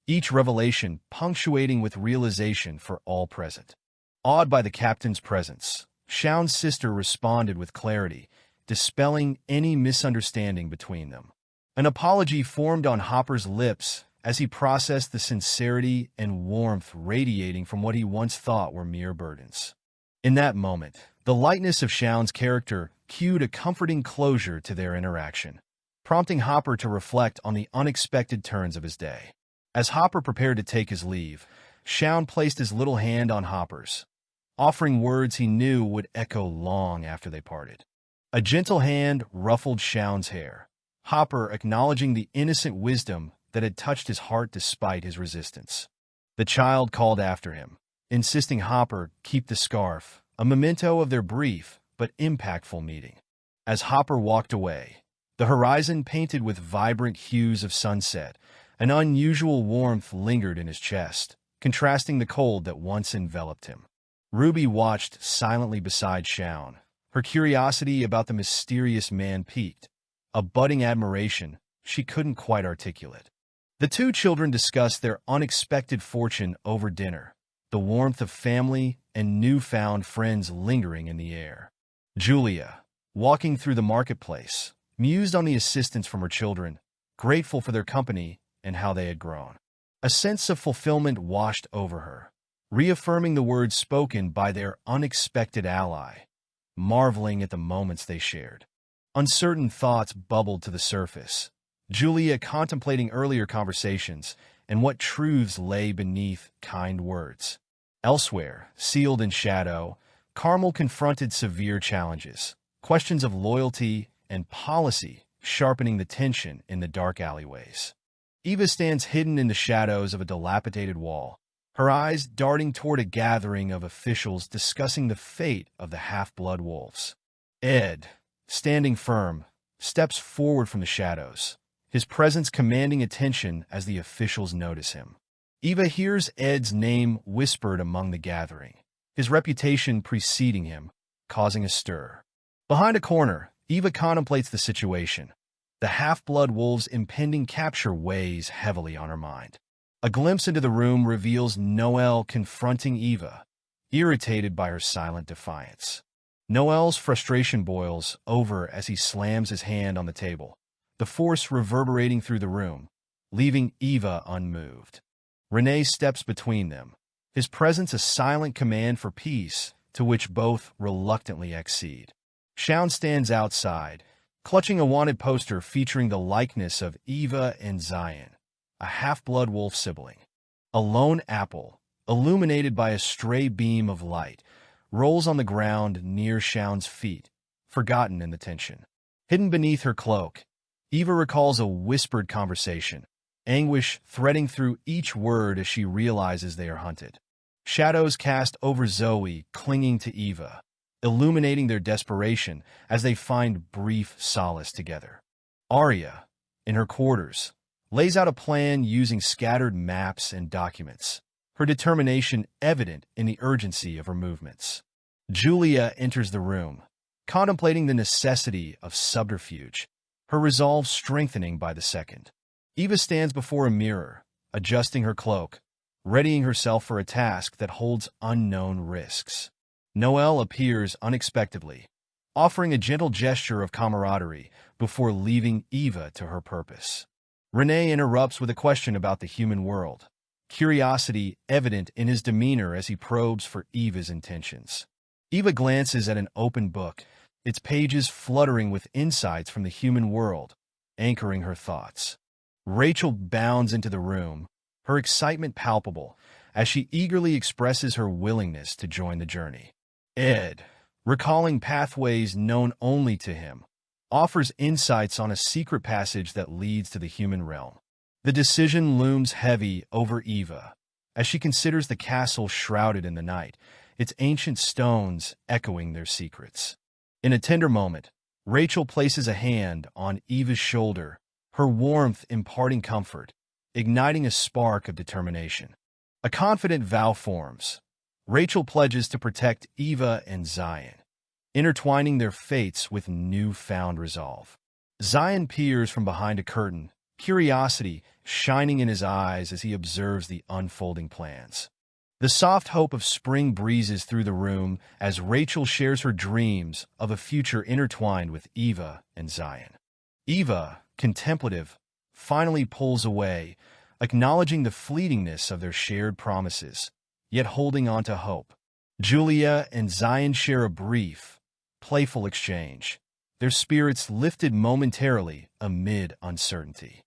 each revelation punctuating with realization for all present. Awed by the captain's presence, Shaun's sister responded with clarity, dispelling any misunderstanding between them. An apology formed on Hopper's lips as he processed the sincerity and warmth radiating from what he once thought were mere burdens. In that moment, the lightness of Shaun's character cued a comforting closure to their interaction, prompting Hopper to reflect on the unexpected turns of his day. As Hopper prepared to take his leave, Shaun placed his little hand on Hopper's, offering words he knew would echo long after they parted. A gentle hand ruffled Shaun's hair, Hopper acknowledging the innocent wisdom that had touched his heart despite his resistance. The child called after him, insisting Hopper keep the scarf, a memento of their brief but impactful meeting. As Hopper walked away, the horizon painted with vibrant hues of sunset, an unusual warmth lingered in his chest, contrasting the cold that once enveloped him. Ruby watched silently beside Shaun, her curiosity about the mysterious man piqued, a budding admiration she couldn't quite articulate. The two children discussed their unexpected fortune over dinner, the warmth of family and newfound friends lingering in the air. Julia, walking through the marketplace, mused on the assistance from her children, grateful for their company and how they had grown. A sense of fulfillment washed over her, reaffirming the words spoken by their unexpected ally, marveling at the moments they shared. Uncertain thoughts bubbled to the surface, Julia contemplating earlier conversations and what truths lay beneath kind words. Elsewhere, sealed in shadow, Carmel confronted severe challenges, questions of loyalty and policy sharpening the tension in the dark alleyways. Eva stands hidden in the shadows of a dilapidated wall, her eyes darting toward a gathering of officials discussing the fate of the half-blood wolves. Ed, standing firm, steps forward from the shadows, his presence commanding attention as the officials notice him. Eva hears Ed's name whispered among the gathering, his reputation preceding him, causing a stir. Behind a corner, Eva contemplates the situation. The half-blood wolves' impending capture weighs heavily on her mind. A glimpse into the room reveals Noel confronting Eva, irritated by her silent defiance. Noel's frustration boils over as he slams his hand on the table, the force reverberating through the room, leaving Eva unmoved. Renee steps between them, his presence a silent command for peace, to which both reluctantly accede. Shaun stands outside, clutching a wanted poster featuring the likeness of Eva and Zion, a half-blood wolf sibling. A lone apple, illuminated by a stray beam of light, rolls on the ground near Shaun's feet, forgotten in the tension. Hidden beneath her cloak, Eva recalls a whispered conversation, anguish threading through each word as she realizes they are hunted. Shadows cast over Zoe, clinging to Eva, illuminating their desperation as they find brief solace together. Arya, in her quarters, lays out a plan using scattered maps and documents, her determination evident in the urgency of her movements. Julia enters the room, contemplating the necessity of subterfuge, her resolve strengthening by the second. Eva stands before a mirror, adjusting her cloak, readying herself for a task that holds unknown risks. Noel appears unexpectedly, offering a gentle gesture of camaraderie before leaving Eva to her purpose. Renee interrupts with a question about the human world, curiosity evident in his demeanor as he probes for Eva's intentions. Eva glances at an open book, its pages fluttering with insights from the human world, anchoring her thoughts. Rachel bounds into the room, her excitement palpable, as she eagerly expresses her willingness to join the journey. Ed, recalling pathways known only to him, offers insights on a secret passage that leads to the human realm. The decision looms heavy over Eva, as she considers the castle shrouded in the night, its ancient stones echoing their secrets. In a tender moment, Rachel places a hand on Eva's shoulder, her warmth imparting comfort, igniting a spark of determination. A confident vow forms. Rachel pledges to protect Eva and Zion, intertwining their fates with newfound resolve. Zion peers from behind a curtain, curiosity shining in his eyes as he observes the unfolding plans. The soft hope of spring breezes through the room as Rachel shares her dreams of a future intertwined with Eva and Zion. Eva, contemplative, finally pulls away, acknowledging the fleetingness of their shared promises, yet holding on to hope. Julia and Zion share a brief, playful exchange, their spirits lifted momentarily amid uncertainty.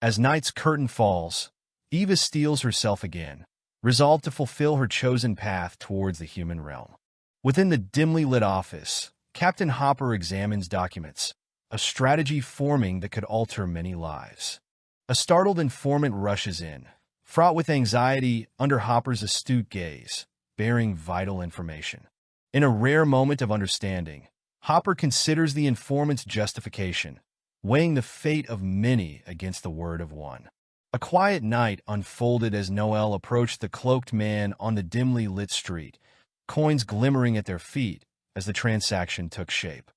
As night's curtain falls, Eva steels herself again, resolved to fulfill her chosen path towards the human realm. Within the dimly lit office, Captain Hopper examines documents, a strategy forming that could alter many lives. A startled informant rushes in, fraught with anxiety under Hopper's astute gaze, bearing vital information. In a rare moment of understanding, Hopper considers the informant's justification, weighing the fate of many against the word of one. A quiet night unfolded as Noel approached the cloaked man on the dimly lit street, coins glimmering at their feet as the transaction took shape.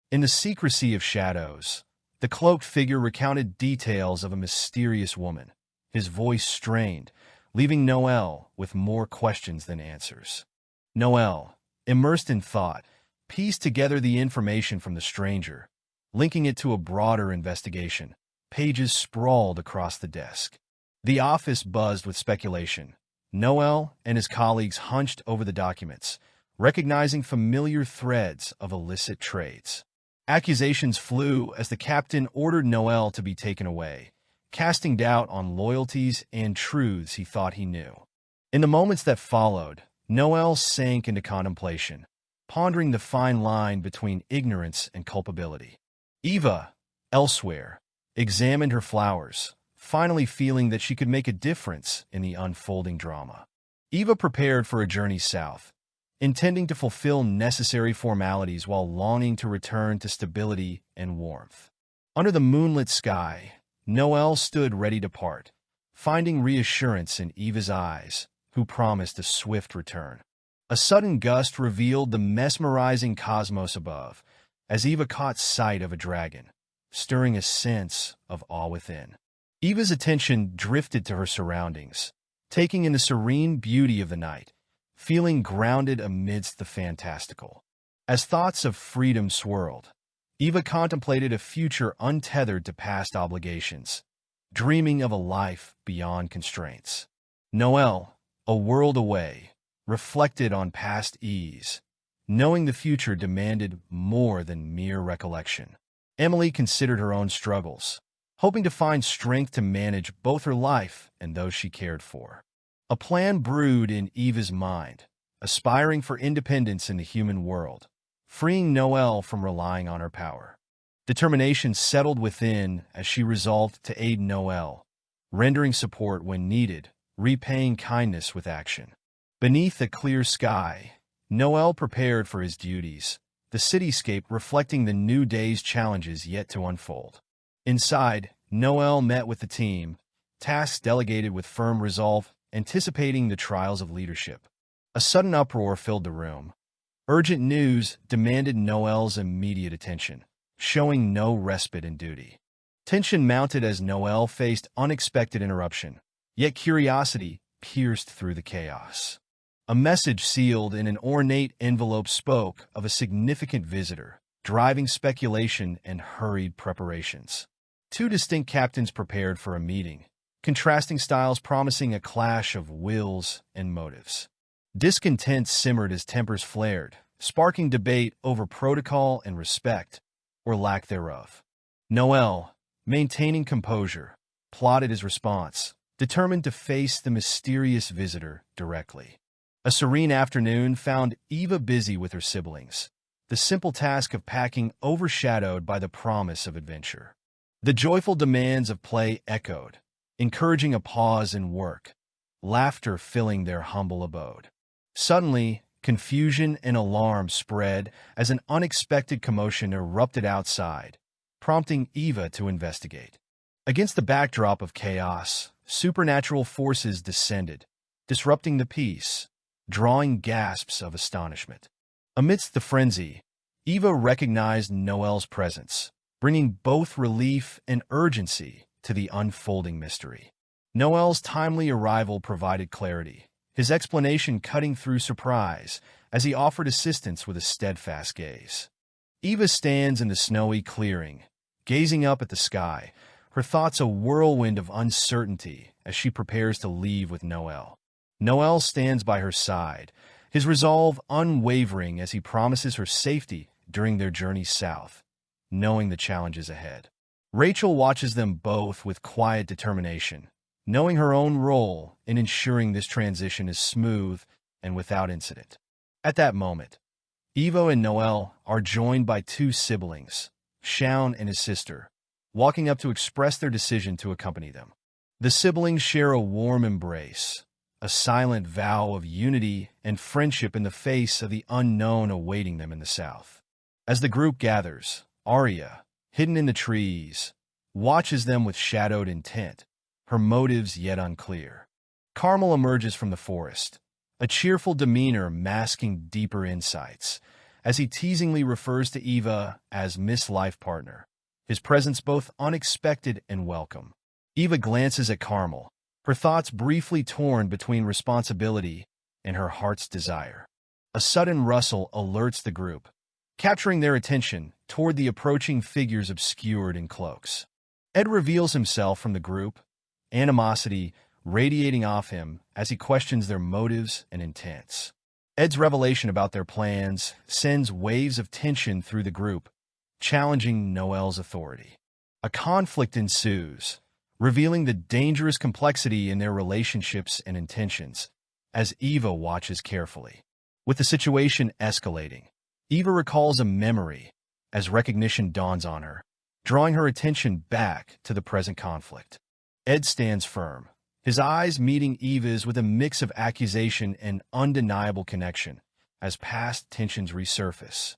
In the secrecy of shadows, the cloaked figure recounted details of a mysterious woman, his voice strained, leaving Noel with more questions than answers. Noel, immersed in thought, pieced together the information from the stranger, linking it to a broader investigation. Pages sprawled across the desk. The office buzzed with speculation. Noel and his colleagues hunched over the documents, recognizing familiar threads of illicit trades. Accusations flew as the captain ordered Noel to be taken away, casting doubt on loyalties and truths he thought he knew. In the moments that followed, Noel sank into contemplation, pondering the fine line between ignorance and culpability. Eva, elsewhere, examined her flowers, finally feeling that she could make a difference in the unfolding drama. Eva prepared for a journey south, intending to fulfill necessary formalities while longing to return to stability and warmth. Under the moonlit sky, Noelle stood ready to part, finding reassurance in Eva's eyes, who promised a swift return. A sudden gust revealed the mesmerizing cosmos above, as Eva caught sight of a dragon, stirring a sense of awe within. Eva's attention drifted to her surroundings, taking in the serene beauty of the night, feeling grounded amidst the fantastical. As thoughts of freedom swirled, Eva contemplated a future untethered to past obligations, dreaming of a life beyond constraints. Noelle, a world away, reflected on past ease, knowing the future demanded more than mere recollection. Emily considered her own struggles, hoping to find strength to manage both her life and those she cared for. A plan brewed in Eva's mind, aspiring for independence in the human world, freeing Noelle from relying on her power. Determination settled within as she resolved to aid Noelle, rendering support when needed, repaying kindness with action. Beneath a clear sky, Noelle prepared for his duties, the cityscape reflecting the new day's challenges yet to unfold. Inside, Noelle met with the team, tasks delegated with firm resolve, anticipating the trials of leadership. A sudden uproar filled the room. Urgent news demanded Noelle's immediate attention, showing no respite in duty. Tension mounted as Noelle faced unexpected interruption, yet curiosity pierced through the chaos. A message sealed in an ornate envelope spoke of a significant visitor, driving speculation and hurried preparations. Two distinct captains prepared for a meeting, contrasting styles promising a clash of wills and motives. Discontent simmered as tempers flared, sparking debate over protocol and respect, or lack thereof. Noelle, maintaining composure, plotted his response, determined to face the mysterious visitor directly. A serene afternoon found Eva busy with her siblings, the simple task of packing overshadowed by the promise of adventure. The joyful demands of play echoed, encouraging a pause in work, laughter filling their humble abode. Suddenly, confusion and alarm spread as an unexpected commotion erupted outside, prompting Eva to investigate. Against the backdrop of chaos, supernatural forces descended, disrupting the peace, drawing gasps of astonishment. Amidst the frenzy, Eva recognized Noelle's presence, bringing both relief and urgency to the unfolding mystery. Noelle's timely arrival provided clarity, his explanation cutting through surprise as he offered assistance with a steadfast gaze. Eva stands in the snowy clearing, gazing up at the sky, her thoughts a whirlwind of uncertainty as she prepares to leave with Noelle. Noelle stands by her side, his resolve unwavering as he promises her safety during their journey south, knowing the challenges ahead. Rachel watches them both with quiet determination, knowing her own role in ensuring this transition is smooth and without incident. At that moment, Eva and Noelle are joined by two siblings, Shaun and his sister, walking up to express their decision to accompany them. The siblings share a warm embrace, a silent vow of unity and friendship in the face of the unknown awaiting them in the south. As the group gathers, Arya, hidden in the trees, watches them with shadowed intent, her motives yet unclear. Carmel emerges from the forest, a cheerful demeanor masking deeper insights, as he teasingly refers to Eva as Miss Life Partner, his presence both unexpected and welcome. Eva glances at Carmel, her thoughts briefly torn between responsibility and her heart's desire. A sudden rustle alerts the group, capturing their attention toward the approaching figures obscured in cloaks. Ed reveals himself from the group, animosity radiating off him as he questions their motives and intents. Ed's revelation about their plans sends waves of tension through the group, challenging Noelle's authority. A conflict ensues, revealing the dangerous complexity in their relationships and intentions, as Eva watches carefully. With the situation escalating, Eva recalls a memory as recognition dawns on her, drawing her attention back to the present conflict. Ed stands firm, his eyes meeting Eva's with a mix of accusation and undeniable connection as past tensions resurface.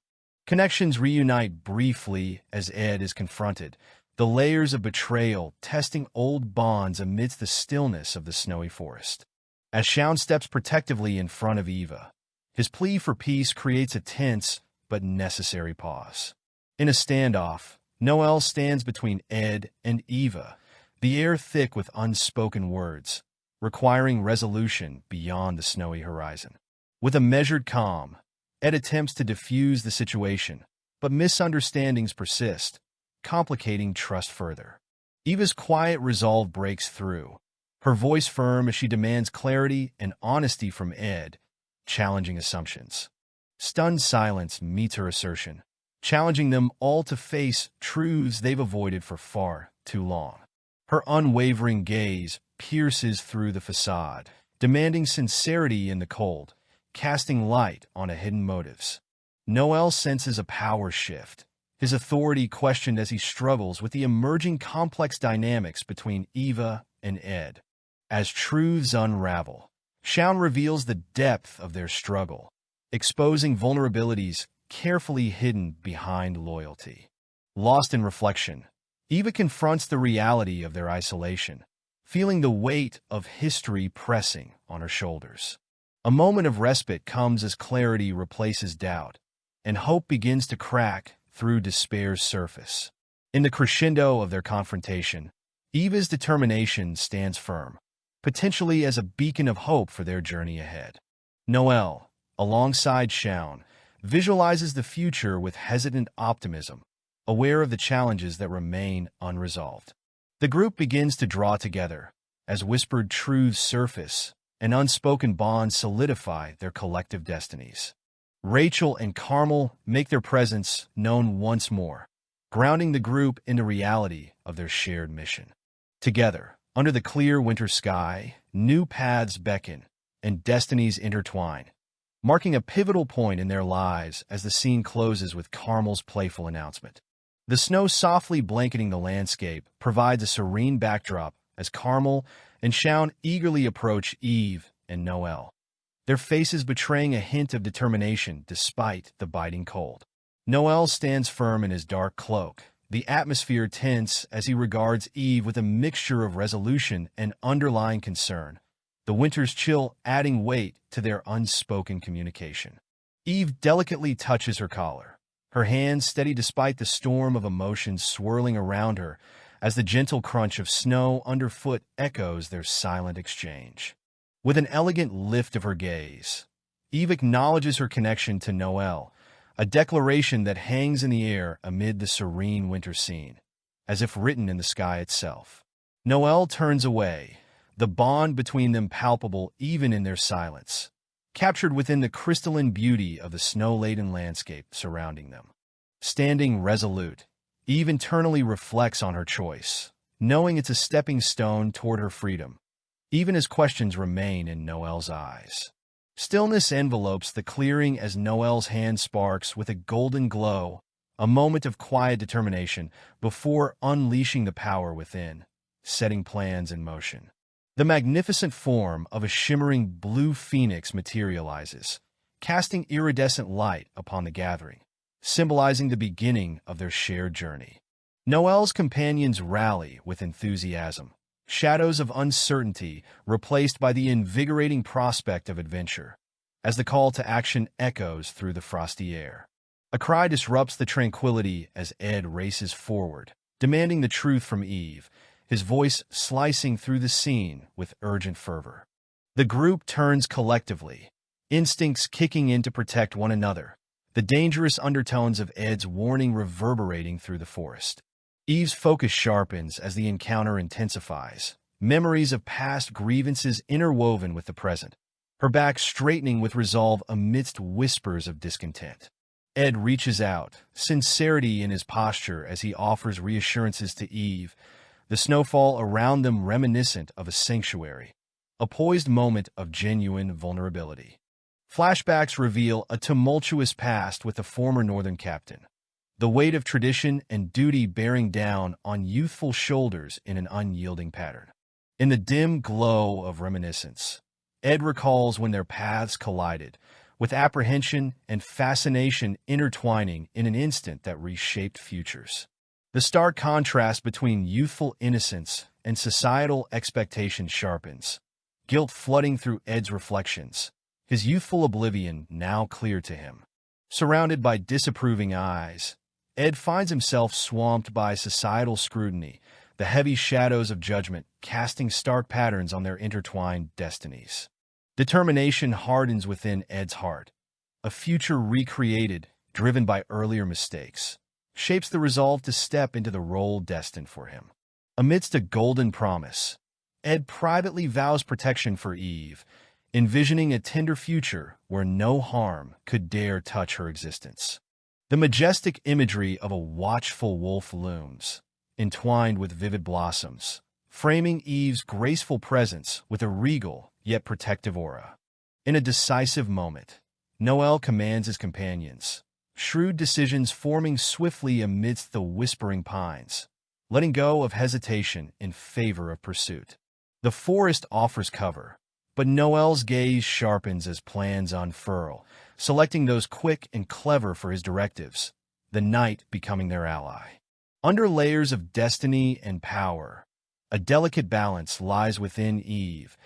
Connections reunite briefly as Ed is confronted, the layers of betrayal testing old bonds amidst the stillness of the snowy forest. As Shaun steps protectively in front of Eva, his plea for peace creates a tense but necessary pause. In a standoff, Noel stands between Ed and Eva, the air thick with unspoken words, requiring resolution beyond the snowy horizon. With a measured calm, Ed attempts to diffuse the situation, but misunderstandings persist, complicating trust further. Eva's quiet resolve breaks through, her voice firm as she demands clarity and honesty from Ed, challenging assumptions. Stunned silence meets her assertion, challenging them all to face truths they've avoided for far too long. Her unwavering gaze pierces through the facade, demanding sincerity in the cold, casting light on hidden motives. Noel senses a power shift, his authority questioned as he struggles with the emerging complex dynamics between Eva and Ed. As truths unravel, Shaun reveals the depth of their struggle, exposing vulnerabilities carefully hidden behind loyalty. Lost in reflection, Eva confronts the reality of their isolation, feeling the weight of history pressing on her shoulders. A moment of respite comes as clarity replaces doubt, and hope begins to crack through despair's surface. In the crescendo of their confrontation, Eva's determination stands firm, potentially as a beacon of hope for their journey ahead. Noel, alongside Shaun, visualizes the future with hesitant optimism, aware of the challenges that remain unresolved. The group begins to draw together, as whispered truths surface and unspoken bonds solidify their collective destinies. Rachel and Carmel make their presence known once more, grounding the group in the reality of their shared mission. Together, under the clear winter sky, new paths beckon and destinies intertwine, marking a pivotal point in their lives as the scene closes with Carmel's playful announcement. The snow softly blanketing the landscape provides a serene backdrop as Carmel and Shaun eagerly approach Eve and Noel, their faces betraying a hint of determination despite the biting cold. Noel stands firm in his dark cloak, the atmosphere tense as he regards Eve with a mixture of resolution and underlying concern, the winter's chill adding weight to their unspoken communication. Eve delicately touches her collar, her hands steady despite the storm of emotions swirling around her as the gentle crunch of snow underfoot echoes their silent exchange. With an elegant lift of her gaze, Eve acknowledges her connection to Noel, a declaration that hangs in the air amid the serene winter scene, as if written in the sky itself. Noel turns away, the bond between them palpable even in their silence, captured within the crystalline beauty of the snow-laden landscape surrounding them. Standing resolute, Eve internally reflects on her choice, knowing it's a stepping stone toward her freedom, even as questions remain in Noel's eyes. Stillness envelopes the clearing as Noel's hand sparks with a golden glow, a moment of quiet determination before unleashing the power within, setting plans in motion. The magnificent form of a shimmering blue phoenix materializes, casting iridescent light upon the gathering, symbolizing the beginning of their shared journey. Noel's companions rally with enthusiasm, shadows of uncertainty replaced by the invigorating prospect of adventure, as the call to action echoes through the frosty air. A cry disrupts the tranquility as Ed races forward, demanding the truth from Eve, his voice slicing through the scene with urgent fervor. The group turns collectively, instincts kicking in to protect one another, the dangerous undertones of Ed's warning reverberating through the forest. Eve's focus sharpens as the encounter intensifies, memories of past grievances interwoven with the present, her back straightening with resolve amidst whispers of discontent. Ed reaches out, sincerity in his posture as he offers reassurances to Eve, the snowfall around them reminiscent of a sanctuary, a poised moment of genuine vulnerability. Flashbacks reveal a tumultuous past with the former Northern captain, the weight of tradition and duty bearing down on youthful shoulders in an unyielding pattern. In the dim glow of reminiscence, Ed recalls when their paths collided, with apprehension and fascination intertwining in an instant that reshaped futures. The stark contrast between youthful innocence and societal expectation sharpens, guilt flooding through Ed's reflections, his youthful oblivion now clear to him. Surrounded by disapproving eyes, Ed finds himself swamped by societal scrutiny, the heavy shadows of judgment casting stark patterns on their intertwined destinies. Determination hardens within Ed's heart. A future recreated, driven by earlier mistakes, shapes the resolve to step into the role destined for him. Amidst a golden promise, Ed privately vows protection for Eve, envisioning a tender future where no harm could dare touch her existence. The majestic imagery of a watchful wolf looms, entwined with vivid blossoms, framing Eve's graceful presence with a regal yet protective aura. In a decisive moment, Noel commands his companions, shrewd decisions forming swiftly amidst the whispering pines, letting go of hesitation in favor of pursuit. The forest offers cover, but Noel's gaze sharpens as plans unfurl, selecting those quick and clever for his directives, the night becoming their ally. Under layers of destiny and power, a delicate balance lies within Eve,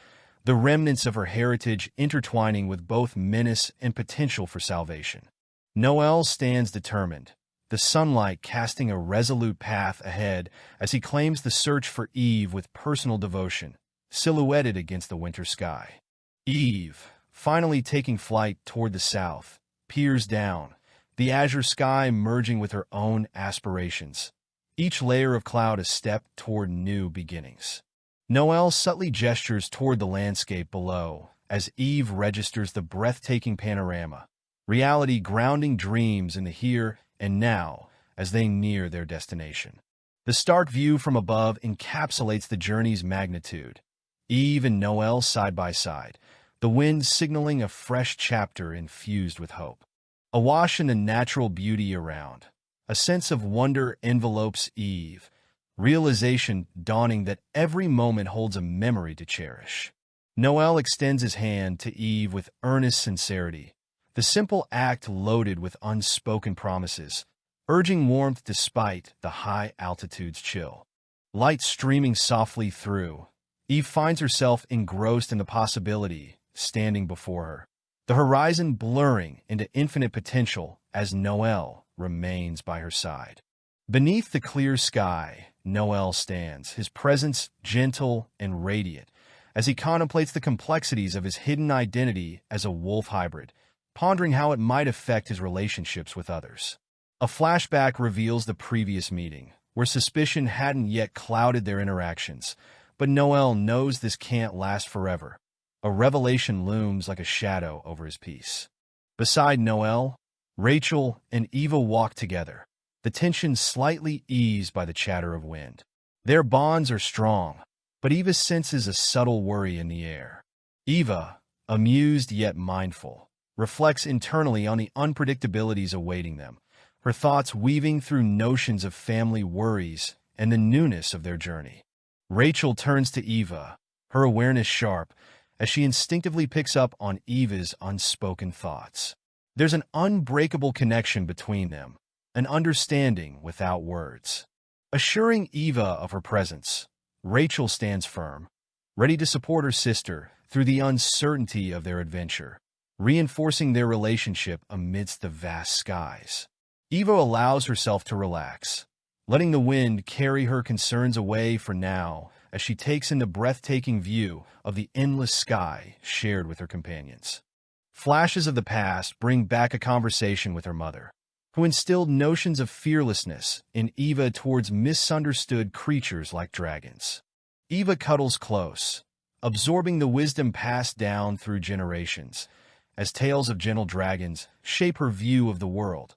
the remnants of her heritage intertwining with both menace and potential for salvation. Noel stands determined, the sunlight casting a resolute path ahead as he claims the search for Eve with personal devotion, silhouetted against the winter sky. Eve, finally taking flight toward the south, peers down, the azure sky merging with her own aspirations, each layer of cloud a step toward new beginnings. Noel subtly gestures toward the landscape below as Eve registers the breathtaking panorama, reality grounding dreams in the here and now as they near their destination. The stark view from above encapsulates the journey's magnitude. Eve and Noel side by side, the wind signaling a fresh chapter infused with hope. Awash in the natural beauty around, a sense of wonder envelopes Eve, realization dawning that every moment holds a memory to cherish. Noel extends his hand to Eve with earnest sincerity, the simple act loaded with unspoken promises, urging warmth despite the high altitude's chill. Light streaming softly through, Eve finds herself engrossed in the possibility standing before her, the horizon blurring into infinite potential as Noel remains by her side. Beneath the clear sky, Noel stands, his presence gentle and radiant, as he contemplates the complexities of his hidden identity as a wolf hybrid, pondering how it might affect his relationships with others. A flashback reveals the previous meeting, where suspicion hadn't yet clouded their interactions, but Noel knows this can't last forever. A revelation looms like a shadow over his peace. Beside Noel, Rachel and Eva walk together, the tension slightly eased by the chatter of wind. Their bonds are strong, but Eva senses a subtle worry in the air. Eva, amused yet mindful, reflects internally on the unpredictabilities awaiting them, her thoughts weaving through notions of family worries and the newness of their journey. Rachel turns to Eva, her awareness sharp, as she instinctively picks up on Eva's unspoken thoughts. There's an unbreakable connection between them, an understanding without words. Assuring Eva of her presence, Rachel stands firm, ready to support her sister through the uncertainty of their adventure, reinforcing their relationship amidst the vast skies. Eva allows herself to relax, letting the wind carry her concerns away for now as she takes in the breathtaking view of the endless sky shared with her companions. Flashes of the past bring back a conversation with her mother, who instilled notions of fearlessness in Eva towards misunderstood creatures like dragons. Eva cuddles close, absorbing the wisdom passed down through generations, as tales of gentle dragons shape her view of the world,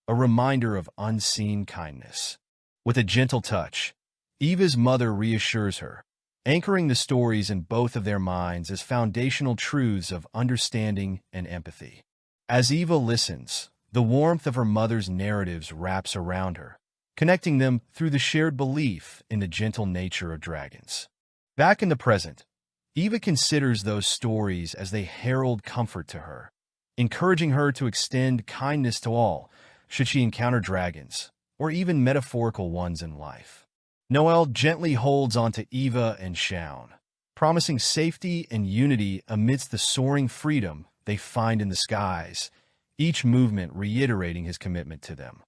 a reminder of unseen kindness. With a gentle touch, Eva's mother reassures her, anchoring the stories in both of their minds as foundational truths of understanding and empathy. As Eva listens, the warmth of her mother's narratives wraps around her, connecting them through the shared belief in the gentle nature of dragons. Back in the present, Eva considers those stories as they herald comfort to her, encouraging her to extend kindness to all should she encounter dragons, or even metaphorical ones in life. Noel gently holds onto Eva and Shaun, promising safety and unity amidst the soaring freedom they find in the skies, each movement reiterating his commitment to them.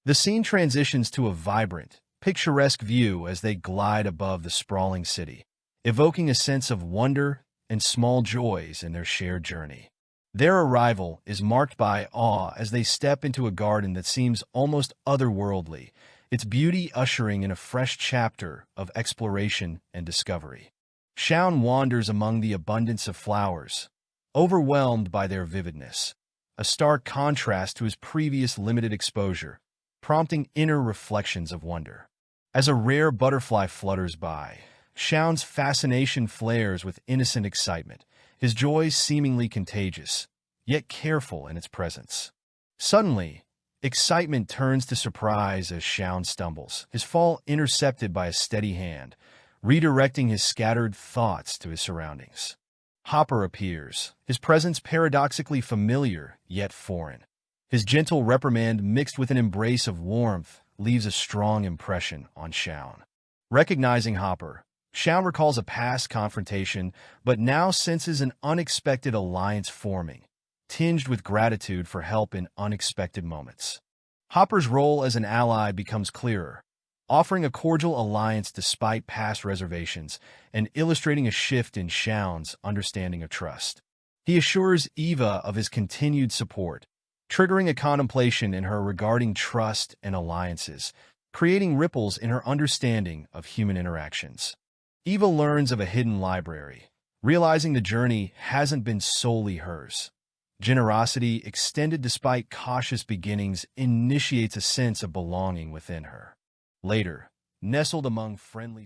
The scene transitions to a vibrant, picturesque view as they glide above the sprawling city, evoking a sense of wonder and small joys in their shared journey. Their arrival is marked by awe as they step into a garden that seems almost otherworldly, its beauty ushering in a fresh chapter of exploration and discovery. Shaun wanders among the abundance of flowers, overwhelmed by their vividness, a stark contrast to his previous limited exposure, prompting inner reflections of wonder. As a rare butterfly flutters by, Shaun's fascination flares with innocent excitement, his joy seemingly contagious, yet careful in its presence. Suddenly, excitement turns to surprise as Shaun stumbles, his fall intercepted by a steady hand, redirecting his scattered thoughts to his surroundings. Hopper appears, his presence paradoxically familiar yet foreign. His gentle reprimand mixed with an embrace of warmth leaves a strong impression on Shaun. Recognizing Hopper, Shaun recalls a past confrontation, but now senses an unexpected alliance forming, tinged with gratitude for help in unexpected moments. Hopper's role as an ally becomes clearer, offering a cordial alliance despite past reservations and illustrating a shift in Shaun's understanding of trust. He assures Eva of his continued support, triggering a contemplation in her regarding trust and alliances, creating ripples in her understanding of human interactions. Eva learns of a hidden library, realizing the journey hasn't been solely hers. Generosity, extended despite cautious beginnings, initiates a sense of belonging within her. Later, nestled among friendly